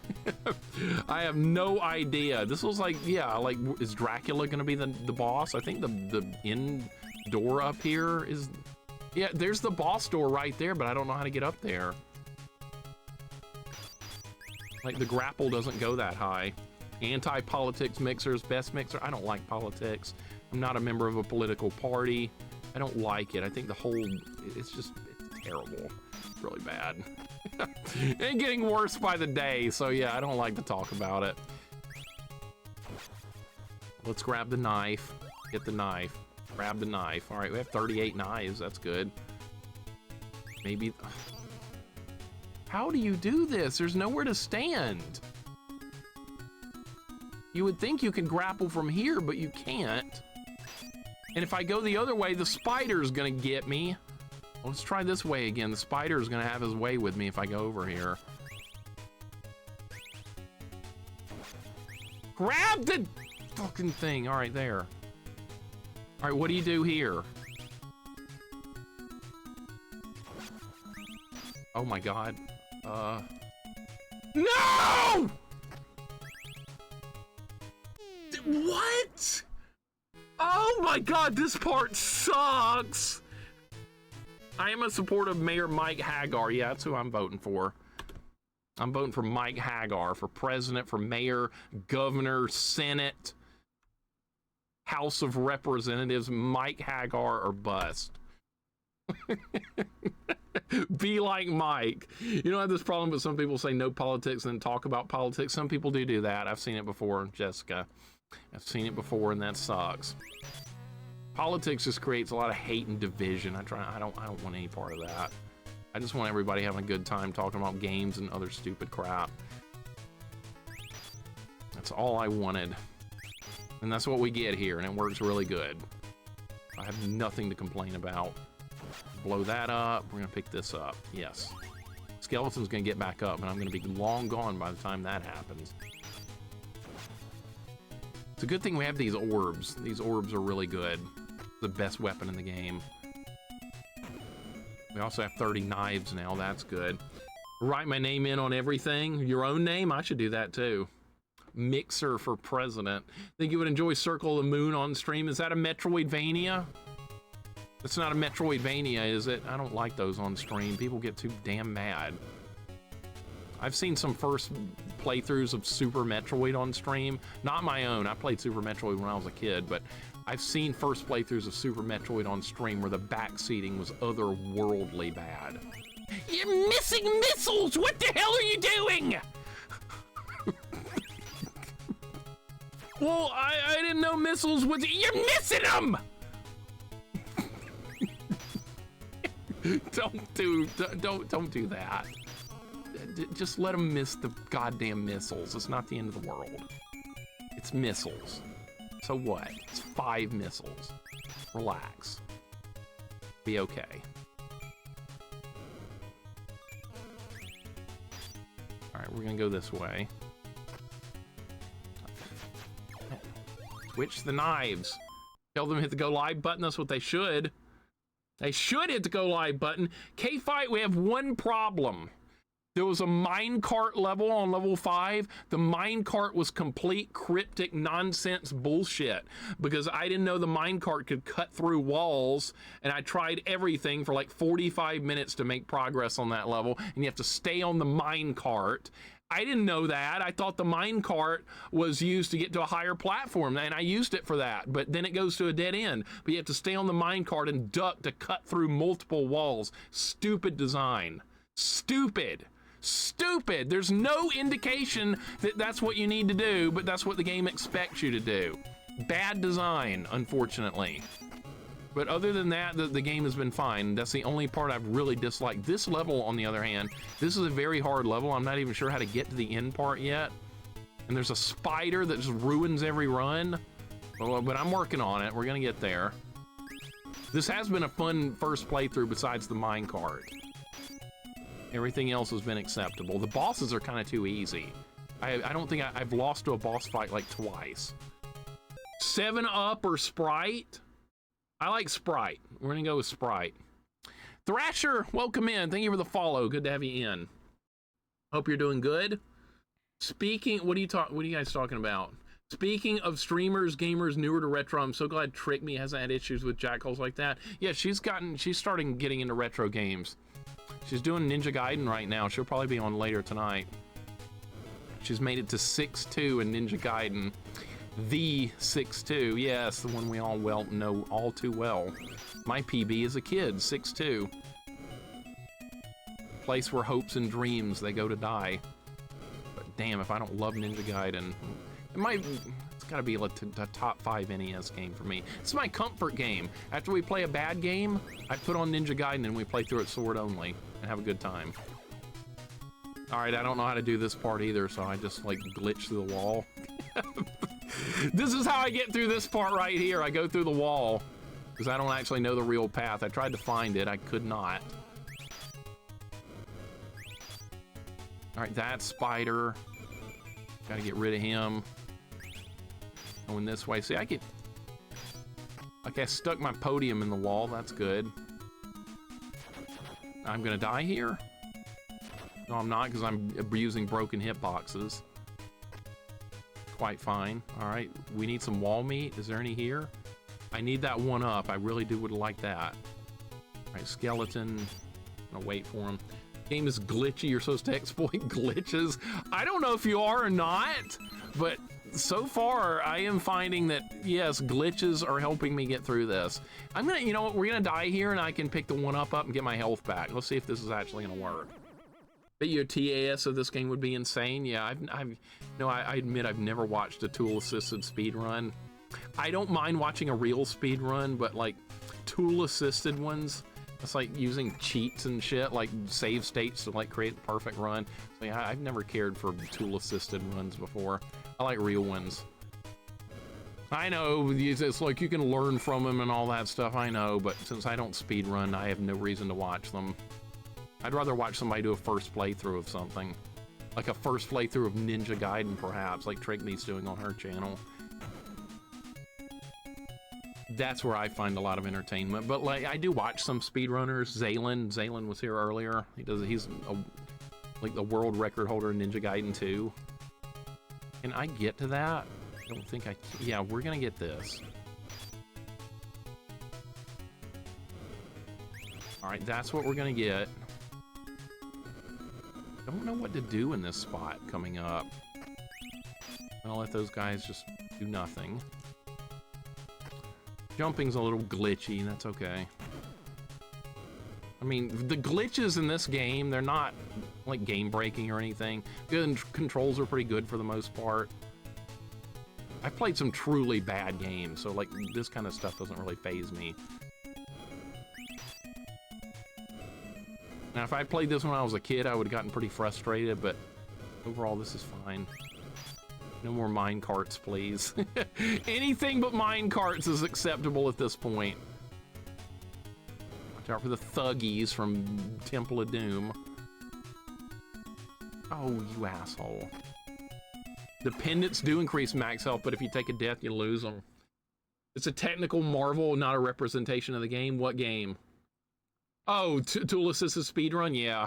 I have no idea. This was like, yeah, like, is Dracula gonna be the boss? I think the end door up here is, yeah, there's the boss door right there, but I don't know how to get up there. Like, the grapple doesn't go that high. Anti-politics mixers, best mixer. I don't like politics. I'm not a member of a political party. I don't like it. I think the whole, it's terrible. It's really bad. And getting worse by the day, so yeah, I don't like to talk about it. Let's grab the knife. Get the knife. Grab the knife. All right, we have 38 knives. That's good. Maybe... How do you do this? There's nowhere to stand. You would think you can grapple from here, but you can't. And if I go the other way, the spider's gonna get me. Well, let's try this way again. The spider's gonna have his way with me if I go over here. Grab the fucking thing. All right, there. All right, what do you do here? Oh my God. No! What? Oh my God, this part sucks. I am a supporter of Mayor Mike Hagar. Yeah, that's who I'm voting for. I'm voting for Mike Hagar for president, for mayor, governor, senate. House of Representatives, Mike Hagar or bust. Be like Mike. You don't have this problem, but some people say no politics and then talk about politics. Some people do that. I've seen it before, Jessica. I've seen it before, and that sucks. Politics just creates a lot of hate and division. I don't want any part of that. I just want everybody having a good time talking about games and other stupid crap. That's all I wanted. And that's what we get here, and it works really good. I have nothing to complain about. Blow that up. We're gonna pick this up. Yes. Skeleton's gonna get back up, and I'm gonna be long gone by the time that happens. It's a good thing we have these orbs. These orbs are really good. The best weapon in the game. We also have 30 knives now. That's good. Write my name in on everything. Your own name? I should do that too. Mixer for president. Think you would enjoy Circle of the Moon on stream? Is that a Metroidvania? It's not a Metroidvania, is it? I don't like those on stream. People get too damn mad. I've seen some first playthroughs of Super Metroid on stream. Not my own. I played Super Metroid when I was a kid, but I've seen first playthroughs of Super Metroid on stream where the backseating was otherworldly bad. You're missing missiles! What the hell are you doing? Well, I didn't know missiles was... You're missing them! Don't do that. Just let them miss the goddamn missiles. It's not the end of the world. It's missiles. So what? It's 5 missiles. Relax. Be okay. All right, we're gonna go this way. Switch the knives. Tell them to hit the go live button. That's what they should. They should hit the go live button. K-Fight, we have one problem. There was a minecart level on level 5. The minecart was complete cryptic nonsense bullshit because I didn't know the minecart could cut through walls, and I tried everything for like 45 minutes to make progress on that level, and you have to stay on the minecart. I didn't know that. I thought the minecart was used to get to a higher platform, and I used it for that, but then it goes to a dead end. But you have to stay on the minecart and duck to cut through multiple walls. Stupid design. Stupid. Stupid. There's no indication that that's what you need to do, but that's what the game expects you to do. Bad design, unfortunately. But other than that, the game has been fine. That's the only part I've really disliked. This level, on the other hand, this is a very hard level. I'm not even sure how to get to the end part yet. And there's a spider that just ruins every run. But I'm working on it. We're gonna get there. This has been a fun first playthrough besides the minecart. Everything else has been acceptable. The bosses are kind of too easy. I don't think I've lost to a boss fight like twice. 7-Up or Sprite? I like Sprite. We're gonna go with Sprite. Thrasher, welcome in. Thank you for the follow. Good to have you in. Hope you're doing good. Speaking, what are you guys talking about? Speaking of streamers, gamers newer to retro, I'm so glad Trick Me hasn't had issues with jackholes like that. Yeah, she's starting getting into retro games. She's doing Ninja Gaiden right now. She'll probably be on later tonight. She's made it to 6-2 in Ninja Gaiden. The 6-2, yes, the one we all know all too well. My PB is a kid, 6'2". Place where hopes and dreams, they go to die. But damn, if I don't love Ninja Gaiden, it's gotta be like the top 5 NES game for me. It's my comfort game. After we play a bad game, I put on Ninja Gaiden and we play through it sword only and have a good time. All right, I don't know how to do this part either, so I just like glitch through the wall. This is how I get through this part right here. I go through the wall because I don't actually know the real path. I tried to find it. I could not. All right, that spider. Got to get rid of him. Going this way. See, I stuck my podium in the wall. That's good. I'm going to die here? No, I'm not, because I'm using broken hitboxes. Quite fine. All right, we need some wall meat. Is there any here? I need that one up. I really would like that. All right, skeleton. I'm gonna wait for him. Game is glitchy. You're supposed to exploit glitches. I don't know if you are or not, but so far, I am finding that, yes, glitches are helping me get through this. I'm gonna, you know what, we're gonna die here and I can pick the 1-up and get my health back. Let's see if this is actually gonna work. Bet you a TAS of this game would be insane. Yeah, I admit I've never watched a tool-assisted speedrun. I don't mind watching a real speedrun, but like tool-assisted ones, it's like using cheats and shit, like save states to like create the perfect run. So yeah, I've never cared for tool-assisted runs before. I like real ones. I know, it's like you can learn from them and all that stuff, I know, but since I don't speedrun, I have no reason to watch them. I'd rather watch somebody do a first playthrough of something. Like a first playthrough of Ninja Gaiden, perhaps, like Trigme's doing on her channel. That's where I find a lot of entertainment. But like, I do watch some speedrunners. Zaylen was here earlier. He's like the world record holder in Ninja Gaiden 2. Can I get to that? I don't think I can. Yeah, we're gonna get this. All right, that's what we're gonna get. Don't know what to do in this spot coming up. I'll let those guys just do nothing. Jumping's a little glitchy, that's okay. I mean, the glitches in this game, they're not like game breaking or anything. The controls are pretty good for the most part. I've played some truly bad games, so like this kind of stuff doesn't really faze me. Now, if I played this when I was a kid, I would have gotten pretty frustrated, but overall, this is fine. No more mine carts, please. Anything but mine carts is acceptable at this point. Watch out for the thuggies from Temple of Doom. Oh, you asshole. Dependents do increase max health, but if you take a death, you lose them. It's a technical marvel, not a representation of the game. What game? Oh, tool assisted speedrun? Yeah.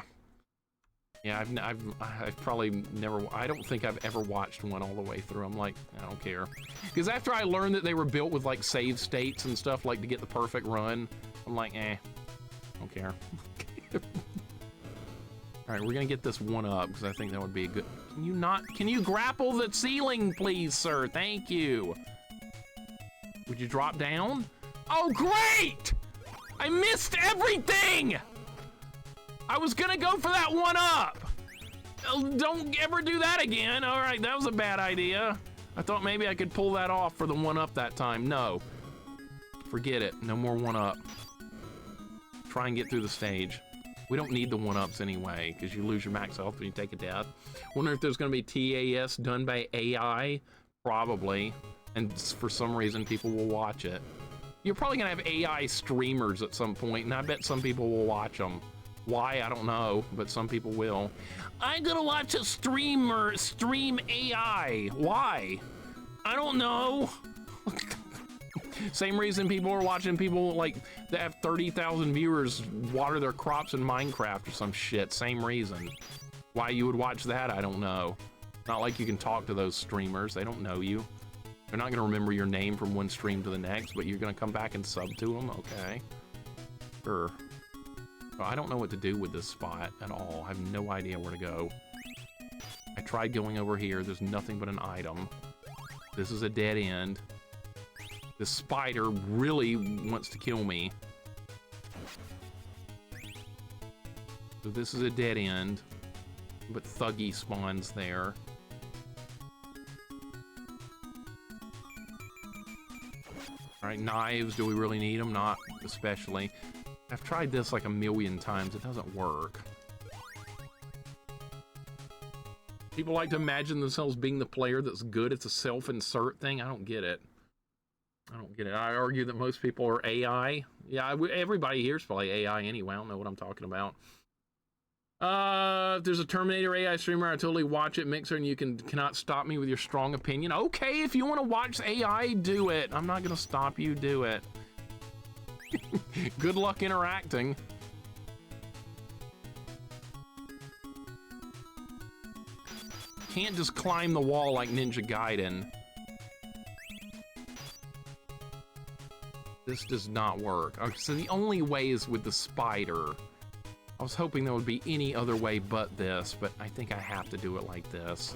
Yeah, I've probably never, I don't think I've ever watched one all the way through. I'm like, I don't care. Because after I learned that they were built with like save states and stuff like to get the perfect run, I'm like, don't care. All right, we're gonna get this 1-up because I think that would be a good, can you grapple the ceiling, please, sir? Thank you. Would you drop down? Oh, great! I missed everything! I was gonna go for that 1-up! Don't ever do that again. All right, that was a bad idea. I thought maybe I could pull that off for the 1-up that time. No. Forget it. No more 1-up. Try and get through the stage. We don't need the 1-ups anyway, because you lose your max health when you take a death. Wonder if there's gonna be TAS done by AI? Probably. And for some reason, people will watch it. You're probably gonna have AI streamers at some point, and I bet some people will watch them. Why, I don't know, but some people will. I'm gonna watch a streamer stream AI. Why? I don't know. Same reason people are watching people like that have 30,000 viewers water their crops in Minecraft or some shit. Same reason. Why you would watch that, I don't know. Not like you can talk to those streamers. They don't know you. They're not gonna remember your name from one stream to the next, but you're gonna come back and sub to them? Okay. Sure. Well, I don't know what to do with this spot at all. I have no idea where to go. I tried going over here. There's nothing but an item. This is a dead end. This spider really wants to kill me. So this is a dead end, but Thuggy spawns there. All right, knives, do we really need them? Not especially. I've tried this like a million times. It doesn't work. People like to imagine themselves being the player that's good. It's a self-insert thing. I don't get it. I don't get it. I argue that most people are AI. Yeah, everybody here's probably AI anyway. I don't know what I'm talking about. If there's a Terminator AI streamer, I totally watch it, Mixer, and you cannot stop me with your strong opinion. Okay, if you want to watch AI, do it. I'm not going to stop you. Do it. Good luck interacting. Can't just climb the wall like Ninja Gaiden. This does not work. Okay, so the only way is with the spider. I was hoping there would be any other way but this, but I think I have to do it like this.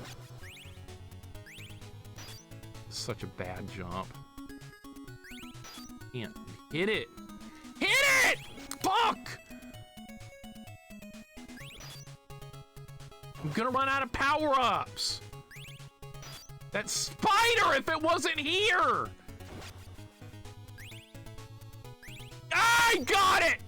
Such a bad jump. Can't hit it. Hit it! Fuck! I'm gonna run out of power-ups. That spider, if it wasn't here! I got it!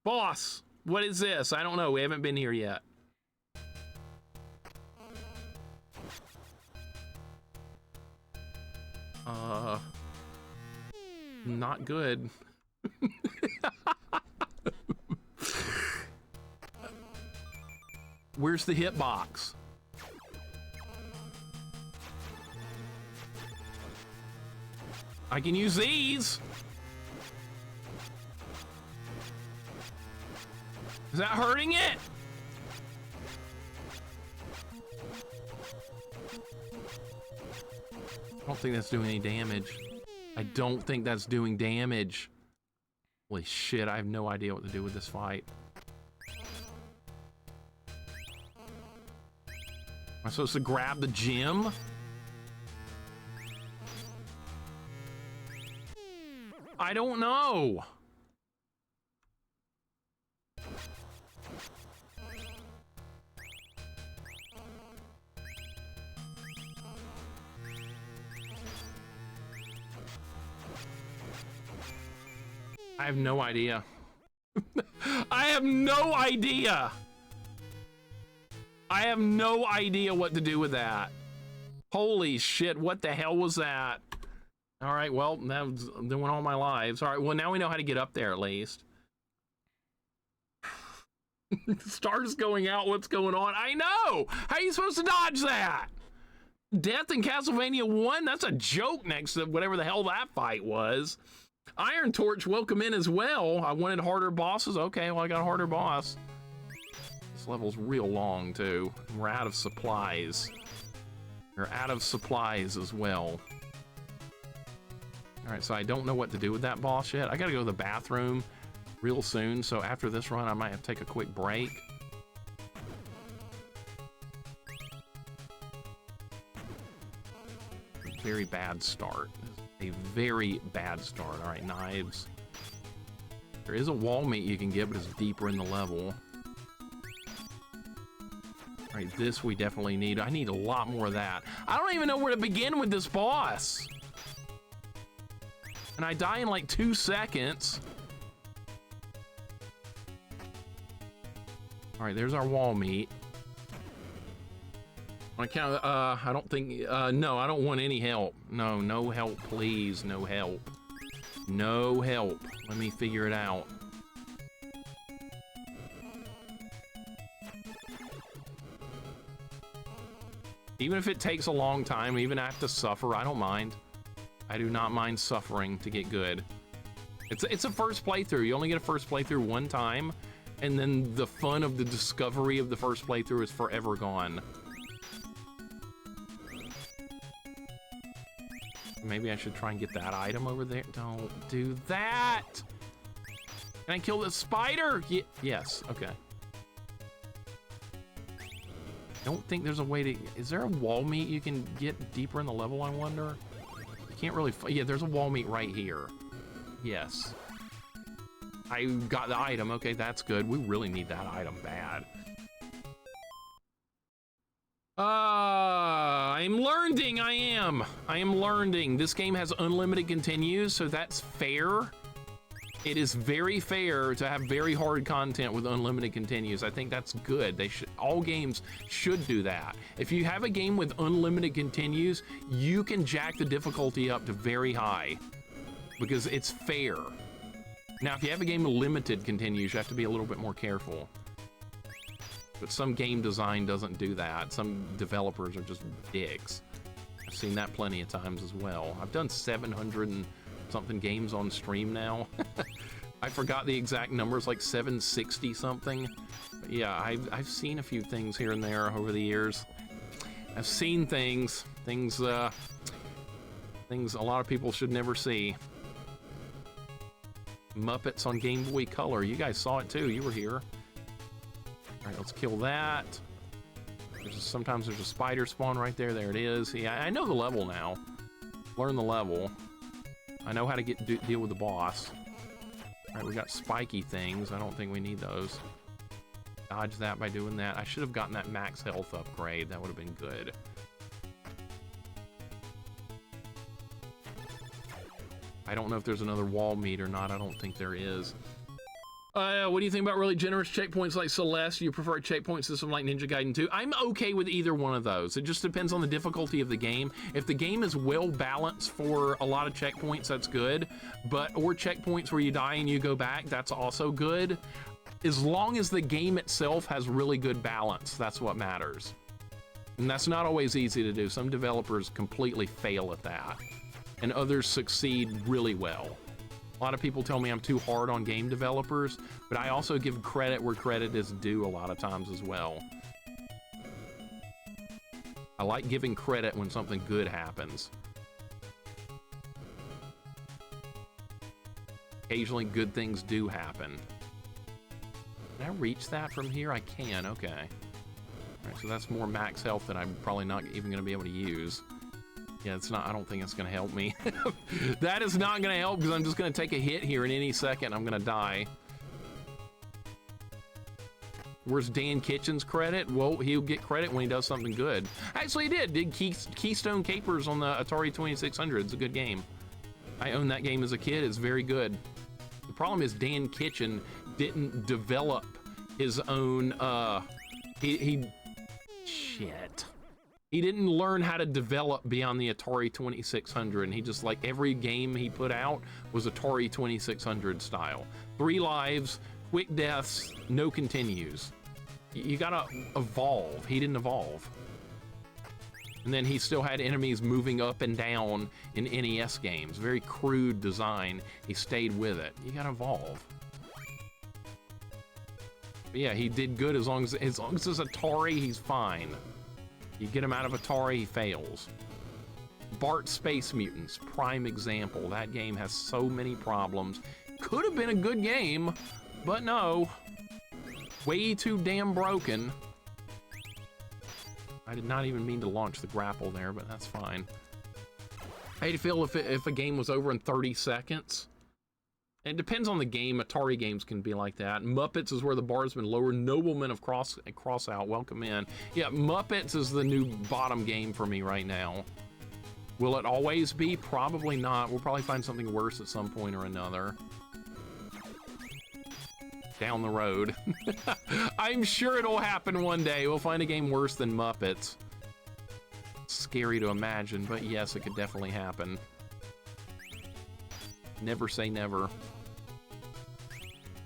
Boss, what is this? I don't know. We haven't been here yet. Not good. Where's the hitbox? I can use these. Is that hurting it? I don't think that's doing any damage. I don't think that's doing damage. Holy shit, I have no idea what to do with this fight. Am I supposed to grab the gem? I don't know. I have no idea. I have no idea. I have no idea what to do with that. Holy shit, what the hell was that? All right, well, that was doing all my lives. All right, well, now we know how to get up there at least. Stars going out, what's going on? I know! How are you supposed to dodge that? Death in Castlevania 1? That's a joke next to whatever the hell that fight was. Iron Torch, welcome in as well. I wanted harder bosses. Okay, well, I got a harder boss. This level's real long, too. We're out of supplies. We're out of supplies as well. All right, so I don't know what to do with that boss yet. I gotta go to the bathroom real soon, so after this run, I might have to take a quick break. Very bad start. A very bad start. All right, knives. There is a wall meat you can get, but it's deeper in the level. All right, this we definitely need. I need a lot more of that. I don't even know where to begin with this boss. And I die in like 2 seconds. All right, there's our wall meat. On account of, I don't think, no, I don't want any help. No, no help, please, no help. No help. Let me figure it out. Even if it takes a long time, even if I have to suffer, I don't mind. I do not mind suffering to get good. It's a first playthrough. You only get a first playthrough one time, and then the fun of the discovery of the first playthrough is forever gone. Maybe I should try and get that item over there. Don't do that! Can I kill the spider? Yes, okay. Don't think there's a way to... Is there a wall meat you can get deeper in the level, I wonder? You can't really... Yeah, there's a wall meat right here. Yes. I got the item. Okay, that's good. We really need that item bad. I'm learning. I am learning. This game has unlimited continues, so that's fair. It is very fair to have very hard content with unlimited continues. I think that's good. They should, all games should do that. If you have a game with unlimited continues, you can jack the difficulty up to very high because it's fair. Now, if you have a game with limited continues, you have to be a little bit more careful. But some game design doesn't do that. Some developers are just dicks. I've seen that plenty of times as well. I've done 700 and something games on stream now. I forgot the exact numbers, like 760 something. But yeah, I've seen a few things here and there over the years. I've seen things a lot of people should never see. Muppets on Game Boy Color. You guys saw it too. You were here. All right, let's kill that. Sometimes there's a spider spawn right there. There it is. Yeah, I know the level now. Learn the level. I know how to deal with the boss. All right, we got spiky things. I don't think we need those. Dodge that by doing that. I should have gotten that max health upgrade. That would have been good. I don't know if there's another wall meat or not. I don't think there is. What do you think about really generous checkpoints like Celeste? Do you prefer a checkpoint system like Ninja Gaiden 2? I'm okay with either one of those. It just depends on the difficulty of the game. If the game is well balanced for a lot of checkpoints, that's good. Or checkpoints where you die and you go back, that's also good. As long as the game itself has really good balance, that's what matters. And that's not always easy to do. Some developers completely fail at that, and others succeed really well. A lot of people tell me I'm too hard on game developers, but I also give credit where credit is due a lot of times as well. I like giving credit when something good happens. Occasionally good things do happen. Can I reach that from here? I can, okay. All right, so that's more max health that I'm probably not even gonna be able to use. Yeah, it's not, I don't think it's gonna help me. That is not gonna help because I'm just gonna take a hit here in any second. I'm gonna die. Where's Dan Kitchen's credit? Well, he'll get credit when he does something good. Actually, he did Keystone Capers on the Atari 2600. It's a good game. I owned that game as a kid. It's very good. The problem is Dan Kitchen didn't develop his own, shit. He didn't learn how to develop beyond the Atari 2600, and he just, like, every game he put out was Atari 2600 style. 3 lives, quick deaths, no continues. You gotta evolve. He didn't evolve. And then he still had enemies moving up and down in NES games. Very crude design. He stayed with it. You gotta evolve. But yeah, he did good as long as it's Atari, he's fine. You get him out of Atari, he fails. Bart Space Mutants, prime example. That game has so many problems. Could have been a good game, but no. Way too damn broken. I did not even mean to launch the grapple there, but that's fine. I hate to feel if a game was over in 30 seconds. It depends on the game. Atari games can be like that. Muppets is where the bar's been lowered. Noblemen of Crossout, welcome in. Yeah, Muppets is the new bottom game for me right now. Will it always be? Probably not. We'll probably find something worse at some point or another. Down the road. I'm sure it'll happen one day. We'll find a game worse than Muppets. Scary to imagine, but yes, it could definitely happen. Never say never.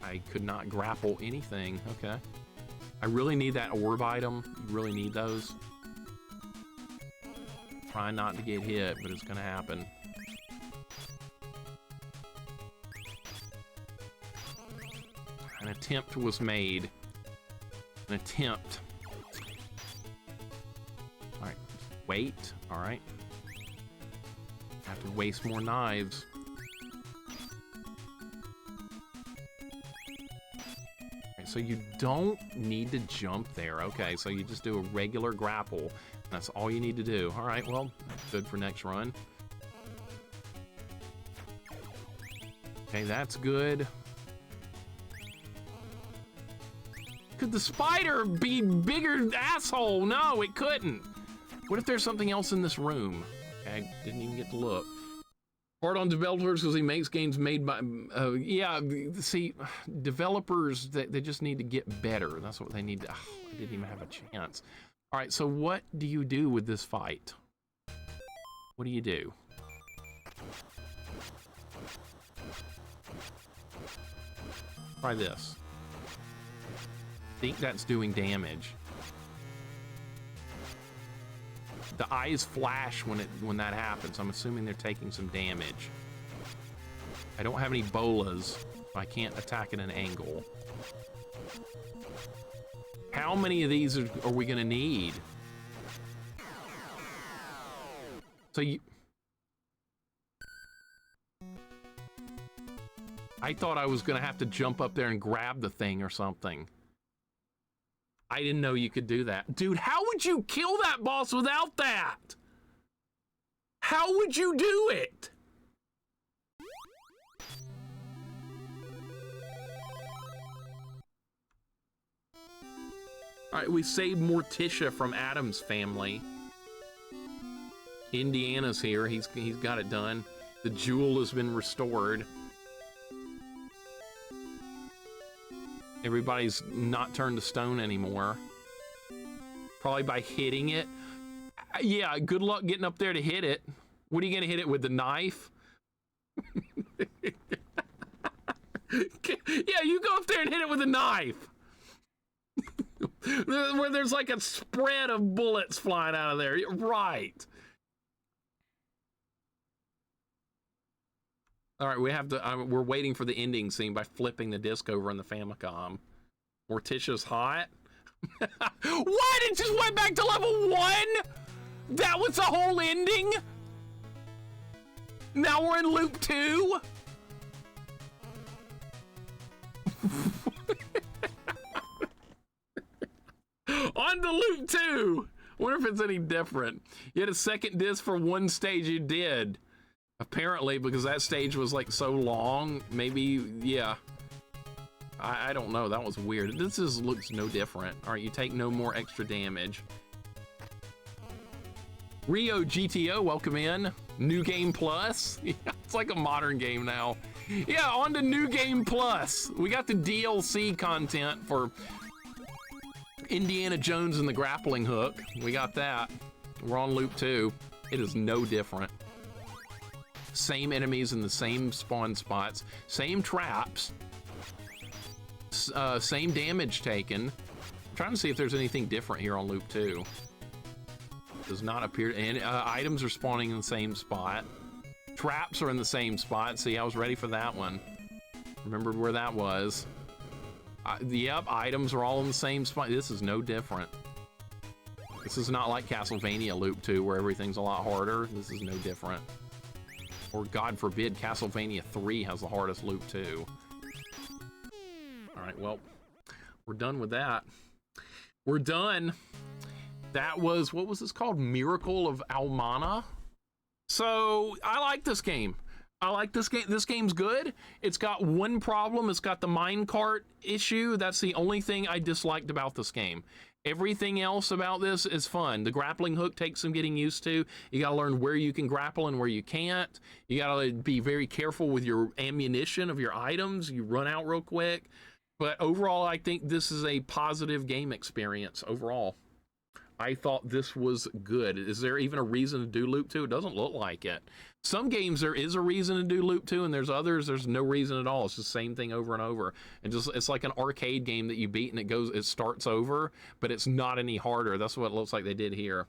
I could not grapple anything. Okay. I really need that orb item. You really need those. Try not to get hit, but it's gonna happen. An attempt was made. An attempt. Alright. Wait. Alright. Have to waste more knives. So you don't need to jump there. Okay, so you just do a regular grapple. That's all you need to do. All right, well, that's good for next run. Okay, that's good. Could the spider be bigger, asshole? No, it couldn't. What if there's something else in this room? Okay, didn't even get to look. Hard on developers because he makes games made by, yeah, see, developers, they just need to get better. That's what they need to, I didn't even have a chance. All right, so what do you do with this fight? What do you do? Try this. I think that's doing damage. The eyes flash when that happens. I'm assuming they're taking some damage. I don't have any bolas, so I can't attack at an angle. How many of these are we gonna need? So I thought I was gonna have to jump up there and grab the thing or something. I didn't know you could do that. Dude, how would you kill that boss without that? How would you do it? All right, we saved Morticia from Adam's family. Indiana's here. He's got it done. The jewel has been restored. Everybody's not turned to stone anymore. Probably by hitting it. Yeah, good luck getting up there to hit it. What are you gonna hit it with, the knife? Yeah, you go up there and hit it with a knife. Where there's like a spread of bullets flying out of there. Right. All right, we have to. We're waiting for the ending scene by flipping the disc over in the Famicom. Morticia's hot. What? It just went back to level 1? That was the whole ending? Now we're in loop 2? On to loop 2. Wonder if it's any different. You had a second disc for one stage. You did. Apparently, because that stage was like so long, maybe, yeah. I don't know, that was weird. This just looks no different. All right, you take no more extra damage. Rio GTO, welcome in. New Game Plus. Yeah, it's like a modern game now. Yeah, on to New Game Plus. We got the DLC content for Indiana Jones and the grappling hook. We got that. We're on loop 2. It is no different. Same enemies in the same spawn spots, same traps, same damage taken. I'm trying to see if there's anything different here on loop 2. Does not appear, and items are spawning in the same spot. Traps are in the same spot. See, I was ready for that one. Remembered where that was. Yep, items are all in the same spot. This is no different. This is not like Castlevania loop 2 where everything's a lot harder. This is no different. Or God forbid, Castlevania 3 has the hardest loop too. All right, well, we're done with that. We're done. That was, what was this called? Miracle of Almana. So I like this game. I like this game. This game's good. It's got one problem. It's got the minecart issue. That's the only thing I disliked about this game. Everything else about this is fun. The grappling hook takes some getting used to. You got to learn where you can grapple and where you can't. You got to be very careful with your ammunition of your items. You run out real quick. But overall, I think this is a positive game experience overall. I thought this was good. Is there even a reason to do loop 2? It doesn't look like it. Some games there is a reason to do loop 2, and there's others there's no reason at all. It's just the same thing over and over. And just it's like an arcade game that you beat and it starts over, but it's not any harder. That's what it looks like they did here.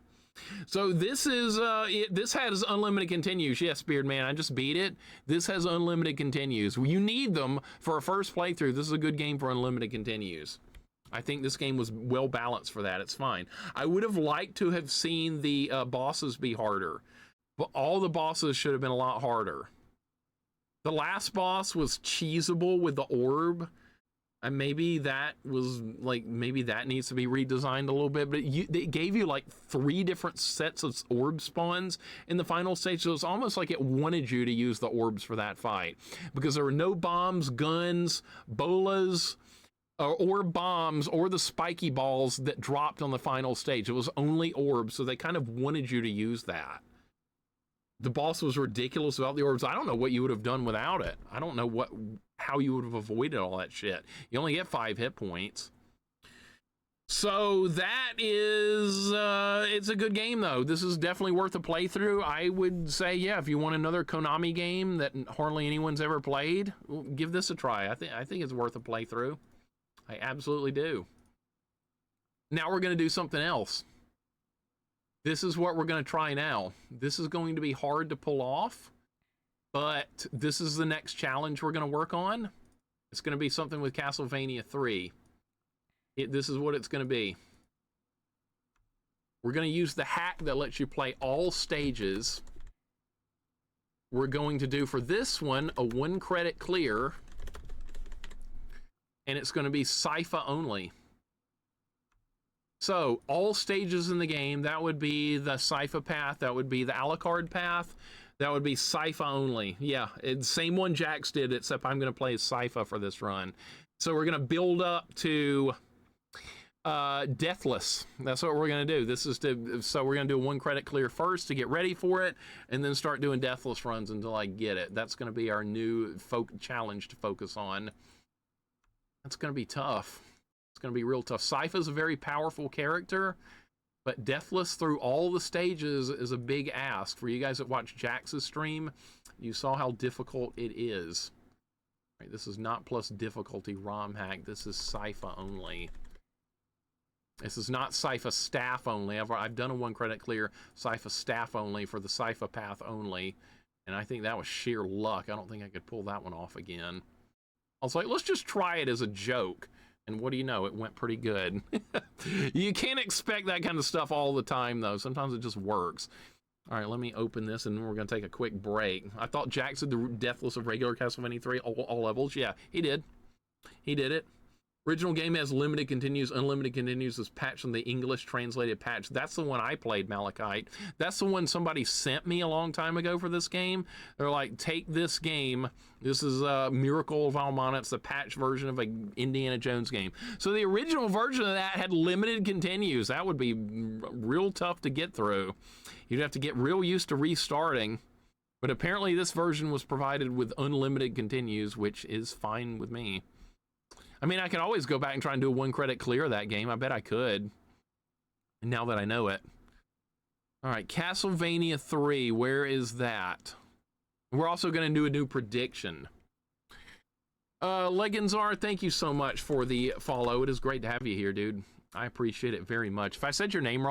So this is this has unlimited continues. Yes, Beardman, I just beat it. This has unlimited continues. You need them for a first playthrough. This is a good game for unlimited continues. I think this game was well balanced for that. It's fine. I would have liked to have seen the bosses be harder, but all the bosses should have been a lot harder. The last boss was cheesable with the orb, and maybe that was like, maybe that needs to be redesigned a little bit, but it gave you like 3 different sets of orb spawns in the final stage, so it's almost like it wanted you to use the orbs for that fight, because there were no bombs, guns, bolas, or bombs, or the spiky balls that dropped on the final stage. It was only orbs, so they kind of wanted you to use that. The boss was ridiculous without the orbs. I don't know what you would have done without it. I don't know how you would have avoided all that shit. You only get 5 hit points. So that is, it's a good game though. This is definitely worth a playthrough. I would say, yeah, if you want another Konami game that hardly anyone's ever played, give this a try. I think it's worth a playthrough. I absolutely do. Now we're going to do something else. This is what we're going to try now. This is going to be hard to pull off, but this is the next challenge we're going to work on. It's going to be something with Castlevania 3. This is what it's going to be. We're going to use the hack that lets you play all stages. We're going to do for this one a 1 credit clear. and it's going to be Sypha only. So all stages in the game, that would be the Sypha path, that would be the Alucard path, that would be Sypha only. Yeah, it's same one Jax did, except I'm going to play as Sypha for this run. So we're going to build up to Deathless. That's what we're going to do. This is so we're going to do a 1 credit clear first to get ready for it, and then start doing Deathless runs until I get it. That's going to be our new challenge to focus on. That's going to be tough. It's going to be real tough. Sypha's a very powerful character, but Deathless through all the stages is a big ask. For you guys that watch Jax's stream, you saw how difficult it is. Right, this is not plus difficulty ROM hack. This is Sypha only. This is not Sypha staff only. I've done a 1 credit clear Sypha staff only for the Sypha path only, and I think that was sheer luck. I don't think I could pull that one off again. I was like, let's just try it as a joke. And what do you know? It went pretty good. You can't expect that kind of stuff all the time, though. Sometimes it just works. All right, let me open this, and then we're going to take a quick break. I thought Jax did the Deathless of regular Castlevania 3, all levels. Yeah, he did. He did it. Original game has limited continues. Unlimited continues is patched on the English translated patch. That's the one I played, Malachite. That's the one somebody sent me a long time ago for this game. They're like, take this game. This is Miracle of Almana. It's the patch version of an Indiana Jones game. So the original version of that had limited continues. That would be real tough to get through. You'd have to get real used to restarting. But apparently this version was provided with unlimited continues, which is fine with me. I mean, I can always go back and try and do a 1 credit clear of that game. I bet I could. Now that I know it. All right, Castlevania 3, where is that? We're also going to do a new prediction. Leganzar, thank you so much for the follow. It is great to have you here, dude. I appreciate it very much. If I said your name wrong,